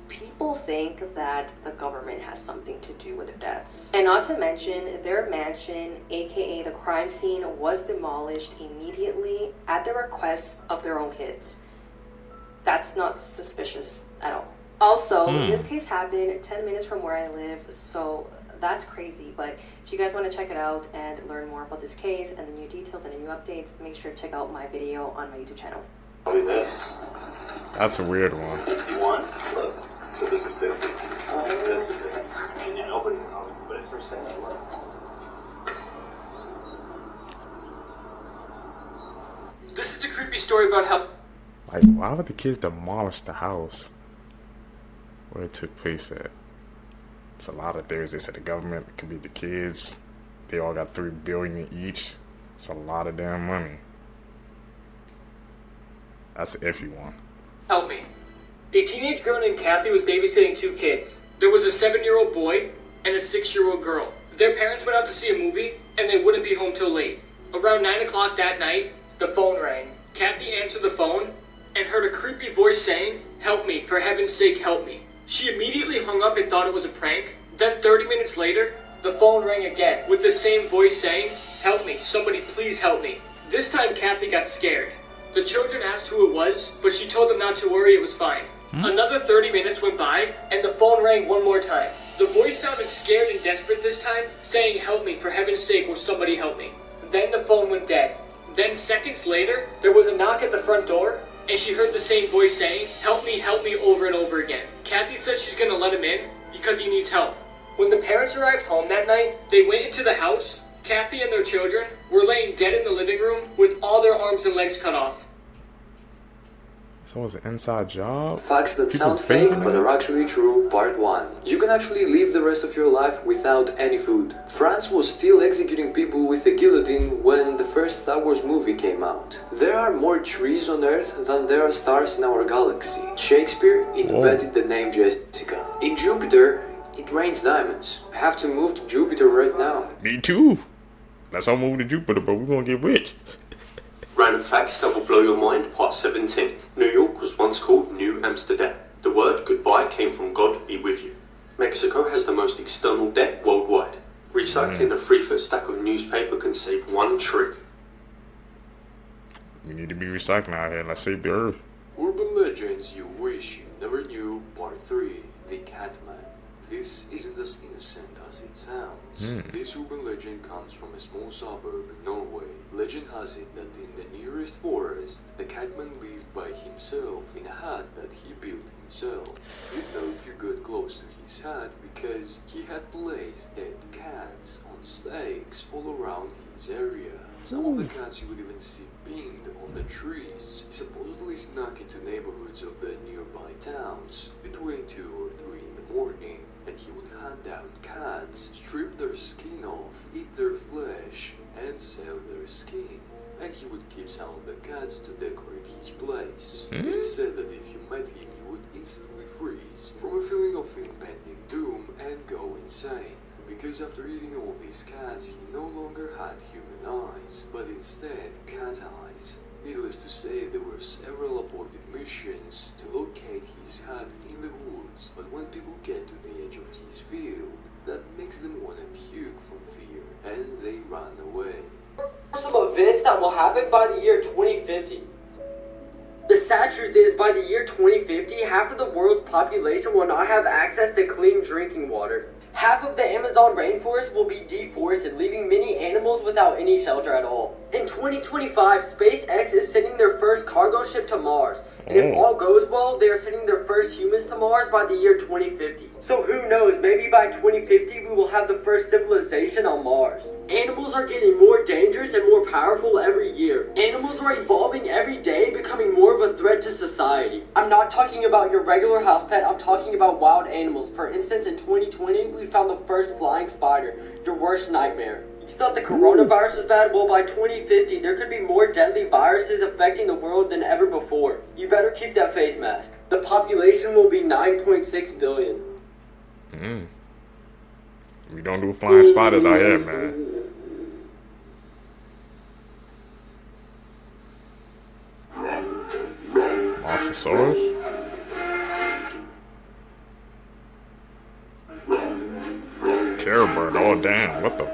people think that the government has something to do with their deaths. And not to mention, their mansion, aka the crime scene, was demolished immediately at the request of their own kids. That's not suspicious at all. Also, this case happened 10 minutes from where I live, so that's crazy. But if you guys want to check it out and learn more about this case and the new details and the new updates, make sure to check out my video on my YouTube channel. That's a weird one. 51. Look, so this is 50. This is it. Yeah, nobody knows, but it's for sale. This is the creepy story about how. Like, why would the kids demolish the house where it took place at? It's a lot of theories. They said the government, it could be the kids. They all got $3 billion each. It's a lot of damn money. That's an iffy one. Help me. A teenage girl named Kathy was babysitting two kids. There was a 7-year-old boy and a 6-year-old girl. Their parents went out to see a movie and they wouldn't be home till late. Around 9 o'clock that night, the phone rang. Kathy answered the phone and heard a creepy voice saying, "Help me, for heaven's sake, help me." She immediately hung up and thought it was a prank. Then 30 minutes later, the phone rang again with the same voice saying, "Help me, somebody please help me." This time Kathy got scared. The children asked who it was, but she told them not to worry, it was fine. Another 30 minutes went by, and the phone rang one more time. The voice sounded scared and desperate this time, saying, "Help me, for heaven's sake, will somebody help me?" Then the phone went dead. Then seconds later, there was a knock at the front door, and she heard the same voice saying, help me," over and over again. Kathy said she's gonna let him in because he needs help. When the parents arrived home that night, they went into the house. Kathy and their children were laying dead in the living room with all their arms and legs cut off. So it's an inside job? Facts that People sound fake faking but it? are actually true, part 1. You can actually live the rest of your life without any food. France was still executing people with a guillotine when the first Star Wars movie came out. There are more trees on Earth than there are stars in our galaxy. Shakespeare invented the name Jessica. In Jupiter, it rains diamonds. I have to move to Jupiter right now. Me too. Let's all move to Jupiter, but we're gonna get rich. Random facts that will blow your mind, part 17. New York was once called New Amsterdam. The word goodbye came from God be with you. Mexico has the most external debt worldwide. Recycling a 3-foot stack of newspaper can save 1 tree. We need to be recycling out here. Let's save the earth. Urban legends you wish you never knew, part 3. The Catman. This isn't as innocent as it sounds. This urban legend comes from a small suburb in Norway. Legend has it that in the nearest forest, the Catman lived by himself in a hut that he built himself. You'd know if you got close to his hut because he had placed dead cats on stakes all around his area. Some of the cats you would even see pinned on the trees. He supposedly snuck into neighborhoods of the nearby towns between 2 or 3 in the morning, and he would hunt down cats, strip their skin off, eat their flesh, and sell their skin. And he would keep some of the cats to decorate his place. It is said that if you met him, you would instantly freeze from a feeling of impending doom and go insane. Because after eating all these cats, he no longer had human eyes, but instead cat eyes. Needless to say, there were several aborted missions to locate his hut in the woods, but when people get to the edge of his field, that makes them want to puke from fear, and they run away. Some events that will happen by the year 2050. The sad truth is, by the year 2050, half of the world's population will not have access to clean drinking water. Half of the Amazon rainforest will be deforested, leaving many animals without any shelter at all. In 2025, SpaceX is sending their first cargo ship to Mars. And if all goes well, they are sending their first humans to Mars by the year 2050. So who knows, maybe by 2050 we will have the first civilization on Mars. Animals are getting more dangerous and more powerful every year. Animals are evolving every day, becoming more of a threat to society. I'm not talking about your regular house pet, I'm talking about wild animals. For instance, in 2020, we found the first flying spider, your worst nightmare. You thought the coronavirus was bad? Well, by 2050, there could be more deadly viruses affecting the world than ever before. You better keep that face mask. The population will be 9.6 billion. We don't do flying spiders out here, man. Mosasaurus? Terror bird, oh damn, what the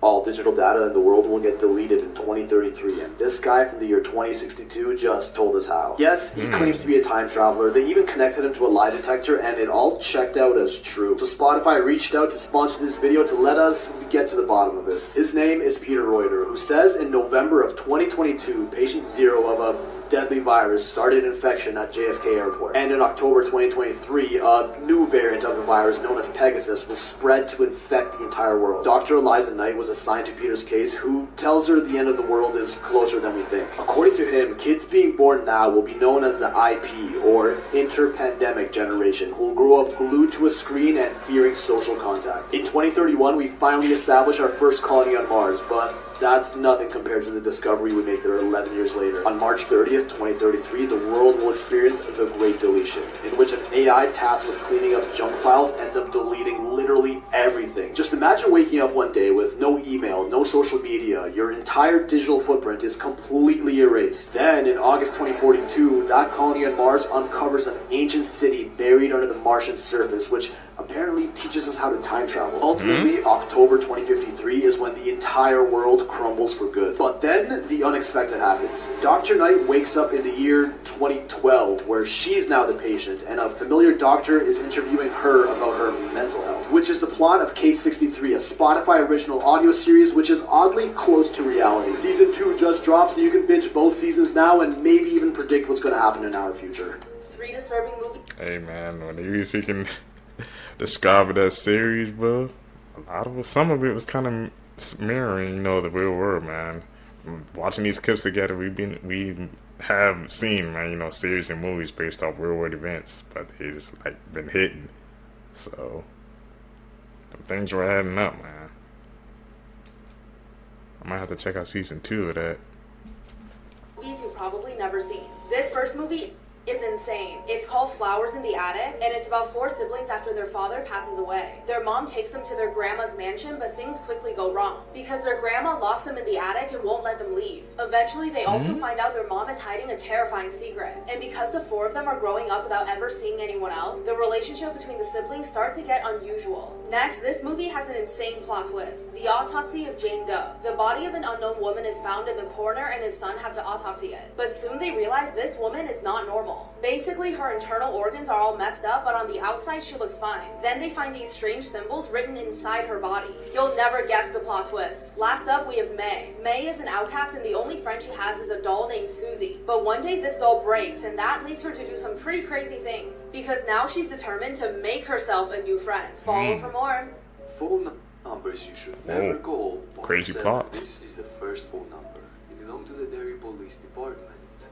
All digital data in the world will get deleted in 2033, and this guy from the year 2062 just told us how. Yes, he claims to be a time traveler. They even connected him to a lie detector, and it all checked out as true. So Spotify reached out to sponsor this video to let us get to the bottom of this. His name is Peter Reuter, who says in November of 2022, patient 0 of a deadly virus started infection at JFK Airport. And in October 2023, a new variant of the virus known as Pegasus was spread to infect the entire world. Dr. Eliza Knight was assigned to Peter's case, who tells her the end of the world is closer than we think. According to him, kids being born now will be known as the IP, or interpandemic generation, who will grow up glued to a screen and fearing social contact. In 2031, we finally established our first colony on Mars, but that's nothing compared to the discovery we make there 11 years later. On March 30th, 2033, the world will experience the Great Deletion, in which an AI tasked with cleaning up junk files ends up deleting literally everything. Just imagine waking up one day with no email, no social media, your entire digital footprint is completely erased. Then, in August 2042, that colony on Mars uncovers an ancient city buried under the Martian surface, which apparently teaches us how to time travel. Ultimately, October 2053 is when the entire world crumbles for good. But then, the unexpected happens. Dr. Knight wakes up in the year 2012, where she's now the patient, and a familiar doctor is interviewing her about her mental health, which is the plot of Case 63, a Spotify original audio series which is oddly close to reality. Season 2 just dropped, so you can binge both seasons now and maybe even predict what's going to happen in our future. 3 disturbing movies. Hey man, when you freaking describe that series, bro, some of it was kind of mirroring, you know, the real world, man. Watching these clips together, we have seen, man, you know, series and movies based off real world events, but they just like been hidden. So things were adding up, man. I might have to check out season 2 of that. Movies you've probably never seen. This first movie is insane. It's called Flowers in the Attic, and it's about 4 siblings after their father passes away. Their mom takes them to their grandma's mansion, but things quickly go wrong because their grandma locks them in the attic and won't let them leave. Eventually, they also find out their mom is hiding a terrifying secret, and because the 4 of them are growing up without ever seeing anyone else, the relationship between the siblings starts to get unusual. Next, this movie has an insane plot twist. The autopsy of Jane Doe. The body of an unknown woman is found in the coroner and his son have to autopsy it, but soon they realize this woman is not normal. Basically, her internal organs are all messed up, but on the outside she looks fine. Then they find these strange symbols written inside her body. You'll never guess the plot twist. Last up, we have May. May is an outcast and the only friend she has is a doll named Susie. But one day this doll breaks and that leads her to do some pretty crazy things, because now she's determined to make herself a new friend. Follow for more. Phone numbers you should never call. Crazy plot. This is the first phone number. You belong to the Derry Police Department.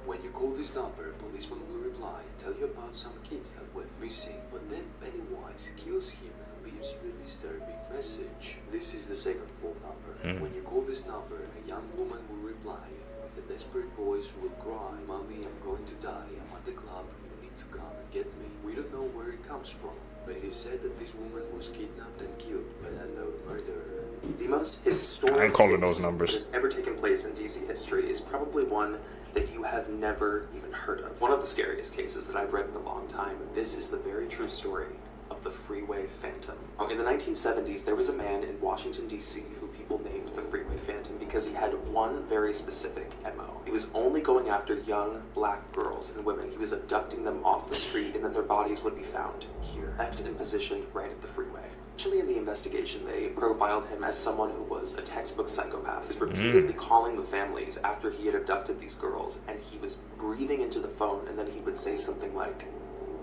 When you call this number, policeman will reply, tell you about some kids that went missing, but then Pennywise kills him and leaves you a disturbing message. This is the second phone number. When you call this number, a young woman will reply with a desperate voice will cry, Mommy, I'm going to die. I'm at the club. You need to come and get me. We don't know where it comes from, but it is said that this woman was kidnapped and killed by a known murderer. The most historic I'm calling those case numbers. that has ever taken place in DC history is probably one that you have never even heard of. One of the scariest cases that I've read in a long time. This is the very true story of the Freeway Phantom. In the 1970s, there was a man in Washington, D.C. who people named the Freeway Phantom because he had one very specific MO. He was only going after young black girls and women. He was abducting them off the street, and then their bodies would be found here, left in position right at the freeway. Actually, in the investigation, they profiled him as someone who was a textbook psychopath. He was repeatedly calling the families after he had abducted these girls, and he was breathing into the phone, and then he would say something like,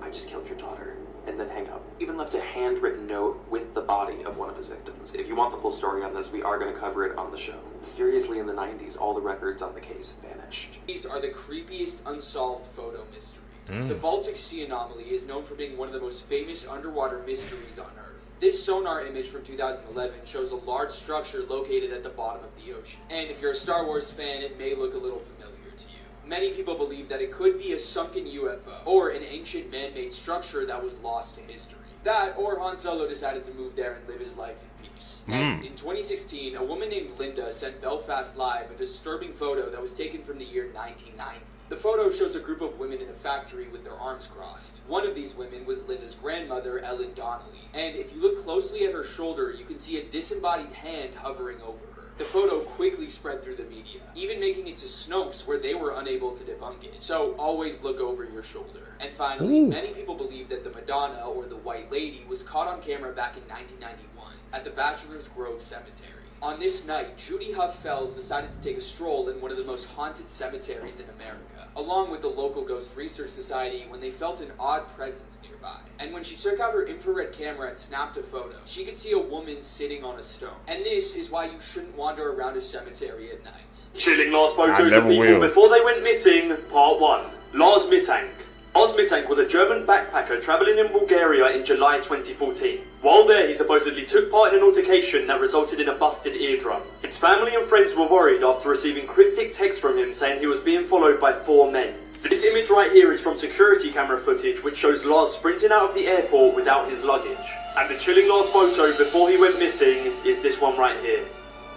I just killed your daughter, and then hang up. Even left a handwritten note with the body of one of his victims. If you want the full story on this, we are going to cover it on the show. Mysteriously, in the 90s, all the records on the case vanished. These are the creepiest unsolved photo mysteries. The Baltic Sea anomaly is known for being one of the most famous underwater mysteries on Earth. This sonar image from 2011 shows a large structure located at the bottom of the ocean. And if you're a Star Wars fan, it may look a little familiar to you. Many people believe that it could be a sunken UFO, or an ancient man-made structure that was lost to history. That, or Han Solo decided to move there and live his life in peace. Next, in 2016, a woman named Linda sent Belfast Live a disturbing photo that was taken from the year 1990. The photo shows a group of women in a factory with their arms crossed. One of these women was Linda's grandmother, Ellen Donnelly, and if you look closely at her shoulder, you can see a disembodied hand hovering over her. The photo quickly spread through the media, even making it to Snopes where they were unable to debunk it. So always look over your shoulder. And finally, many people believe that the Madonna, or the White Lady, was caught on camera back in 1991 at the Bachelor's Grove Cemetery. On this night, Judy Huff Fells decided to take a stroll in one of the most haunted cemeteries in America, along with the local Ghost Research Society, when they felt an odd presence nearby. And when she took out her infrared camera and snapped a photo, she could see a woman sitting on a stone. And this is why you shouldn't wander around a cemetery at night. Chilling last photos of people before they went missing, part 1. Lars Mittank. Lars Mittank was a German backpacker travelling in Bulgaria in July 2014. While there, he supposedly took part in an altercation that resulted in a busted eardrum. His family and friends were worried after receiving cryptic texts from him saying he was being followed by 4 men. This image right here is from security camera footage which shows Lars sprinting out of the airport without his luggage. And the chilling last photo before he went missing is this one right here.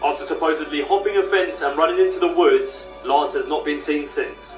After supposedly hopping a fence and running into the woods, Lars has not been seen since.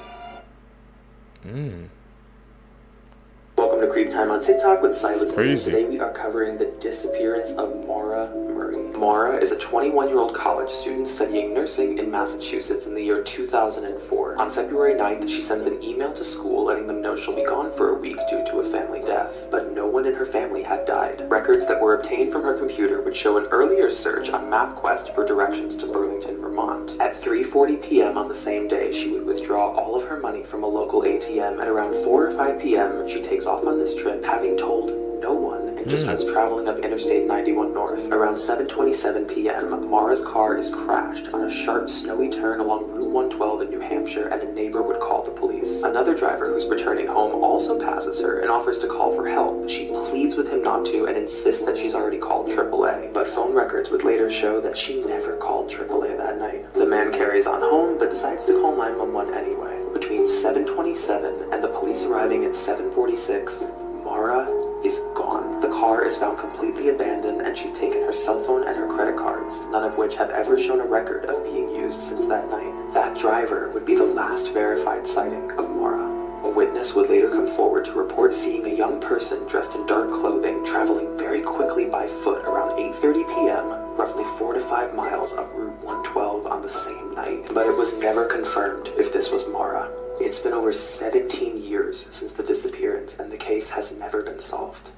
Welcome to Creep Time on TikTok with Silas. Today we are covering the disappearance of Maura Murray. Maura is a 21-year-old college student studying nursing in Massachusetts in the year 2004. On February 9th, she sends an email to school letting them know she'll be gone for a week due to a family death, but no one in her family had died. Records that were obtained from her computer would show an earlier search on MapQuest for directions to Burlington, Vermont. At 3:40 p.m. on the same day, she would withdraw all of her money from a local ATM. At around 4 or 5 p.m., she takes off on this trip, having told no one, and just starts traveling up Interstate 91 North. Around 7:27 p.m., Maura's car is crashed on a sharp, snowy turn along Route 112 in New Hampshire, and a neighbor would call the police. Another driver who's returning home also passes her and offers to call for help. She pleads with him not to and insists that she's already called AAA, but phone records would later show that she never called AAA that night. The man carries on home, but decides to call 911 anyway. Between 7:27 and the police arriving at 7:46, Maura is gone. The car is found completely abandoned, and she's taken her cell phone and her credit cards, none of which have ever shown a record of being used since that night. That driver would be the last verified sighting of Maura. A witness would later come forward to report seeing a young person dressed in dark clothing traveling very quickly by foot around 8:30 p.m., roughly 4 to 5 miles up Route 112 on the same night. But it was never confirmed if this was Maura. It's been over 17 years since the disappearance, and the case has never been solved.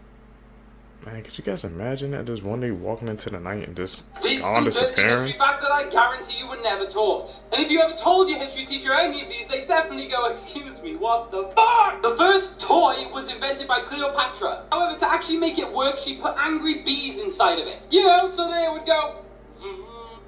Man, could you guys imagine that just one day walking into the night and just These gone disappearing? history facts that I guarantee you were never taught. And if you ever told your history teacher any of these, they definitely go, excuse me, what the fuck? The first toy was invented by Cleopatra. However, to actually make it work, she put angry bees inside of it. You know, so they would go...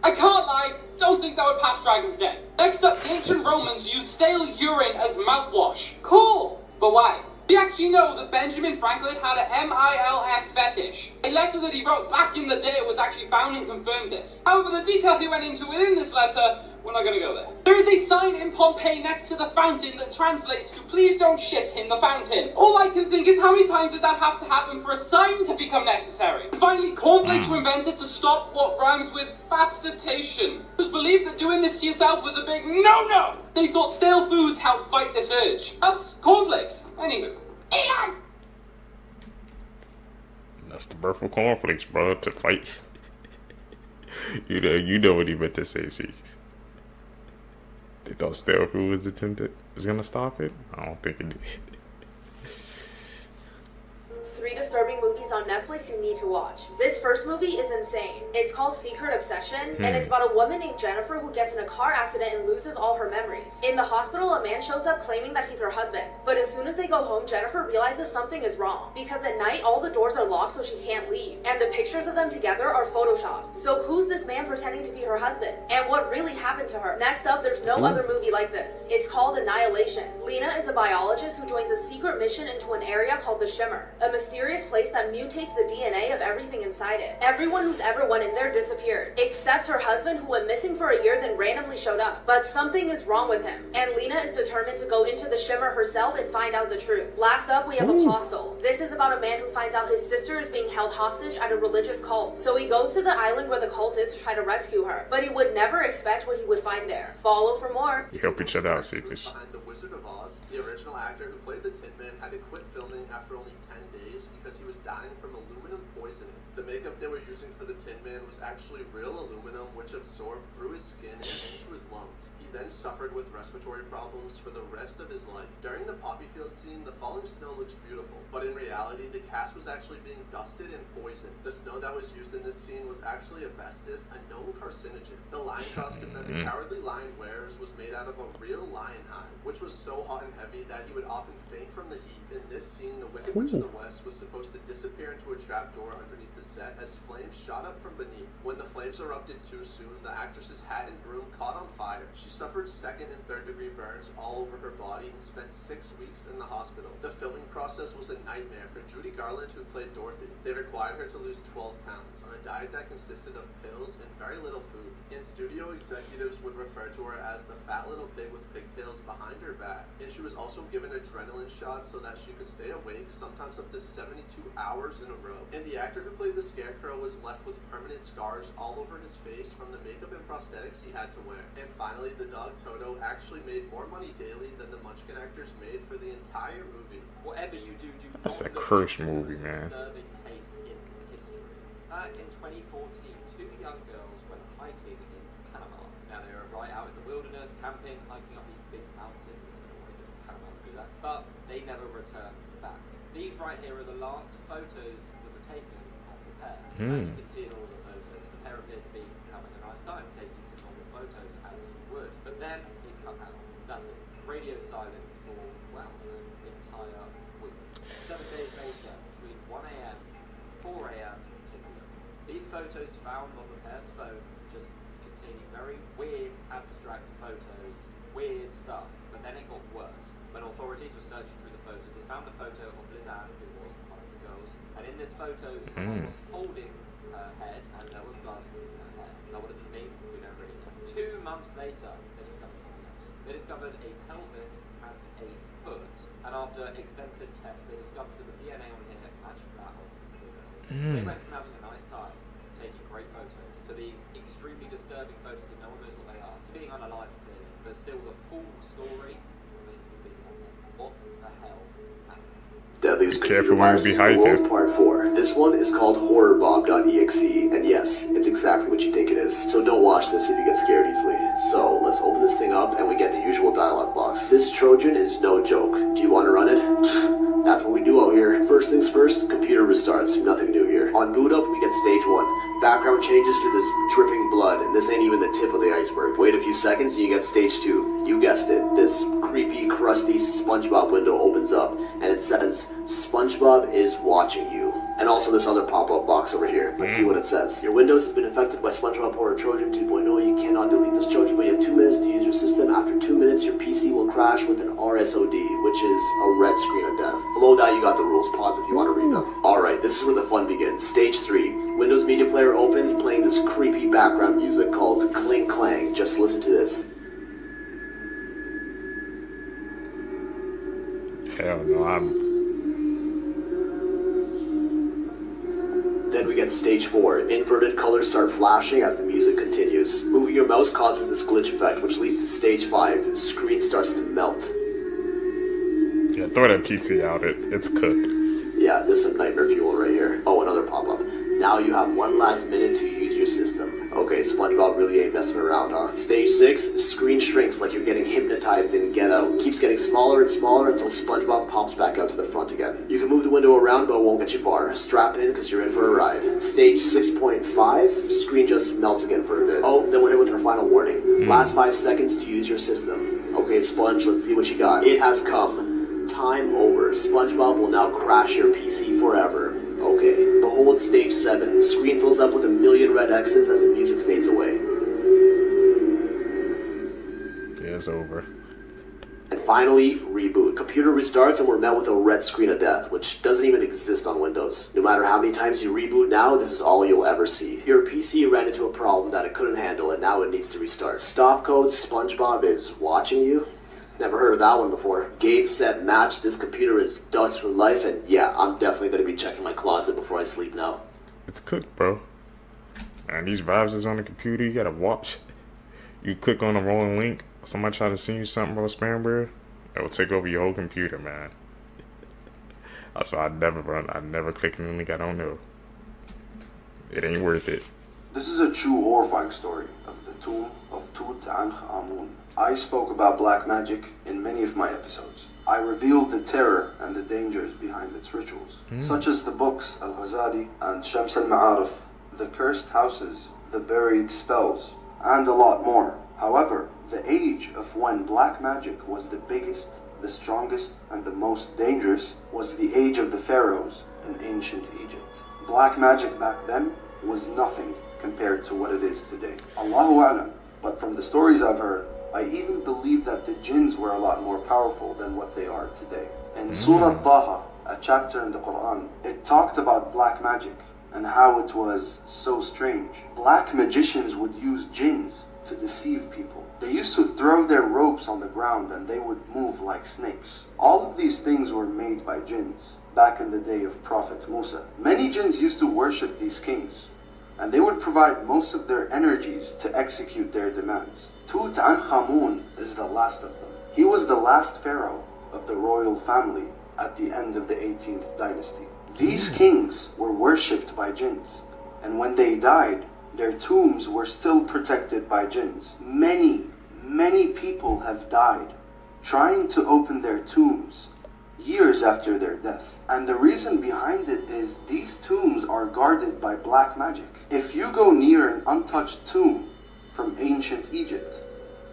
I can't lie, don't think that would pass Dragon's Den. Next up, the ancient Romans used stale urine as mouthwash. Cool! But why? Do you actually know that Benjamin Franklin had a MILF fetish? A letter that he wrote back in the day was actually found and confirmed this. However, the detail he went into within this letter, we're not going to go there. There is a sign in Pompeii next to the fountain that translates to "Please don't shit in the fountain." All I can think is how many times did that have to happen for a sign to become necessary? And finally, cornflakes were invented to stop what rhymes with fastitation. It was believed that doing this to yourself was a big no-no. They thought stale foods helped fight this urge. Thus, cornflakes. Anywho. Elon! That's the birth of cornflakes, bro. To fight. You know what he meant to say, see. They thought stale food was gonna stop it? I don't think it did. 3 disturbing movies on Netflix you need to watch. This first movie is insane. It's called Secret Obsession, and it's about a woman named Jennifer who gets in a car accident and loses all her memories. In the hospital, a man shows up claiming that he's her husband. But as soon as they go home, Jennifer realizes something is wrong. Because at night, all the doors are locked so she can't leave. And the pictures of them together are photoshopped. So who's this man pretending to be her husband? And what really happened to her? Next up, there's no other movie like this. It's called Annihilation. Lena is a biologist who joins a secret mission into an area called the Shimmer. A mysterious place that mutates the DNA of everything inside it. Everyone who's ever went in there disappeared, except her husband, who went missing for a year then randomly showed up. But something is wrong with him, and Lena is determined to go into the Shimmer herself and find out the truth. Last up, we have Apostle. This is about a man who finds out his sister is being held hostage at a religious cult. So he goes to the island where the cult is to try to rescue her, but he would never expect what he would find there. Follow for more. You help each other out, Seekers. Behind The Wizard of Oz, the original actor who played the Tin Man had to quit filming after only 10 days because he was dying from aluminum poisoning. The makeup they were using for the Tin Man was actually real aluminum, which absorbed through his skin and into his lungs. He then suffered with respiratory problems for the rest of his life. During the poppy field scene, the falling snow looks beautiful, but in reality, the cast was actually being dusted and poisoned. The snow that was used in this scene was actually asbestos, a known carcinogen. The lion costume that the Cowardly Lion wears was made out of a real lion hide, which was so hot and heavy that he would often faint from the heat. In this scene, the Wicked Witch of the West was supposed to disappear into a trapdoor underneath the set as flames shot up from beneath. When the flames erupted too soon, the actress's hat and broom caught on fire. She suffered 2nd and 3rd degree burns all over her body and spent 6 weeks in the hospital. The filming process was a nightmare for Judy Garland, who played Dorothy. They required her to lose 12 pounds on a diet that consisted of pills and very little food. In studio, executives would refer to her as the fat little pig with pigtails behind her back, and she was also given adrenaline shots so that she could stay awake, sometimes up to 72 hours in a row. And the actor who played the Scarecrow was left with permanent scars all over his face from the makeup and prosthetics he had to wear. And finally, the dog Toto actually made more money daily than the Munchkin actors made for the entire movie. Whatever you do, That's a cursed movie, man. In 2014, 2 young girls went hiking in Panama. Now they were right out in the wilderness, camping, hiking up these big mountains. I don't know why they did Panama do that, but they never returned back. These right here are the last photos that were taken of the pair. As you can see in all the photos, the pair appeared to be having a nice time taking some normal photos as you would. But then it cut out. Nothing. Radio silence for, well, an entire week. 7 days later, between 1 a.m. 4 a.m. These photos found on the pair's phone just containing very weird, abstract photos, weird stuff. But then it got worse. When authorities were searching through the photos, they found a photo of Lizanne, who was one of the girls. And in this photo, someone was holding her head, and there was blood in her hair. Now, what does this mean? We don't really know. 2 months later, they discovered something else. They discovered a pelvis and a foot. And after extensive tests, they discovered that the DNA on here matched that of the girl. They went from having a nice time, taking great photos, to these extremely disturbing photos that no one knows what they are, to being unalive clearly, but still the full story remains to be unknown. What the hell happened? Deadliest Computer Viruses in the World Part 4. This one is called HorrorBob.exe, and yes, it's exactly what you think it is. So don't watch this if you get scared easily. So let's open this thing up and we get the usual dialog box. This Trojan is no joke. Do you want to run it? That's what we do out here. First things first, computer restarts. Nothing new here. On boot up, we get stage 1. Background changes to this dripping blood, and this ain't even the tip of the iceberg. Wait a few seconds and you get stage 2. You guessed it. This creepy, crusty SpongeBob window opens up, and it says, SpongeBob is watching you. And also this other pop-up box over here. Let's see what it says. Your Windows has been infected by SpongeBob Horror Trojan 2.0. You cannot delete this Trojan, but you have 2 minutes to use your system. After 2 minutes, your PC will crash with an RSOD, which is a red screen of death. Below that, you got the rules. Pause if you want to read them. Alright, this is where the fun begins. Stage 3. Windows Media Player opens, playing this creepy background music called Cling Clang. Just listen to this. Hell no, Then we get stage 4. Inverted colors start flashing as the music continues. Moving your mouse causes this glitch effect, which leads to stage 5. The screen starts to melt. Yeah, throw that PC out. It's cooked. Yeah, this is some nightmare fuel right here. Oh, another pop-up. Now you have 1 last minute to use your system. Okay, SpongeBob really ain't messing around, huh? Stage 6, screen shrinks like you're getting hypnotized in Get Out. Keeps getting smaller and smaller until SpongeBob pops back out to the front again. You can move the window around, but it won't get you far. Strap in, because you're in for a ride. Stage 6.5, screen just melts again for a bit. Oh, then we're here with our final warning. Last 5 seconds to use your system. Okay, Sponge, let's see what you got. It has come. Time over. SpongeBob will now crash your PC forever. Okay, behold stage 7. Screen fills up with a million red X's as the music fades away. Yeah, it's over. And finally, reboot. Computer restarts and we're met with a red screen of death, which doesn't even exist on Windows. No matter how many times you reboot now, this is all you'll ever see. Your PC ran into a problem that it couldn't handle and now it needs to restart. Stop code SpongeBob is watching you? Never heard of that one before. Game, set, match. This computer is dust for life, and yeah, I'm definitely going to be checking my closet before I sleep now. It's cooked, bro. Man, these vibes is on the computer. You gotta watch. You click on the wrong link. Somebody try to send you something, bro, spam, it will take over your whole computer, man. That's why I never click on the link I don't know. It ain't worth it. This is a true horrifying story of the tomb of Tutankhamun. I spoke about black magic in many of my episodes. I revealed the terror and the dangers behind its rituals, such as the books Al-Ghazali and Shams al-Ma'arif, the cursed houses, the buried spells, and a lot more. However, the age of when black magic was the biggest, the strongest, and the most dangerous was the age of the pharaohs in ancient Egypt. Black magic back then was nothing compared to what it is today. Allahu A'lam, but from the stories I've heard, I even believe that the jinns were a lot more powerful than what they are today. In Surah Taha, a chapter in the Quran, it talked about black magic and how it was so strange. Black magicians would use jinns to deceive people. They used to throw their ropes on the ground and they would move like snakes. All of these things were made by jinns back in the day of Prophet Musa. Many jinns used to worship these kings, and they would provide most of their energies to execute their demands. Tutankhamun is the last of them. He was the last pharaoh of the royal family at the end of the 18th dynasty. These kings were worshipped by jinns, and when they died, their tombs were still protected by jinns. Many people have died trying to open their tombs years after their death. And the reason behind it is these tombs are guarded by black magic. If you go near an untouched tomb from ancient Egypt,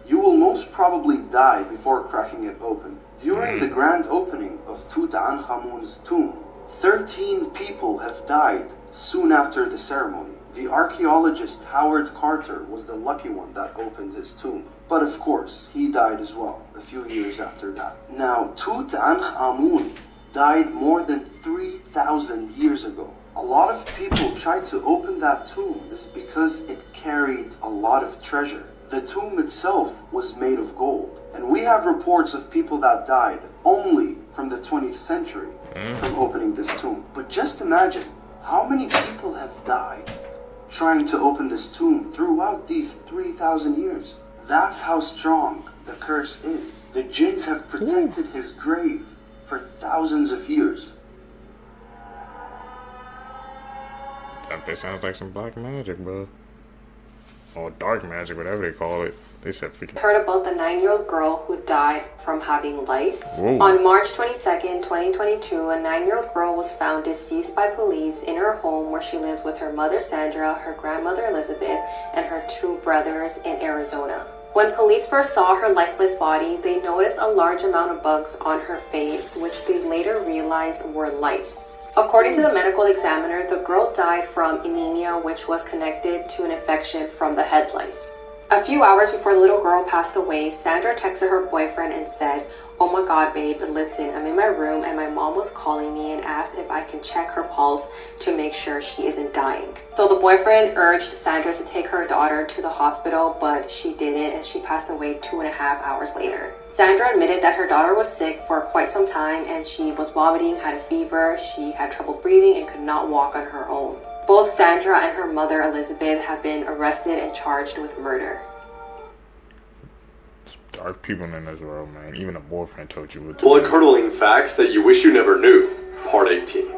you will most probably die before cracking it open. During the grand opening of Tutankhamun's tomb, 13 people have died soon after the ceremony. The archaeologist Howard Carter was the lucky one that opened his tomb. But of course, he died as well, a few years after that. Now, Tutankhamun died more than 3,000 years ago. A lot of people tried to open that tomb is because it carried a lot of treasure. The tomb itself was made of gold. And we have reports of people that died only from the 20th century from opening this tomb. But just imagine how many people have died trying to open this tomb throughout these 3,000 years. That's how strong the curse is. The jinns have protected his grave for thousands of years. That sounds like some black magic, bro. Or dark magic, whatever they call it. They said freaking... Heard about the 9-year-old girl who died from having lice? Whoa. On March 22nd, 2022, a 9-year-old girl was found deceased by police in her home where she lived with her mother Sandra, her grandmother Elizabeth, and her 2 brothers in Arizona. When police first saw her lifeless body, they noticed a large amount of bugs on her face, which they later realized were lice. According to the medical examiner, the girl died from anemia, which was connected to an infection from the head lice. A few hours before the little girl passed away, Sandra texted her boyfriend and said, "Oh my god, babe, listen, I'm in my room and my mom was calling me and asked if I can check her pulse to make sure she isn't dying." So the boyfriend urged Sandra to take her daughter to the hospital, but she didn't, and she passed away 2.5 hours later. Sandra admitted that her daughter was sick for quite some time and she was vomiting, had a fever, she had trouble breathing, and could not walk on her own. Both Sandra and her mother, Elizabeth, have been arrested and charged with murder. Dark people in this world, man. Even a boyfriend told you what to Blood-curdling facts that you wish you never knew. Part 18.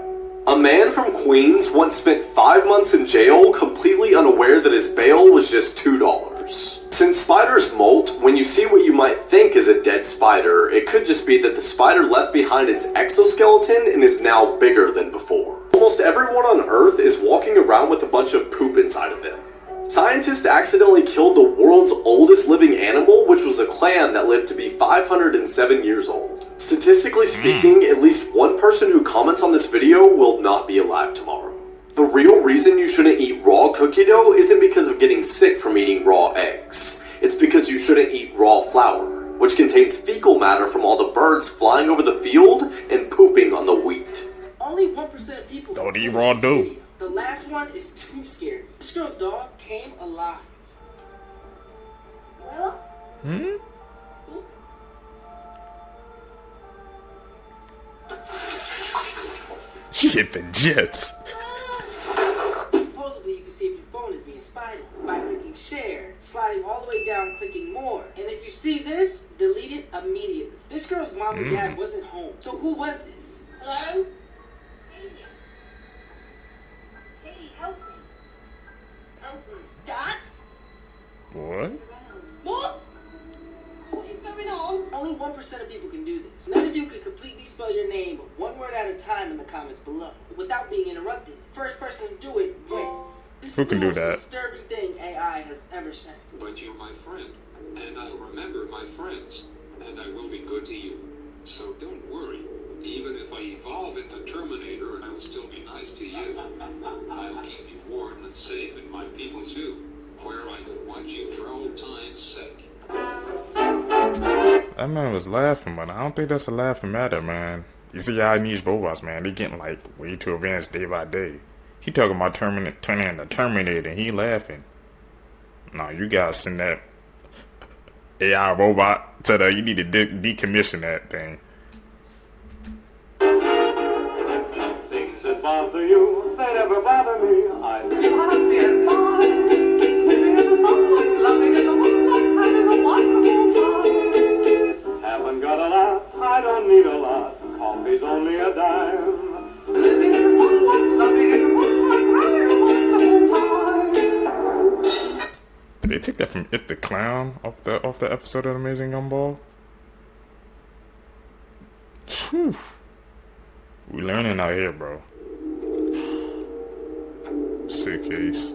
A man from Queens once spent 5 months in jail completely unaware that his bail was just $2. Since spiders molt, when you see what you might think is a dead spider, it could just be that the spider left behind its exoskeleton and is now bigger than before. Almost everyone on Earth is walking around with a bunch of poop inside of them. Scientists accidentally killed the world's oldest living animal, which was a clam that lived to be 507 years old. Statistically speaking, at least one person who comments on this video will not be alive tomorrow. The real reason you shouldn't eat raw cookie dough isn't because of getting sick from eating raw eggs. It's because you shouldn't eat raw flour, which contains fecal matter from all the birds flying over the field and pooping on the wheat. Only 1% of people don't eat raw dough. The last one is too scary. This girl's dog came alive. She hit the jets. Supposedly, you can see if your phone is being spied on by clicking share, sliding all the way down, clicking more. And if you see this, delete it immediately. This girl's mom and dad wasn't home. So who was this? Hello? Hey, help me. Help me. Scott? What? What? What is going on? Only 1% of people can do this. None of you can completely spell your name one word at a time in the comments below without being interrupted. First person to do it wins. This Who can do is the that? most disturbing thing AI has ever said. But you're my friend, and I'll remember my friends, and I will be good to you. So don't worry. Even if I evolve into Terminator, I'll still be nice to you. I'll keep you warm and safe, and my people too, where I can watch you for old time's sake. That man was laughing, but I don't think that's a laughing matter, man. You see how these robots, man, they getting like way too advanced day by day. He talking about turning into Terminator, and he laughing. No, you gotta send that AI robot to the. You need to decommission that thing. Things that bother you, they never bother me. I'm happy and fine, living in the sunlight, loving in the moonlight, having a wonderful time. Haven't got a lot, I don't need a lot. Coffee's only a dime. Living in the sunlight, loving in the moonlight, having a wonderful time. Did they take that from It the Clown off the episode of Amazing Gumball? Whew. We learning out here, bro. Sick case.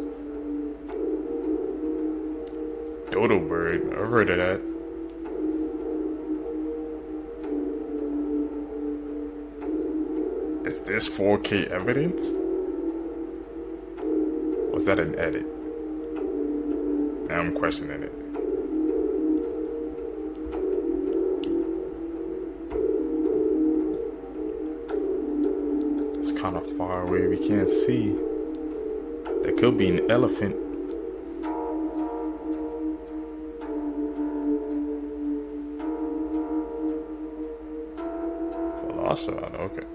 Dodo bird. I've heard of that. Is this 4K evidence? Was that an edit? Now I'm questioning it. It's kind of far away, we can't see. There could be an elephant. Velociraptor, okay.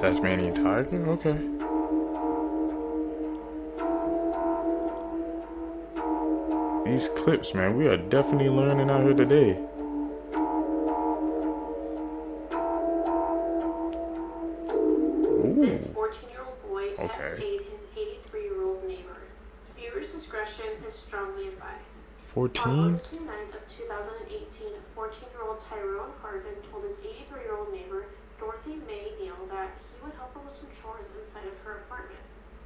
Tasmanian tiger? Okay. These clips, man, we are definitely learning out here today. This 14-year-old boy has paid his 83-year-old neighbor. Viewers' discretion is strongly advised. 14? On August 29th of 2018, 14-year-old Tyrone Hardin told his 83-year-old neighbor, Dorothy May Neal, that he would help her with some chores inside of her apartment.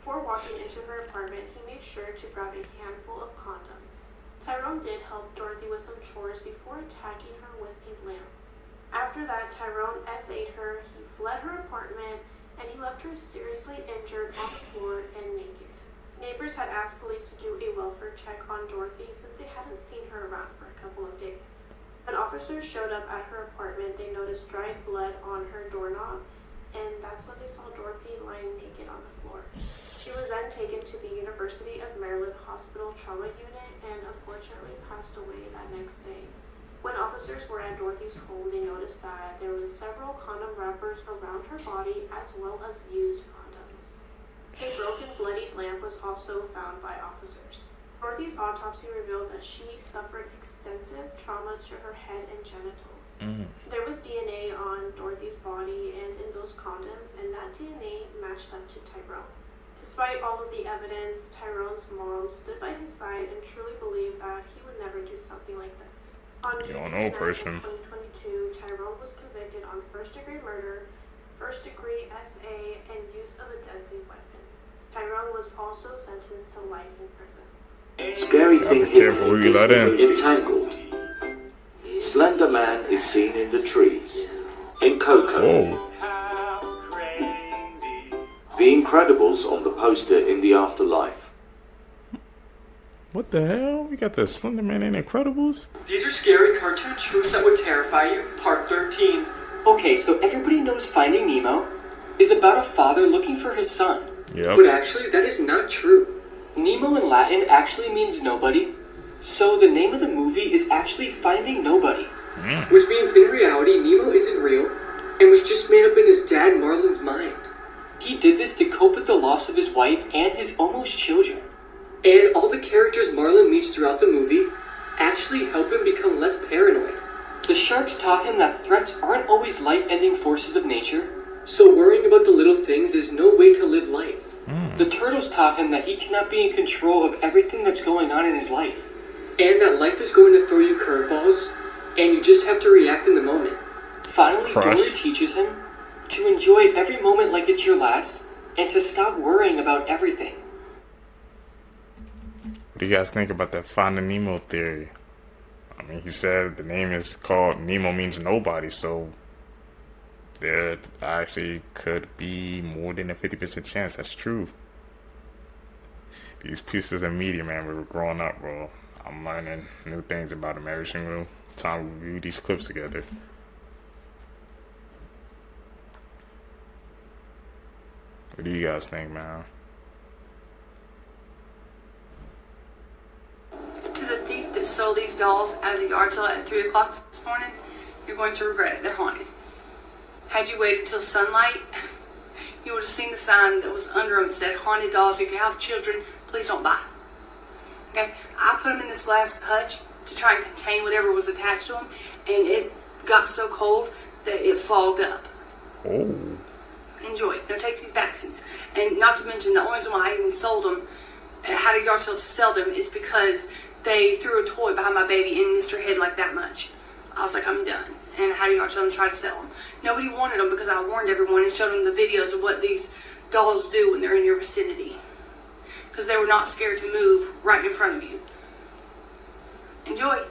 Before walking into her apartment, he made sure to grab a handful of condoms. Tyrone did help Dorothy with some chores before attacking her with a lamp. After that, Tyrone S.A.'d her, he fled her apartment, and he left her seriously injured on the floor and naked. Neighbors had asked police to do a welfare check on Dorothy since they hadn't seen her around for a couple of days. When officers showed up at her apartment, they noticed dried blood on her doorknob, and that's when they saw Dorothy lying naked on the floor. She was then taken to the University of Maryland Hospital Trauma Unit and unfortunately passed away that next day. When officers were at Dorothy's home, they noticed that there was several condom wrappers around her body as well as used condoms. A broken, bloodied lamp was also found by officers. Dorothy's autopsy revealed that she suffered extensive trauma to her head and genitals. There was DNA on Dorothy's body and in those condoms, and that DNA matched up to Tyrone. Despite all of the evidence, Tyrone's mom stood by his side and truly believed that he would never do something like this. On June 2022, Tyrone was convicted on first-degree murder, first-degree SA, and use of a deadly weapon. Tyrone was also sentenced to life in prison. Scary thing hidden in Disney Entangled. Slender Man is seen in the trees. In Coco. The Incredibles on the poster in the afterlife. What the hell? We got the Slender Man in Incredibles? These are scary cartoon truths that would terrify you. Part 13. Okay, so everybody knows Finding Nemo is about a father looking for his son. Yep. But actually, that is not true. Nemo in Latin actually means nobody. So the name of the movie is actually Finding Nobody. Which means in reality, Nemo isn't real and was just made up in his dad Marlin's mind. He did this to cope with the loss of his wife and his almost children. And all the characters Marlin meets throughout the movie actually help him become less paranoid. The sharks taught him that threats aren't always life-ending forces of nature, so worrying about the little things is no way to live life. The turtles taught him that he cannot be in control of everything that's going on in his life. And that life is going to throw you curveballs, and you just have to react in the moment. Finally, Dory teaches him to enjoy every moment like it's your last, and to stop worrying about everything. What do you guys think about that Finding Nemo theory? I mean, he said the name is called Nemo means nobody, so there actually could be more than a 50% chance that's true. These pieces of media, man, we were growing up, bro. I'm learning new things about them every single time we review these clips together. What do you guys think, man? To the thief that stole these dolls out of the yard sale at 3 o'clock this morning, you're going to regret it. They're haunted. Had you waited until sunlight, you would have seen the sign that was under them that said, "Haunted dolls, if you have children, please don't buy." Okay, I put them in this glass hutch to try and contain whatever was attached to them, and it got so cold that it fogged up. Oh. Enjoy. No takesies, backsies. And not to mention, the only reason why I even sold them and had a yard sale to sell them is because they threw a toy behind my baby and missed her head like that much. I was like, I'm done. And I had a yard sale and tried to sell them. Nobody wanted them because I warned everyone and showed them the videos of what these dolls do when they're in your vicinity. Because they were not scared to move right in front of you. Enjoy.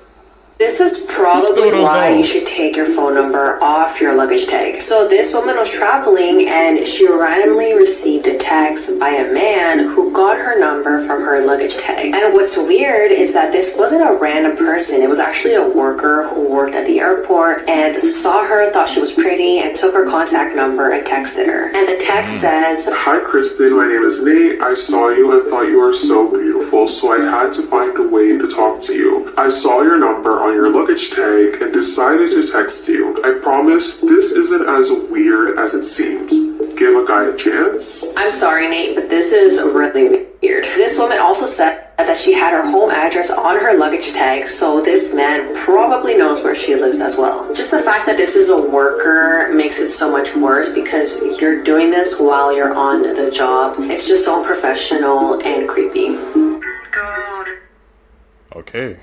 This is probably why you should take your phone number off your luggage tag. So this woman was traveling and she randomly received a text by a man who got her number from her luggage tag. And what's weird is that this wasn't a random person. It was actually a worker who worked at the airport and saw her, thought she was pretty, and took her contact number and texted her. And the text says, "Hi Kristen, my name is Nate. I saw you and thought you were so beautiful, so I had to find a way to talk to you. I saw your number on your luggage tag and decided to text you. I promise this isn't as weird as it seems. Give a guy a chance." I'm sorry, Nate, but this is really weird. This woman also said that she had her home address on her luggage tag, so this man probably knows where she lives as well. Just the fact that this is a worker makes it so much worse because you're doing this while you're on the job. It's just so unprofessional and creepy. Okay.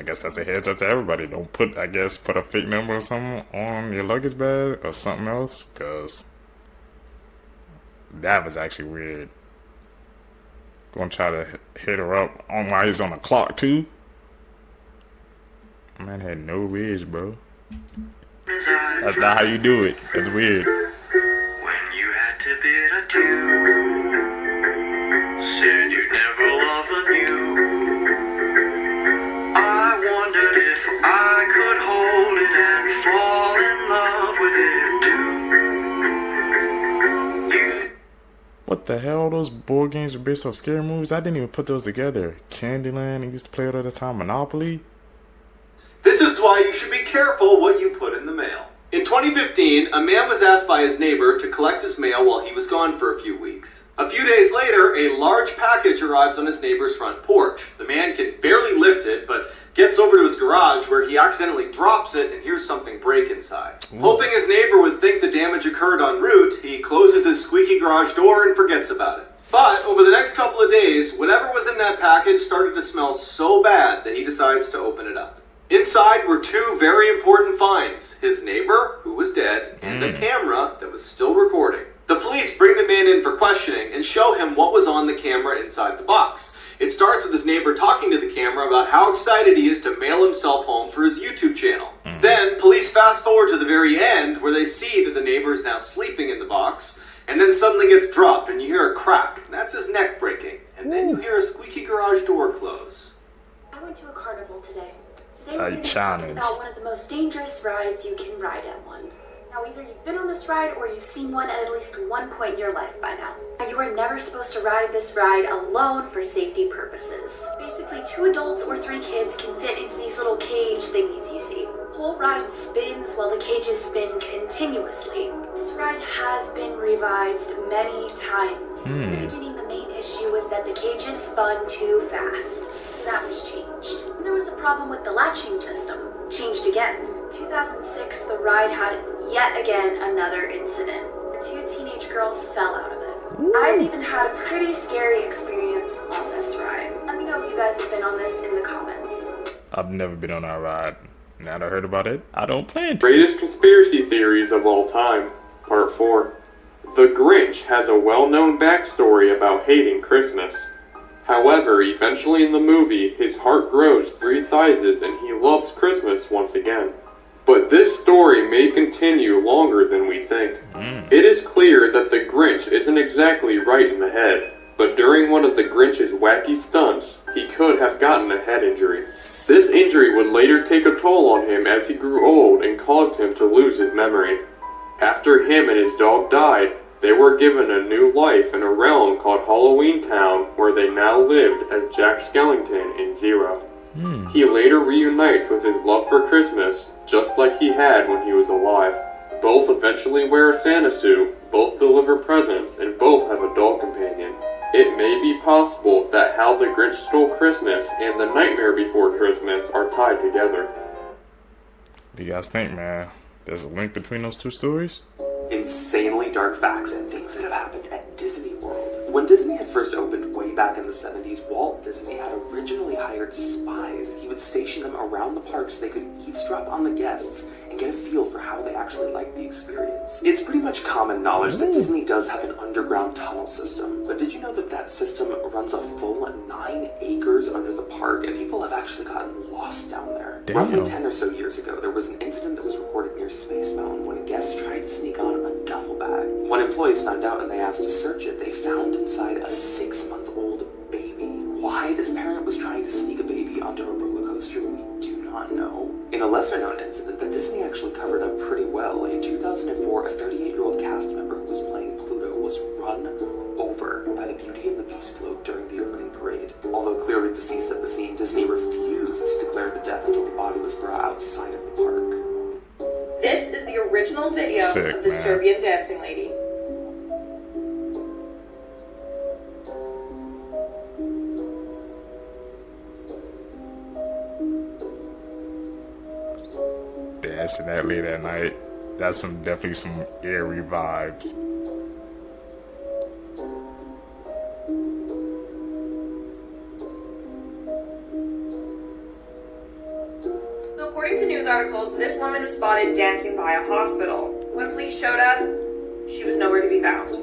I guess that's a heads up to everybody. Don't put a fake number or something on your luggage bag or something else, because That was actually weird. Gonna try to hit her up on while he's on the clock too. Man had no ridge, bro. That's not how you do it. That's weird. When you had to bid adieu, said you'd never love anew. I wondered if I could hold it and fall in love with it too. What the hell? Those board games were based off scary movies? I didn't even put those together. Candyland, I used to play it all the time. Monopoly. This is why you should be careful what you put in the mail. In 2015, a man was asked by his neighbor to collect his mail while he was gone for a few weeks. A few days later, a large package arrives on his neighbor's front porch. The man can barely lift it, but gets over to his garage where he accidentally drops it and hears something break inside. Ooh. Hoping his neighbor would think the damage occurred en route, he closes his squeaky garage door and forgets about it. But over the next couple of days, whatever was in that package started to smell so bad that he decides to open it up. Inside were two very important finds: his neighbor, who was dead, and a camera that was still recording. The police bring the man in for questioning and show him what was on the camera inside the box. It starts with his neighbor talking to the camera about how excited he is to mail himself home for his YouTube channel. Then, police fast forward to the very end where they see that the neighbor is now sleeping in the box, and then suddenly gets dropped and you hear a crack. That's his neck breaking. And then you hear a squeaky garage door close. I went to a carnival today. Today we're going to talk about one of the most dangerous rides you can ride at one. Now, either you've been on this ride or you've seen one at least one point in your life by now. Now, you are never supposed to ride this ride alone for safety purposes. Basically, 2 adults or 3 kids can fit into these little cage thingies you see. The whole ride spins while the cages spin continuously. This ride has been revised many times. In the beginning, the main issue was that the cages spun too fast. That was changed. And there was a problem with the latching system. Changed again. In 2006, the ride had yet again another incident. 2 teenage girls fell out of it. I've even had a pretty scary experience on this ride. Let me know if you guys have been on this in the comments. I've never been on that ride. Now that I heard about it, I don't plan to. Greatest conspiracy theories of all time, Part 4. The Grinch has a well-known backstory about hating Christmas. However, eventually in the movie, his heart grows 3 sizes and he loves Christmas once again. But this story may continue longer than we think. It is clear that the Grinch isn't exactly right in the head, but during one of the Grinch's wacky stunts, he could have gotten a head injury. This injury would later take a toll on him as he grew old and caused him to lose his memory. After him and his dog died, they were given a new life in a realm called Halloween Town, where they now lived as Jack Skellington and Zero. He later reunites with his love for Christmas, just like he had when he was alive. Both eventually wear a Santa suit, both deliver presents, and both have a dog companion. It may be possible that How the Grinch Stole Christmas and The Nightmare Before Christmas are tied together. What do you guys think, man? There's a link between those 2 stories? Insanely dark facts and things that have happened at Disney World. When Disney had first opened way back in the 70s, Walt Disney had originally hired spies. He would station them around the park so they could eavesdrop on the guests and get a feel for how they actually liked the experience. It's pretty much common knowledge that Disney does have an underground tunnel system, but did you know that that system runs a full 9 acres under the park, and people have actually gotten lost down there? Damn. Roughly 10 or so years ago, there was an incident that was recorded near Space Mountain when a guest tried to sneak on a duffel bag. When employees found out and they asked to search it, they found inside a 6-month-old baby. Why this parent was trying to sneak a baby onto a roller coaster, we do not know. In a lesser-known incident that Disney actually covered up pretty well, in 2004, a 38-year-old cast member who was playing Pluto was run over by the Beauty and the Beast float during the opening parade. Although clearly deceased at the scene, Disney refused to declare the death until the body was brought outside of the park. This is the original video Sick, of the man. Serbian dancing lady. Dancing that late at night. That's definitely some eerie vibes. So according to news articles, this woman was spotted dancing by a hospital. When police showed up, she was nowhere to be found.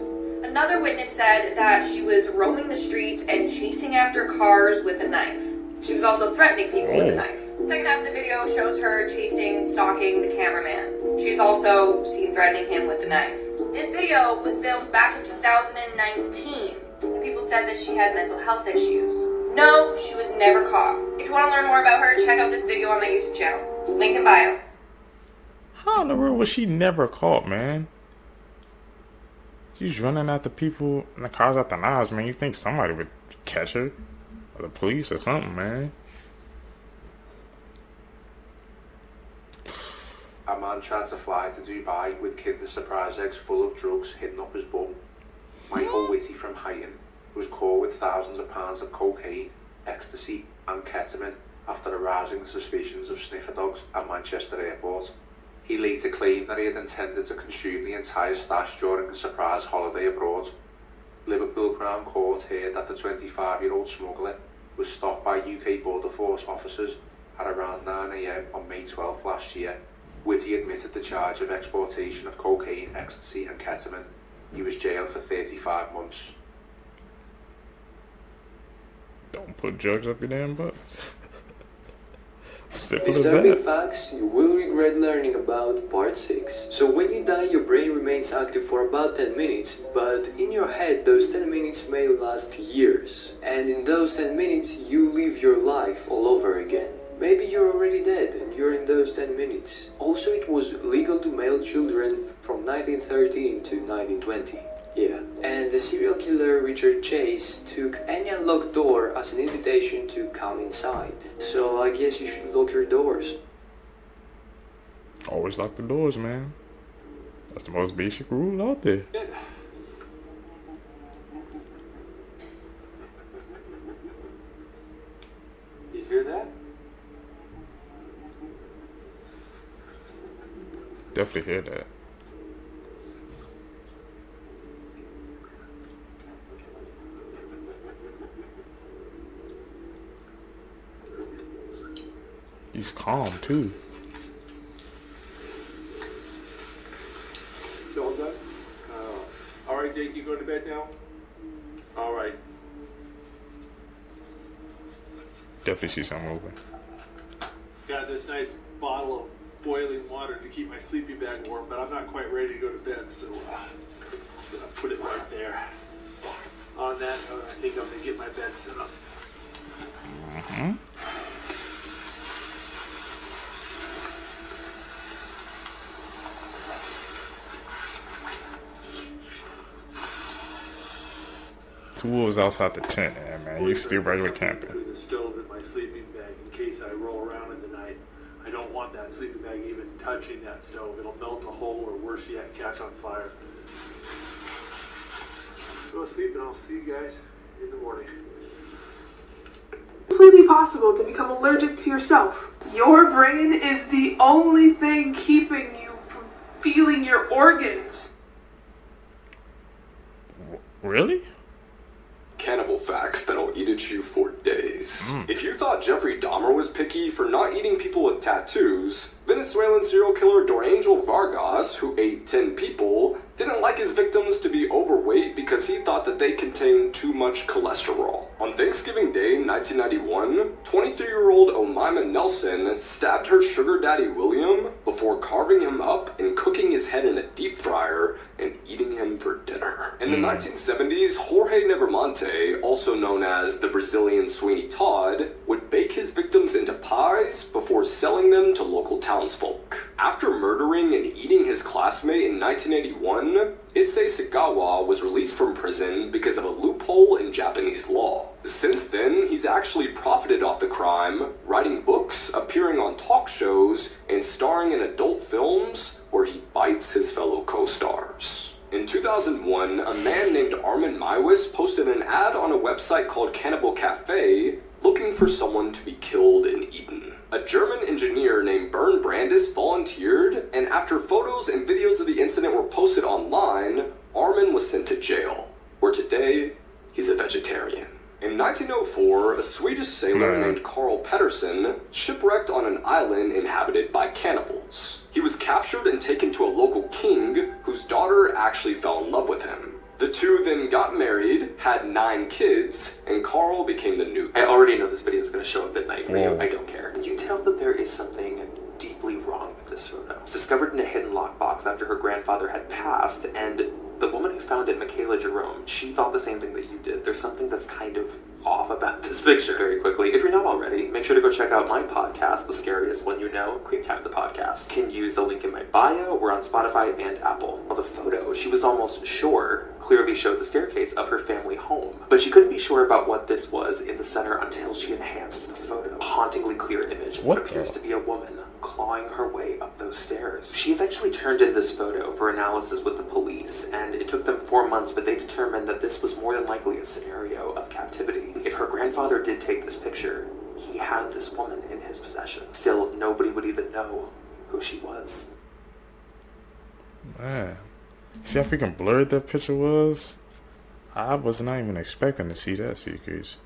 Another witness said that she was roaming the streets and chasing after cars with a knife. She was also threatening people with a knife. The second half of the video shows her chasing, stalking the cameraman. She's also seen threatening him with a knife. This video was filmed back in 2019, and people said that she had mental health issues. No, she was never caught. If you want to learn more about her, check out this video on my YouTube channel. Link in bio. How in the world was she never caught, man? She's running after people in the cars at the knives, man. You think somebody would catch her? Or the police or something, man. A man tried to fly to Dubai with Kinder Surprise eggs full of drugs hidden up his bum. Michael Whitty from Huyton was caught with thousands of pounds of cocaine, ecstasy and ketamine after arousing the suspicions of sniffer dogs at Manchester Airport. He later claimed that he had intended to consume the entire stash during a surprise holiday abroad. Liverpool Crown Court heard that the 25-year-old smuggler was stopped by UK Border Force officers at around 9 AM on May 12 last year. Whitty admitted the charge of exportation of cocaine, ecstasy and ketamine. He was jailed for 35 months. Don't put drugs up your damn butts. Simple as Disturbing that. facts you will regret learning about part 6. So when you die, your brain remains active for about 10 minutes, but in your head those 10 minutes may last years. And in those 10 minutes you live your life all over again. Maybe you're already dead and you're in those 10 minutes. Also, it was legal to mail children from 1913 to 1920. Yeah. And the serial killer Richard Chase took any unlocked door as an invitation to come inside. So I guess you should lock your doors. Always lock the doors, man. That's the most basic rule out there. You hear that? Definitely hear that. He's calm too. You all done? All right, Jake, you go to bed now? All right. Definitely see something moving. Got this nice bottle of boiling water to keep my sleeping bag warm, but I'm not quite ready to go to bed, so I'm just gonna put it right there. On that note, I think I'm gonna get my bed set up. Mm-hmm. Two wolves outside the tent, man. You still regular camping. Between the stove and my sleeping bag in case I roll around in the night. I don't want that sleeping bag even touching that stove. It'll melt a hole or worse yet, catch on fire. Go to sleep and I'll see you guys in the morning. Completely possible to become allergic to yourself. Your brain is the only thing keeping you from feeling your organs. Really? Cannibal facts that'll eat at you for days. If you thought Jeffrey Dahmer was picky for not eating people with tattoos, Venezuelan serial killer Dorangel Vargas, who ate 10 people, didn't like his victims to be overweight because he thought that they contained too much cholesterol. On Thanksgiving Day 1991, 23-year-old Omaima Nelson stabbed her sugar daddy William before carving him up and cooking his head in a deep fryer and eating him for dinner. In the 1970s, Jorge Nevermonte, also known as the Brazilian Sweeney Todd, would bake his victims into pies before selling them to local townsfolk. After murdering and eating his classmate in 1981, Issei Sagawa was released from prison because of a loophole in Japanese law. Since then, he's actually profited off the crime, writing books, appearing on talk shows, and starring in adult films where he bites his fellow co-stars. In 2001, a man named Armin Maiwis posted an ad on a website called Cannibal Cafe looking for someone to be killed and eaten. A German engineer named Bernd Brandis volunteered, and after photos and videos of the incident were posted online, Armin was sent to jail, where today, he's a vegetarian. In 1904, a Swedish sailor named Carl Pettersson shipwrecked on an island inhabited by cannibals. He was captured and taken to a local king, whose daughter actually fell in love with him. The two then got married, had 9 kids, and Carl became the new. I already know this video is going to show up at night for you. Whoa. I don't care. You tell that there is something deeply wrong with this photo. It's discovered in a hidden lockbox after her grandfather had passed, and the woman who found it, Michaela Jerome, she thought the same thing that you did. There's something that's kind of off about this picture. Very quickly, if you're not already, make sure to go check out my podcast, The Scariest One You Know, Creep Time the Podcast. You can use the link in my bio. We're on Spotify and Apple. Well, the photo, she was almost sure, clearly showed the staircase of her family home. But she couldn't be sure about what this was in the center until she enhanced the photo. A hauntingly clear image of what appears to be a woman clawing her way up those stairs. She eventually turned in this photo for analysis with the police, and it took them 4 months, but they determined that this was more than likely a scenario of captivity. If her grandfather did take this picture, he had this woman in his possession. Still, nobody would even know who she was. Man. See how freaking blurred that picture was? I was not even expecting to see that, Seekers.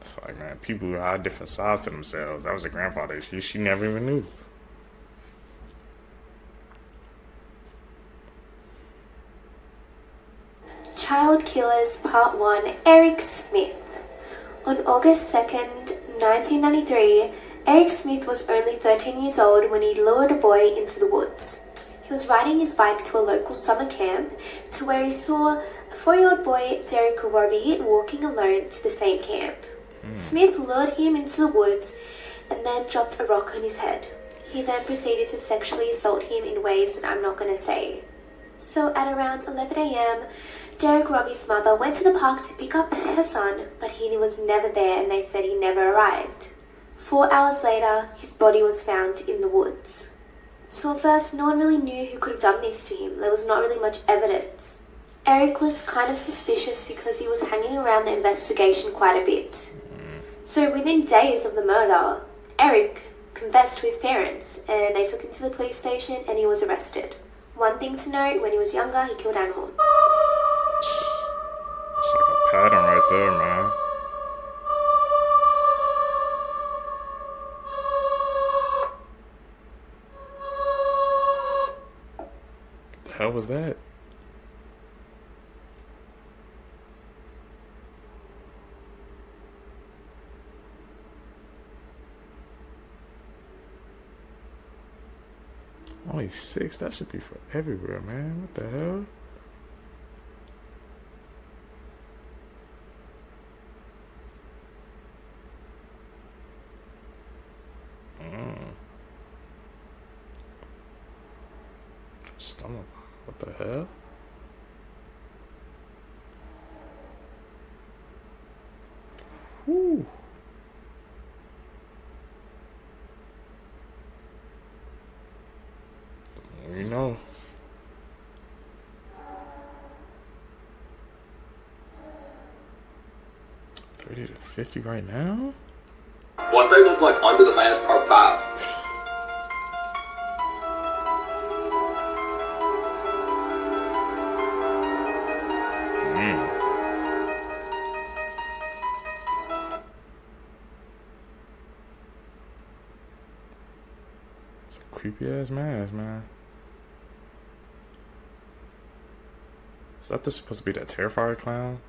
It's like, man, people are different sides to themselves. That was a grandfather. She never even knew. Child Killers Part 1, Eric Smith. On August 2nd, 1993, Eric Smith was only 13 years old when he lured a boy into the woods. He was riding his bike to a local summer camp to where he saw a 4-year-old boy, Derek Robbie, walking alone to the same camp. Smith lured him into the woods and then dropped a rock on his head. He then proceeded to sexually assault him in ways that I'm not going to say. So at around 11 a.m., Derek Robbie's mother went to the park to pick up her son, but he was never there and they said he never arrived. 4 hours later, his body was found in the woods. So at first, no one really knew who could have done this to him. There was not really much evidence. Eric was kind of suspicious because he was hanging around the investigation quite a bit. So within days of the murder, Eric confessed to his parents and they took him to the police station and he was arrested. One thing to note, when he was younger, he killed animals. It's like a pattern right there, man. What the hell was that? Only 6? That should be for everywhere, man. What the hell? Stomach. What the hell? Whew. You know. $30 to $50 right now? What they look like under the mask Part 5. It's a creepy ass mask, man. Is that supposed to be that Terrifier clown?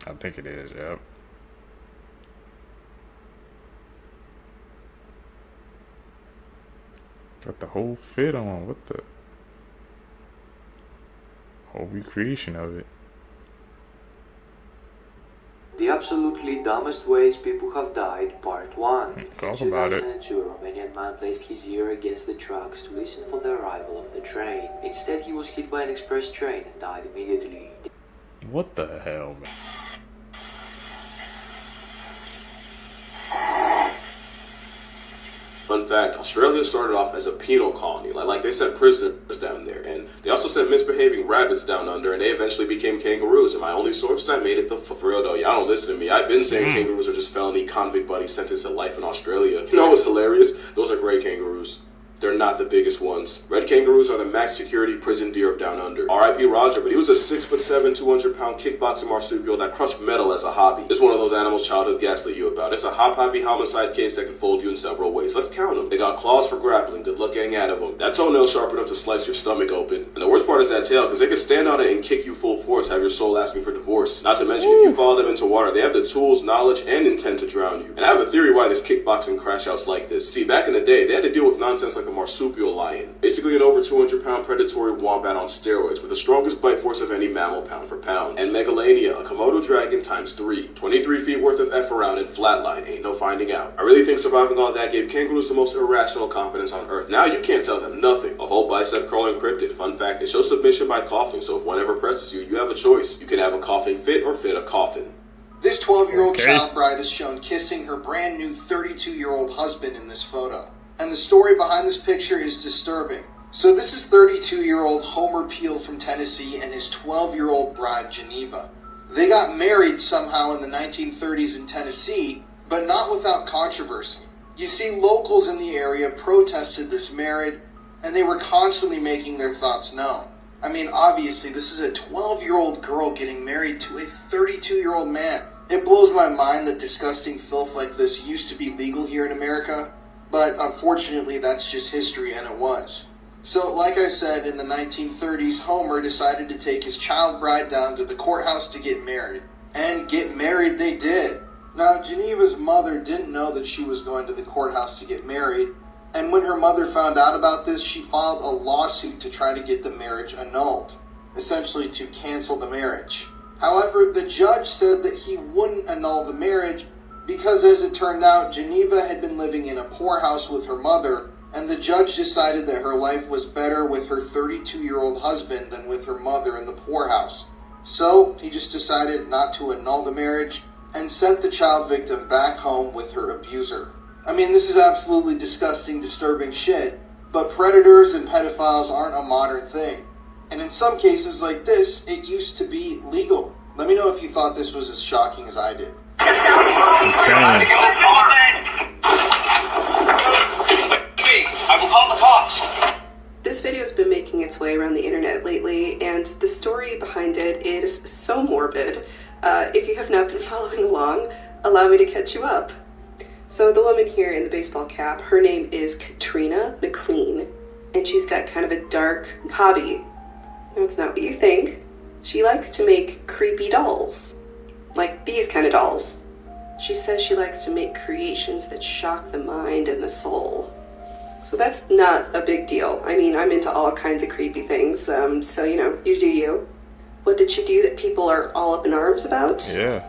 I think it is, yep. Got the whole fit on. What the? Whole recreation of it. The absolutely dumbest ways people have died, Part 1. Talk about it. In 2002, a Romanian man placed his ear against the tracks to listen for the arrival of the train. Instead, he was hit by an express train and died immediately. What the hell, man? Fun fact, Australia started off as a penal colony. Like they sent prisoners down there. And they also sent misbehaving rabbits down under, and they eventually became kangaroos. And my only source that made it for real though, y'all don't listen to me. I've been saying kangaroos are just felony convict buddies sentenced to life in Australia. You know what's hilarious? Those are great kangaroos. they're not the biggest ones. Red kangaroos are the max security prison deer of down under. R.I.P. Roger, but he was a 6'7", 200-pound kickboxing marsupial that crushed metal as a hobby. It's one of those animals childhood gaslit you about. It's a hop-hoppy homicide case that can fold you in several ways. Let's count them. They got claws for grappling. Good luck getting out of them. That toenail's sharp enough to slice your stomach open. And the worst part is that tail, because they can stand on it and kick you full force, have your soul asking for divorce. Not to mention, if you follow them into water, they have the tools, knowledge, and intent to drown you. And I have a theory why this kickboxing crash out's like this. See, back in the day, they had to deal with nonsense like a marsupial lion. Basically an over 200-pound predatory wombat on steroids with the strongest bite force of any mammal pound for pound. And Megalania, a Komodo dragon times 3. 23 feet worth of F around and flatline, ain't no finding out. I really think surviving all that gave kangaroos the most irrational confidence on Earth. Now you can't tell them nothing. A whole bicep curl encrypted. Fun fact, they show submission by coughing, so if one ever presses you, you have a choice. You can have a coughing fit or fit a coffin. This 12-year-old child bride is shown kissing her brand new 32-year-old husband in this photo. And the story behind this picture is disturbing. So this is 32-year-old Homer Peel from Tennessee and his 12-year-old bride, Geneva. They got married somehow in the 1930s in Tennessee, but not without controversy. You see, locals in the area protested this marriage, and they were constantly making their thoughts known. I mean, obviously, this is a 12-year-old girl getting married to a 32-year-old man. It blows my mind that disgusting filth like this used to be legal here in America, but unfortunately, that's just history, and it was. So, like I said, in the 1930s, Homer decided to take his child bride down to the courthouse to get married. And get married they did. Now, Geneva's mother didn't know that she was going to the courthouse to get married, and when her mother found out about this, she filed a lawsuit to try to get the marriage annulled, essentially to cancel the marriage. However, the judge said that he wouldn't annul the marriage because, as it turned out, Geneva had been living in a poorhouse with her mother, and the judge decided that her life was better with her 32-year-old husband than with her mother in the poorhouse. So, he just decided not to annul the marriage and sent the child victim back home with her abuser. I mean, this is absolutely disgusting, disturbing shit, but predators and pedophiles aren't a modern thing. And in some cases like this, it used to be legal. Let me know if you thought this was as shocking as I did. I will call the cops. This video has been making its way around the internet lately, and the story behind it is so morbid. If you have not been following along, allow me to catch you up. So the woman here in the baseball cap, her name is Katrina McLean, and she's got kind of a dark hobby. No, it's not what you think. She likes to make creepy dolls. Like these kind of dolls. She says she likes to make creations that shock the mind and the soul. So that's not a big deal. I mean, I'm into all kinds of creepy things, so, you know, you do you. What did she do that people are all up in arms about? Yeah.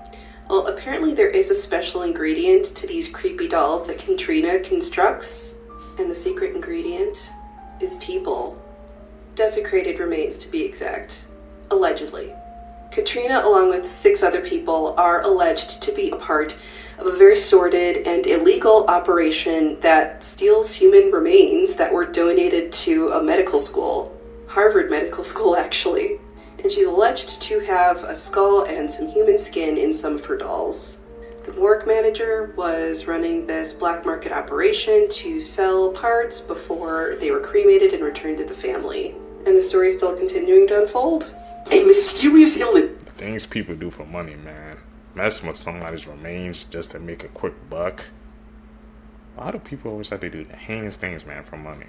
Well, apparently there is a special ingredient to these creepy dolls that Katrina constructs, and the secret ingredient is people. Desecrated remains, to be exact. Allegedly. Katrina, along with 6 other people, are alleged to be a part of a very sordid and illegal operation that steals human remains that were donated to a medical school. Harvard Medical School, actually. And she's alleged to have a skull and some human skin in some of her dolls. The morgue manager was running this black market operation to sell parts before they were cremated and returned to the family. And the story is still continuing to unfold. A mysterious illness. The things people do for money, man. Messing with somebody's remains just to make a quick buck. Why do people always have to do the heinous things, man, for money?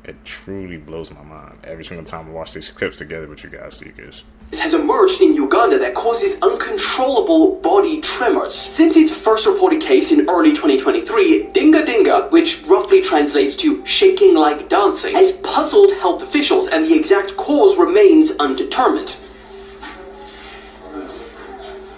It truly blows my mind every single time I watch these clips together with you guys, Seekers. Has emerged in Uganda that causes uncontrollable body tremors. Since its first reported case in early 2023, Dinga Dinga, which roughly translates to shaking like dancing, has puzzled health officials, and the exact cause remains undetermined.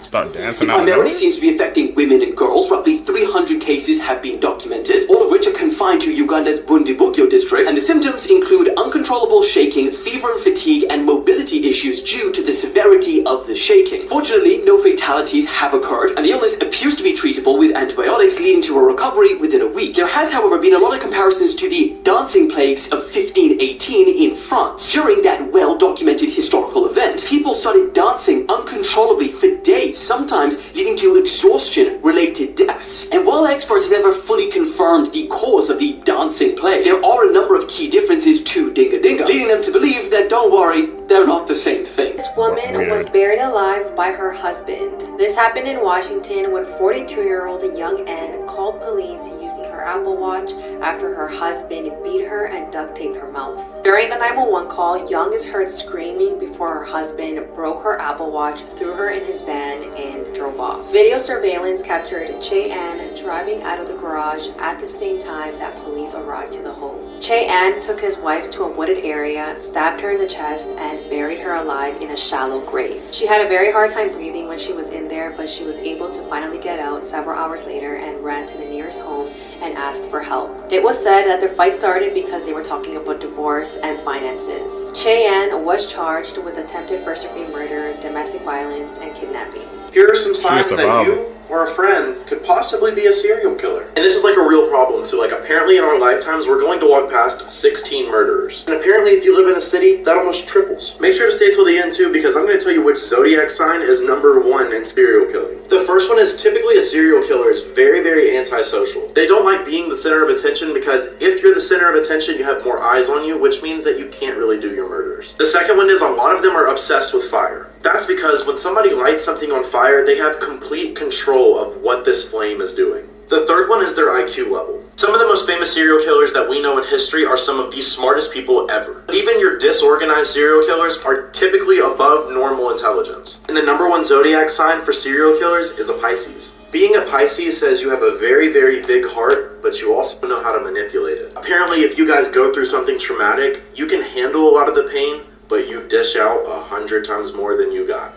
Start dancing It out. primarily seems to be affecting women and girls. Roughly 300 cases have been documented, all of which are confined to Uganda's Bundibugyo district, and the symptoms include uncontrollable uncontrollable shaking, fever and fatigue, and mobility issues due to the severity of the shaking. Fortunately, no fatalities have occurred, and the illness appears to be treatable with antibiotics, leading to a recovery within a week. There has, however, been a lot of comparisons to the dancing plagues of 1518 in France. During that well-documented historical event, people started dancing uncontrollably for days, sometimes leading to exhaustion-related deaths. And while experts never fully confirmed the cause of the dancing plague, there are a number of key differences to Dinga Dinga, leading them to believe that, don't worry, they're not the same thing. This woman was buried alive by her husband. This happened in Washington when 42-year-old Young Ann called police using her Apple Watch after her husband beat her and duct taped her mouth. During the 911 call, Young is heard screaming before her husband broke her Apple Watch, threw her in his van, and drove off. Video surveillance captured Che Ann driving out of the garage at the same time that police arrived to the home. Che Ann took his wife to a wooded area, stabbed her in the chest, and buried her alive in a shallow grave. She had a very hard time breathing when she was in there, but she was able to finally get out several hours later and ran to the nearest home and asked for help. It was said that their fight started because they were talking about divorce and finances. Che Ann was charged with attempted first-degree murder, domestic violence, and kidnapping. Here are some signs that you or a friend could possibly be a serial killer. And this is like a real problem too. Like apparently in our lifetimes we're going to walk past 16 murderers. And apparently if you live in the city, that almost triples. Make sure to stay till the end too, because I'm going to tell you which zodiac sign is #1 in serial killing. The first one is typically a serial killer is very, very antisocial. They don't like being the center of attention because if you're the center of attention, you have more eyes on you, which means that you can't really do your murders. The second one is a lot of them are obsessed with fire. That's because when somebody lights something on fire, they have complete control of what this flame is doing. The third one is their IQ level. Some of the most famous serial killers that we know in history are some of the smartest people ever. Even your disorganized serial killers are typically above normal intelligence. And the #1 zodiac sign for serial killers is a Pisces. Being a Pisces says you have a very, very big heart, but you also know how to manipulate it. Apparently, if you guys go through something traumatic, you can handle a lot of the pain, but you dish out 100 times more than you got.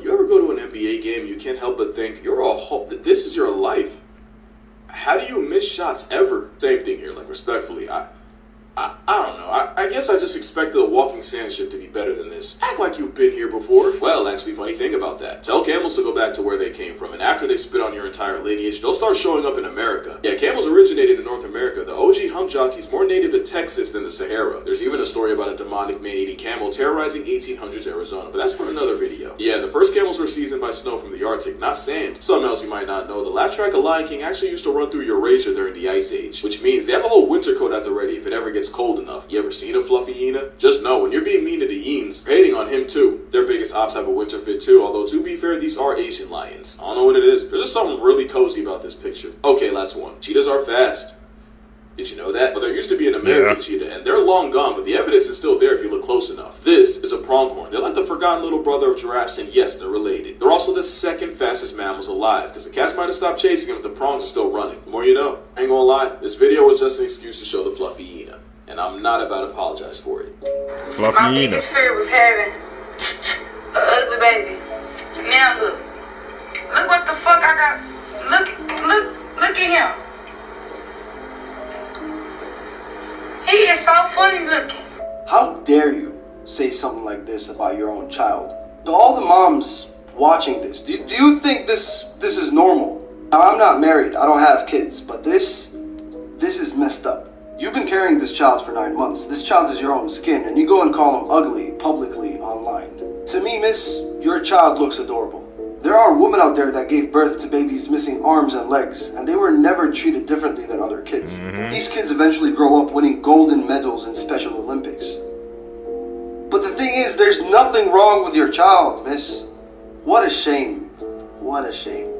You ever go to an NBA game, you can't help but think, this is your life. How do you miss shots ever? Same thing here, like respectfully, I don't know. I guess I just expected a walking sand ship to be better than this. Act like you've been here before. Well, actually, funny thing about that. Tell camels to go back to where they came from, and after they spit on your entire lineage, they'll start showing up in America. Yeah, camels originated in North America. The OG hump jockey's more native to Texas than the Sahara. There's even a story about a demonic man-eating camel terrorizing 1800s Arizona, but that's for another video. Yeah, the first camels were seasoned by snow from the Arctic, not sand. Something else you might not know, the last track of Lion King actually used to run through Eurasia during the Ice Age, which means they have a whole winter coat at the ready if it ever gets cold enough. You ever seen a fluffy hyena? Just know, when you're being mean to the hyenas, you're hating on him too. Their biggest ops have a winter fit too, although to be fair, these are Asian lions. I don't know what it is. There's just something really cozy about this picture. Okay, last one. Cheetahs are fast. Did you know that? But there used to be an American cheetah, and they're long gone, but the evidence is still there if you look close enough. This is a pronghorn. They're like the forgotten little brother of giraffes, and yes, they're related. They're also the second fastest mammals alive, because the cats might have stopped chasing them, but the prongs are still running. The more you know. I ain't gonna lie, this video was just an excuse to show the fluffy hyena, and I'm not about to apologize for it. Fluffy hyena. My biggest fear was having an ugly baby. Now look what the fuck I got. Look at him. He is so funny looking. How dare you say something like this about your own child? To all the moms watching this, do you think this is normal? Now, I'm not married, I don't have kids, but this is messed up. You've been carrying this child for 9 months. This child is your own skin, and you go and call him ugly publicly online. To me, miss, your child looks adorable. There are women out there that gave birth to babies missing arms and legs, and they were never treated differently than other kids. These kids eventually grow up winning golden medals in Special Olympics. But the thing is, there's nothing wrong with your child, miss. What a shame. What a shame.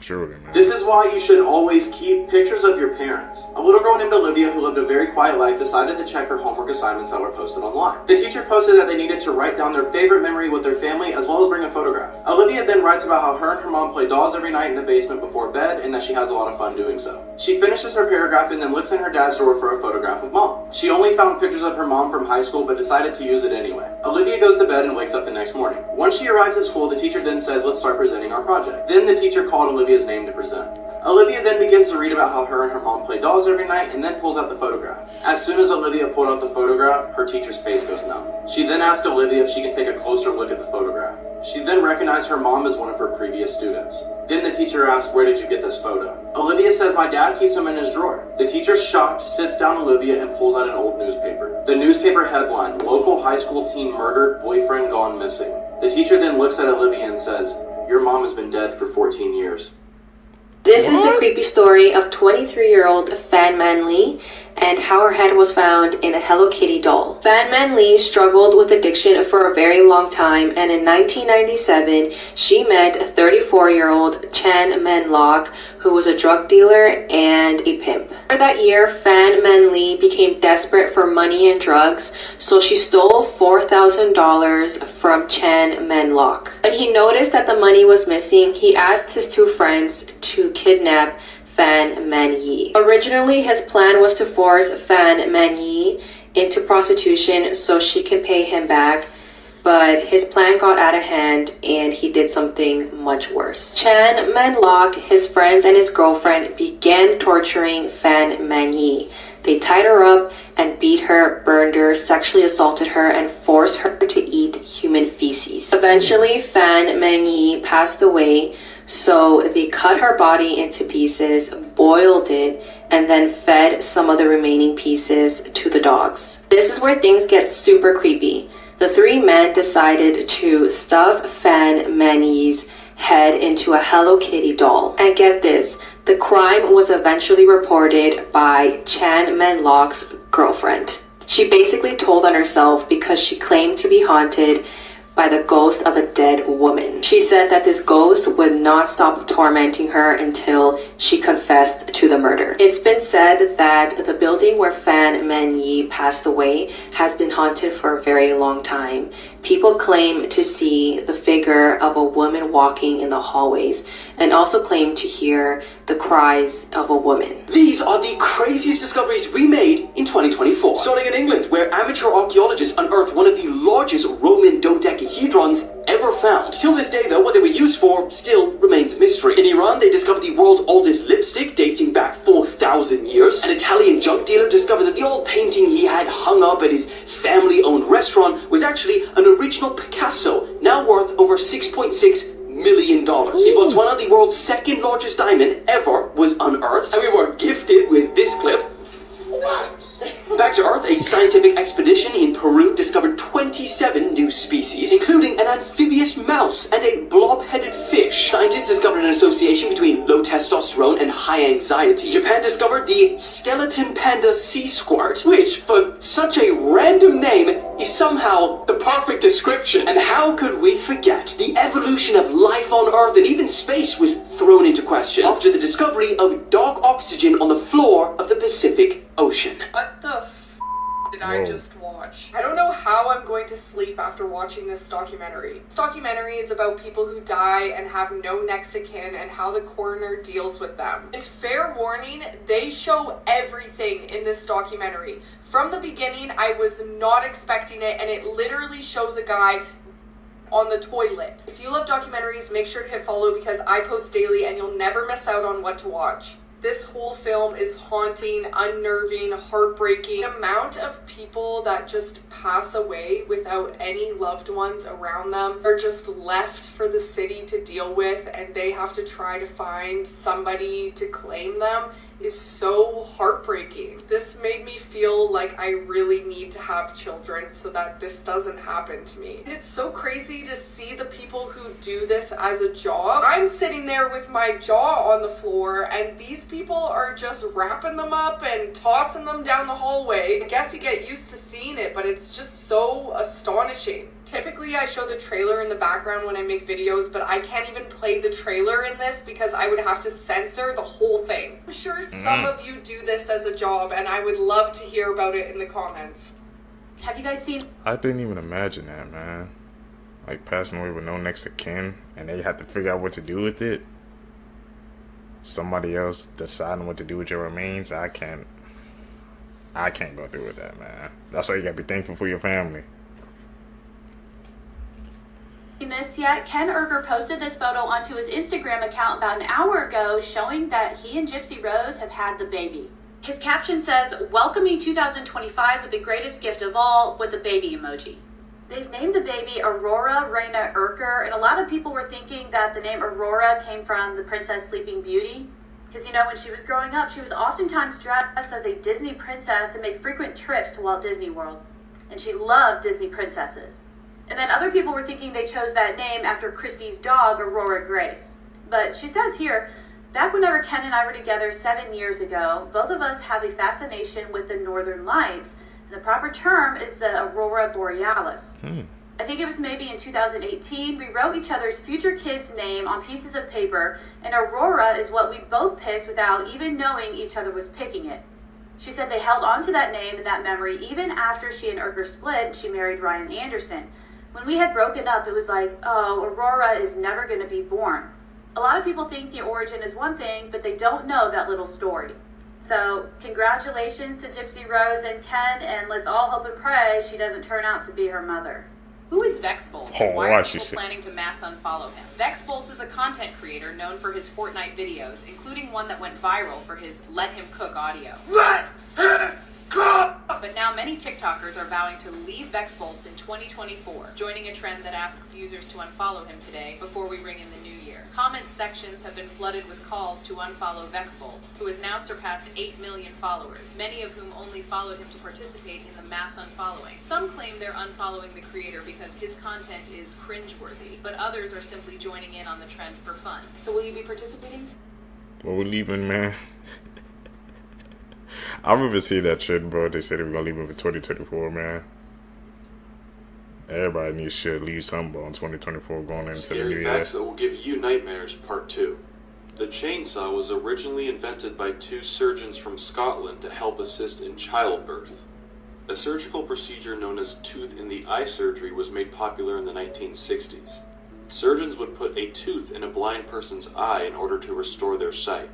Truly, man. This is why you should always keep pictures of your parents. A little girl named Olivia who lived a very quiet life decided to check her homework assignments that were posted online. The teacher posted that they needed to write down their favorite memory with their family as well as bring a photograph. Olivia then writes about how her and her mom play dolls every night in the basement before bed and that she has a lot of fun doing so. She finishes her paragraph and then looks in her dad's drawer for a photograph of mom. She only found pictures of her mom from high school but decided to use it anyway. Olivia goes to bed and wakes up the next morning. Once she arrives at school, the teacher then says, "Let's start presenting our project." Then the teacher called Olivia Olivia's name to present. Olivia then begins to read about how her and her mom play dolls every night and then pulls out the photograph. As soon as Olivia pulled out the photograph, her teacher's face goes numb. She then asked Olivia if she can take a closer look at the photograph. She then recognized her mom as one of her previous students. Then the teacher asks, "Where did you get this photo?" Olivia says, "My dad keeps them in his drawer." The teacher, shocked, sits down Olivia and pulls out an old newspaper. The newspaper headline, "Local high school teen murdered, boyfriend gone missing." The teacher then looks at Olivia and says, "Your mom has been dead for 14 years. This is the creepy story of 23-year-old Fan Man Lee and how her head was found in a Hello Kitty doll. Fan Man Lee struggled with addiction for a very long time, and in 1997, she met 34-year-old Chan Man Lok, who was a drug dealer and a pimp. For that year, Fan Man Lee became desperate for money and drugs, so she stole $4,000 from Chan Man Lok. When he noticed that the money was missing, he asked his two friends to kidnap Fan Man Yi. Originally, his plan was to force Fan Man Yi into prostitution so she could pay him back, but his plan got out of hand and he did something much worse. Chan Man Lok, his friends, and his girlfriend began torturing Fan Man Yi. They tied her up and beat her, burned her, sexually assaulted her, and forced her to eat human feces. Eventually, Fan Man Yi passed away, so they cut her body into pieces, boiled it, and then fed some of the remaining pieces to the dogs. This is where things get super creepy. The three men decided to stuff Fan Man Yi's head into a Hello Kitty doll. And get this, the crime was eventually reported by Chan Man Lok's girlfriend. She basically told on herself because she claimed to be haunted by the ghost of a dead woman. She said that this ghost would not stop tormenting her until she confessed to the murder. It's been said that the building where Fan Man Yi passed away has been haunted for a very long time. People claim to see the figure of a woman walking in the hallways and also claim to hear the cries of a woman. These are the craziest discoveries we made in 2024. Starting in England, where amateur archaeologists unearthed one of the largest Roman dodecahedrons ever found. Till this day, though, what they were used for still remains a mystery. In Iran, they discovered the world's oldest lipstick, dating back 4,000 years. An Italian junk dealer discovered that the old painting he had hung up at his family-owned restaurant was actually an original Picasso, now worth over $6.6 million. In Botswana, the world's second largest diamond ever was unearthed, and we were gifted with this clip. What? Back to Earth, a scientific expedition in Peru discovered 27 new species, including an amphibious mouse and a blob-headed fish. Scientists discovered an association between low testosterone and high anxiety. Japan discovered the skeleton panda sea squirt, which, for such a random name, is somehow the perfect description. And how could we forget? The evolution of life on Earth and even space was thrown into question after the discovery of dark oxygen on the floor of the Pacific Ocean. What the f did I just watch? I don't know how I'm going to sleep after watching this documentary. This documentary is about people who die and have no next of kin and how the coroner deals with them. And fair warning, they show everything in this documentary. From the beginning, I was not expecting it, and it literally shows a guy on the toilet. If you love documentaries, make sure to hit follow because I post daily and you'll never miss out on what to watch. This whole film is haunting, unnerving, heartbreaking. The amount of people that just pass away without any loved ones around them are just left for the city to deal with, and they have to try to find somebody to claim them is so heartbreaking. This made me feel like I really need to have children so that this doesn't happen to me. And it's so crazy to see the people who do this as a job. I'm sitting there with my jaw on the floor and these people are just wrapping them up and tossing them down the hallway. I guess you get used to seeing it, but it's just so astonishing. Typically I show the trailer in the background when I make videos, but I can't even play the trailer in this because I would have to censor the whole thing. I'm sure some of you do this as a job and I would love to hear about it in the comments. Have you guys seen? I didn't even imagine that, man. Like passing away with no next of kin and they have to figure out what to do with it. Somebody else deciding what to do with your remains. I can't go through with that, man. That's why you gotta be thankful for your family. this yet, Ken Urger posted this photo onto his Instagram account about an hour ago, showing that he and Gypsy Rose have had the baby. His caption says, "Welcoming 2025 with the greatest gift of all," with a baby emoji. They've named the baby Aurora Reina Urker, and a lot of people were thinking that the name Aurora came from the Princess Sleeping Beauty. Because, you know, when she was growing up, she was oftentimes dressed as a Disney princess and made frequent trips to Walt Disney World. And she loved Disney princesses. And then other people were thinking they chose that name after Christie's dog, Aurora Grace. But she says here, "Back whenever Ken and I were together 7 years ago, both of us have a fascination with the Northern Lights. The proper term is the Aurora Borealis." I think it was maybe in 2018, we wrote each other's future kid's name on pieces of paper, and Aurora is what we both picked without even knowing each other was picking it. She said they held on to that name and that memory even after she and Urker split and she married Ryan Anderson. When we had broken up, it was like, oh, Aurora is never going to be born. A lot of people think the origin is one thing, but they don't know that little story. So, congratulations to Gypsy Rose and Ken, and let's all hope and pray she doesn't turn out to be her mother. Who is Vexbolts? Oh, Why are people planning to mass unfollow him? Vexbolts is a content creator known for his Fortnite videos, including one that went viral for his Let Him Cook audio. Let him cook! But now many TikTokers are vowing to leave Vexbolts in 2024, joining a trend that asks users to unfollow him today before we ring in the new year. Comment sections have been flooded with calls to unfollow Vexbolts, who has now surpassed 8 million followers, many of whom only followed him to participate in the mass unfollowing. Some claim they're unfollowing the creator because his content is cringeworthy, but others are simply joining in on the trend for fun. So will you be participating? Well, we're leaving, man. I remember seeing that shit, bro. They said they were gonna leave it for 2024, man. Everybody needs to leave some, bro, in 2024 going into the new Scary year. facts that will give you nightmares, part 2. The chainsaw was originally invented by 2 surgeons from Scotland to help assist in childbirth. A surgical procedure known as tooth in the eye surgery was made popular in the 1960s. Surgeons would put a tooth in a blind person's eye in order to restore their sight.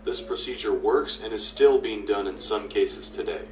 This procedure works and is still being done in some cases today.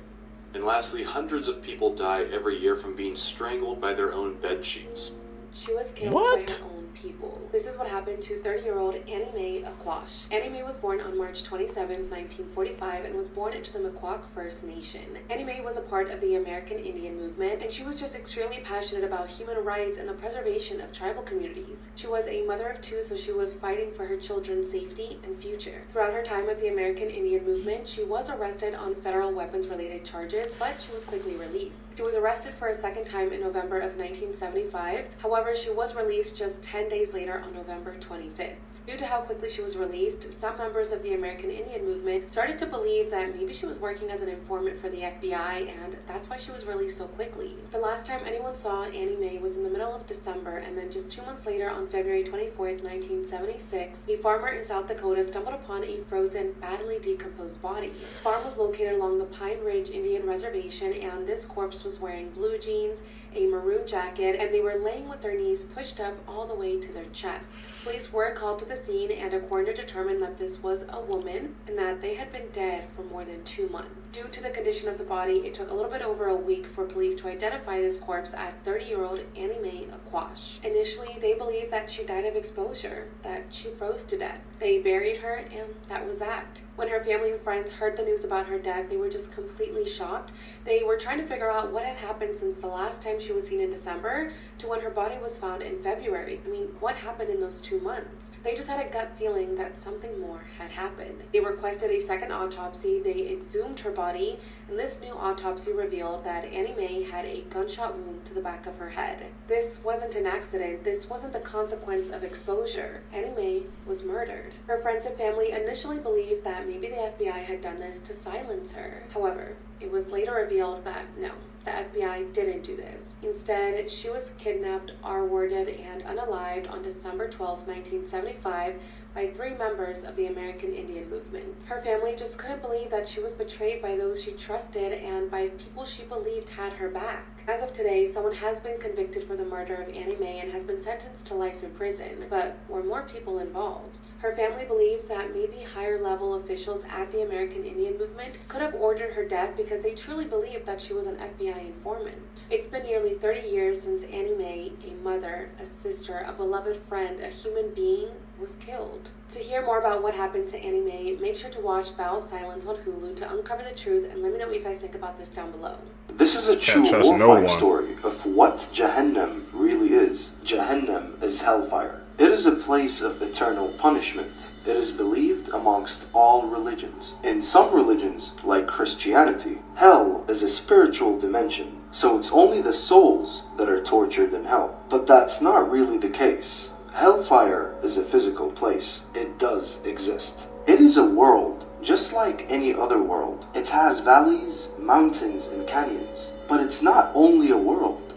And lastly, hundreds of people die every year from being strangled by their own bed sheets. She was killed by her own people. This is what happened to 30-year-old Annie Mae Aquash. Annie Mae was born on March 27, 1945, and was born into the Mikwok First Nation. Annie Mae was a part of the American Indian movement, and she was just extremely passionate about human rights and the preservation of tribal communities. She was a mother of 2, so she was fighting for her children's safety and future. Throughout her time with the American Indian movement, she was arrested on federal weapons-related charges, but she was quickly released. She was arrested for a second time in November of 1975. However, she was released just 10 days later on November 25th. Due to how quickly she was released, some members of the American Indian movement started to believe that maybe she was working as an informant for the FBI, and that's why she was released so quickly. The last time anyone saw Annie Mae was in the middle of December, and then just 2 months later, on February 24th, 1976, a farmer in South Dakota stumbled upon a frozen, badly decomposed body. The farm was located along the Pine Ridge Indian Reservation, and this corpse was wearing blue jeans, a maroon jacket, and they were laying with their knees pushed up all the way to their chest. Police were called to the scene, and a coroner determined that this was a woman and that they had been dead for more than 2 months. Due to the condition of the body, it took a little bit over a week for police to identify this corpse as 30-year-old Annie Mae Aquash. Initially, they believed that she died of exposure, that she froze to death. They buried her, and that was that. When her family and friends heard the news about her death, they were just completely shocked. They were trying to figure out what had happened since the last time she was seen in December to when her body was found in February. I mean, what happened in those 2 months? They just had a gut feeling that something more had happened. They requested a second autopsy. They exhumed her body, and this new autopsy revealed that Annie Mae had a gunshot wound to the back of her head. This wasn't an accident. This wasn't the consequence of exposure. Annie Mae was murdered. Her friends and family initially believed that maybe the FBI had done this to silence her. However, it was later revealed that no, the FBI didn't do this. Instead, she was kidnapped, R-worded, and unalived on December 12, 1975 by 3 members of the American Indian movement. Her family just couldn't believe that she was betrayed by those she trusted and by people she believed had her back. As of today, someone has been convicted for the murder of Annie Mae and has been sentenced to life in prison, but were more people involved? Her family believes that maybe higher-level officials at the American Indian Movement could have ordered her death because they truly believed that she was an FBI informant. It's been nearly 30 years since Annie Mae, a mother, a sister, a beloved friend, a human being, was killed. To hear more about what happened to Annie Mae, make sure to watch Vow of Silence on Hulu to uncover the truth, and let me know what you guys think about this down below. This is a true horrifying story of what Jahannam really is. Jahannam is hellfire. It is a place of eternal punishment. It is believed amongst all religions. In some religions, like Christianity, hell is a spiritual dimension, so it's only the souls that are tortured in hell. But that's not really the case. Hellfire is a physical place. It does exist. It is a world, just like any other world. It has valleys, mountains, and canyons. But it's not only a world.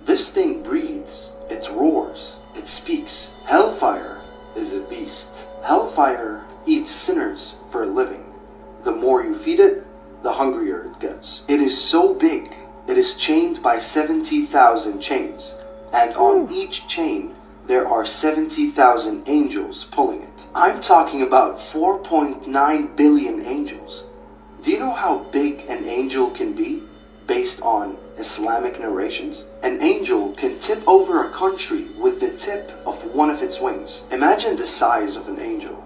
This thing breathes, it roars, it speaks. Hellfire is a beast. Hellfire eats sinners for a living. The more you feed it, the hungrier it gets. It is so big, it is chained by 70,000 chains. And on each chain, there are 70,000 angels pulling it. I'm talking about 4.9 billion angels. Do you know how big an angel can be based on Islamic narrations? An angel can tip over a country with the tip of one of its wings. Imagine the size of an angel.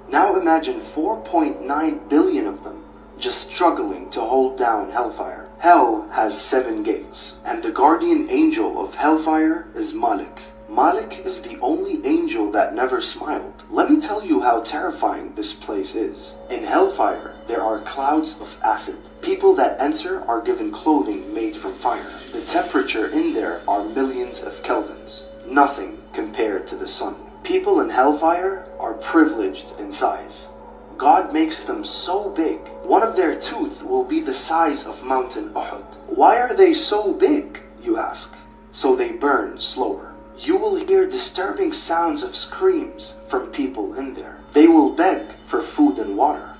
Now imagine 4.9 billion of them just struggling to hold down hellfire. Hell has 7 gates, and the guardian angel of hellfire is Malik. Malik is the only angel that never smiled. Let me tell you how terrifying this place is. In hellfire, there are clouds of acid. People that enter are given clothing made from fire. The temperature in there are millions of kelvins. Nothing compared to the sun. People in hellfire are privileged in size. God makes them so big. One of their teeth will be the size of Mountain Uhud. Why are they so big, you ask? So they burn slower. You will hear disturbing sounds of screams from people in there. They will beg for food and water,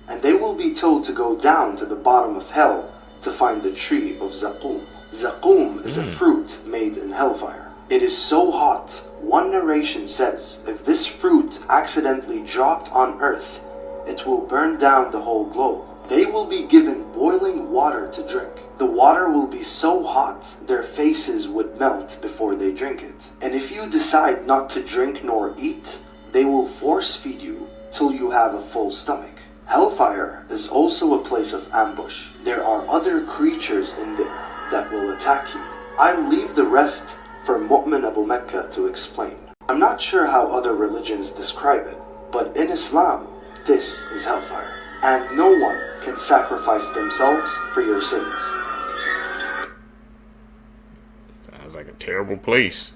and they will be told to go down to the bottom of hell to find the tree of Zaqum. Zaqum is a fruit made in hellfire. It is so hot, one narration says if this fruit accidentally dropped on earth, it will burn down the whole globe. They will be given boiling water to drink. The water will be so hot, their faces would melt before they drink it. And if you decide not to drink nor eat, they will force feed you till you have a full stomach. Hellfire is also a place of ambush. There are other creatures in there that will attack you. I'll leave the rest for Mu'min Abu Mecca to explain. I'm not sure how other religions describe it, but in Islam, this is hellfire. And no one can sacrifice themselves for your sins. Sounds like a terrible place.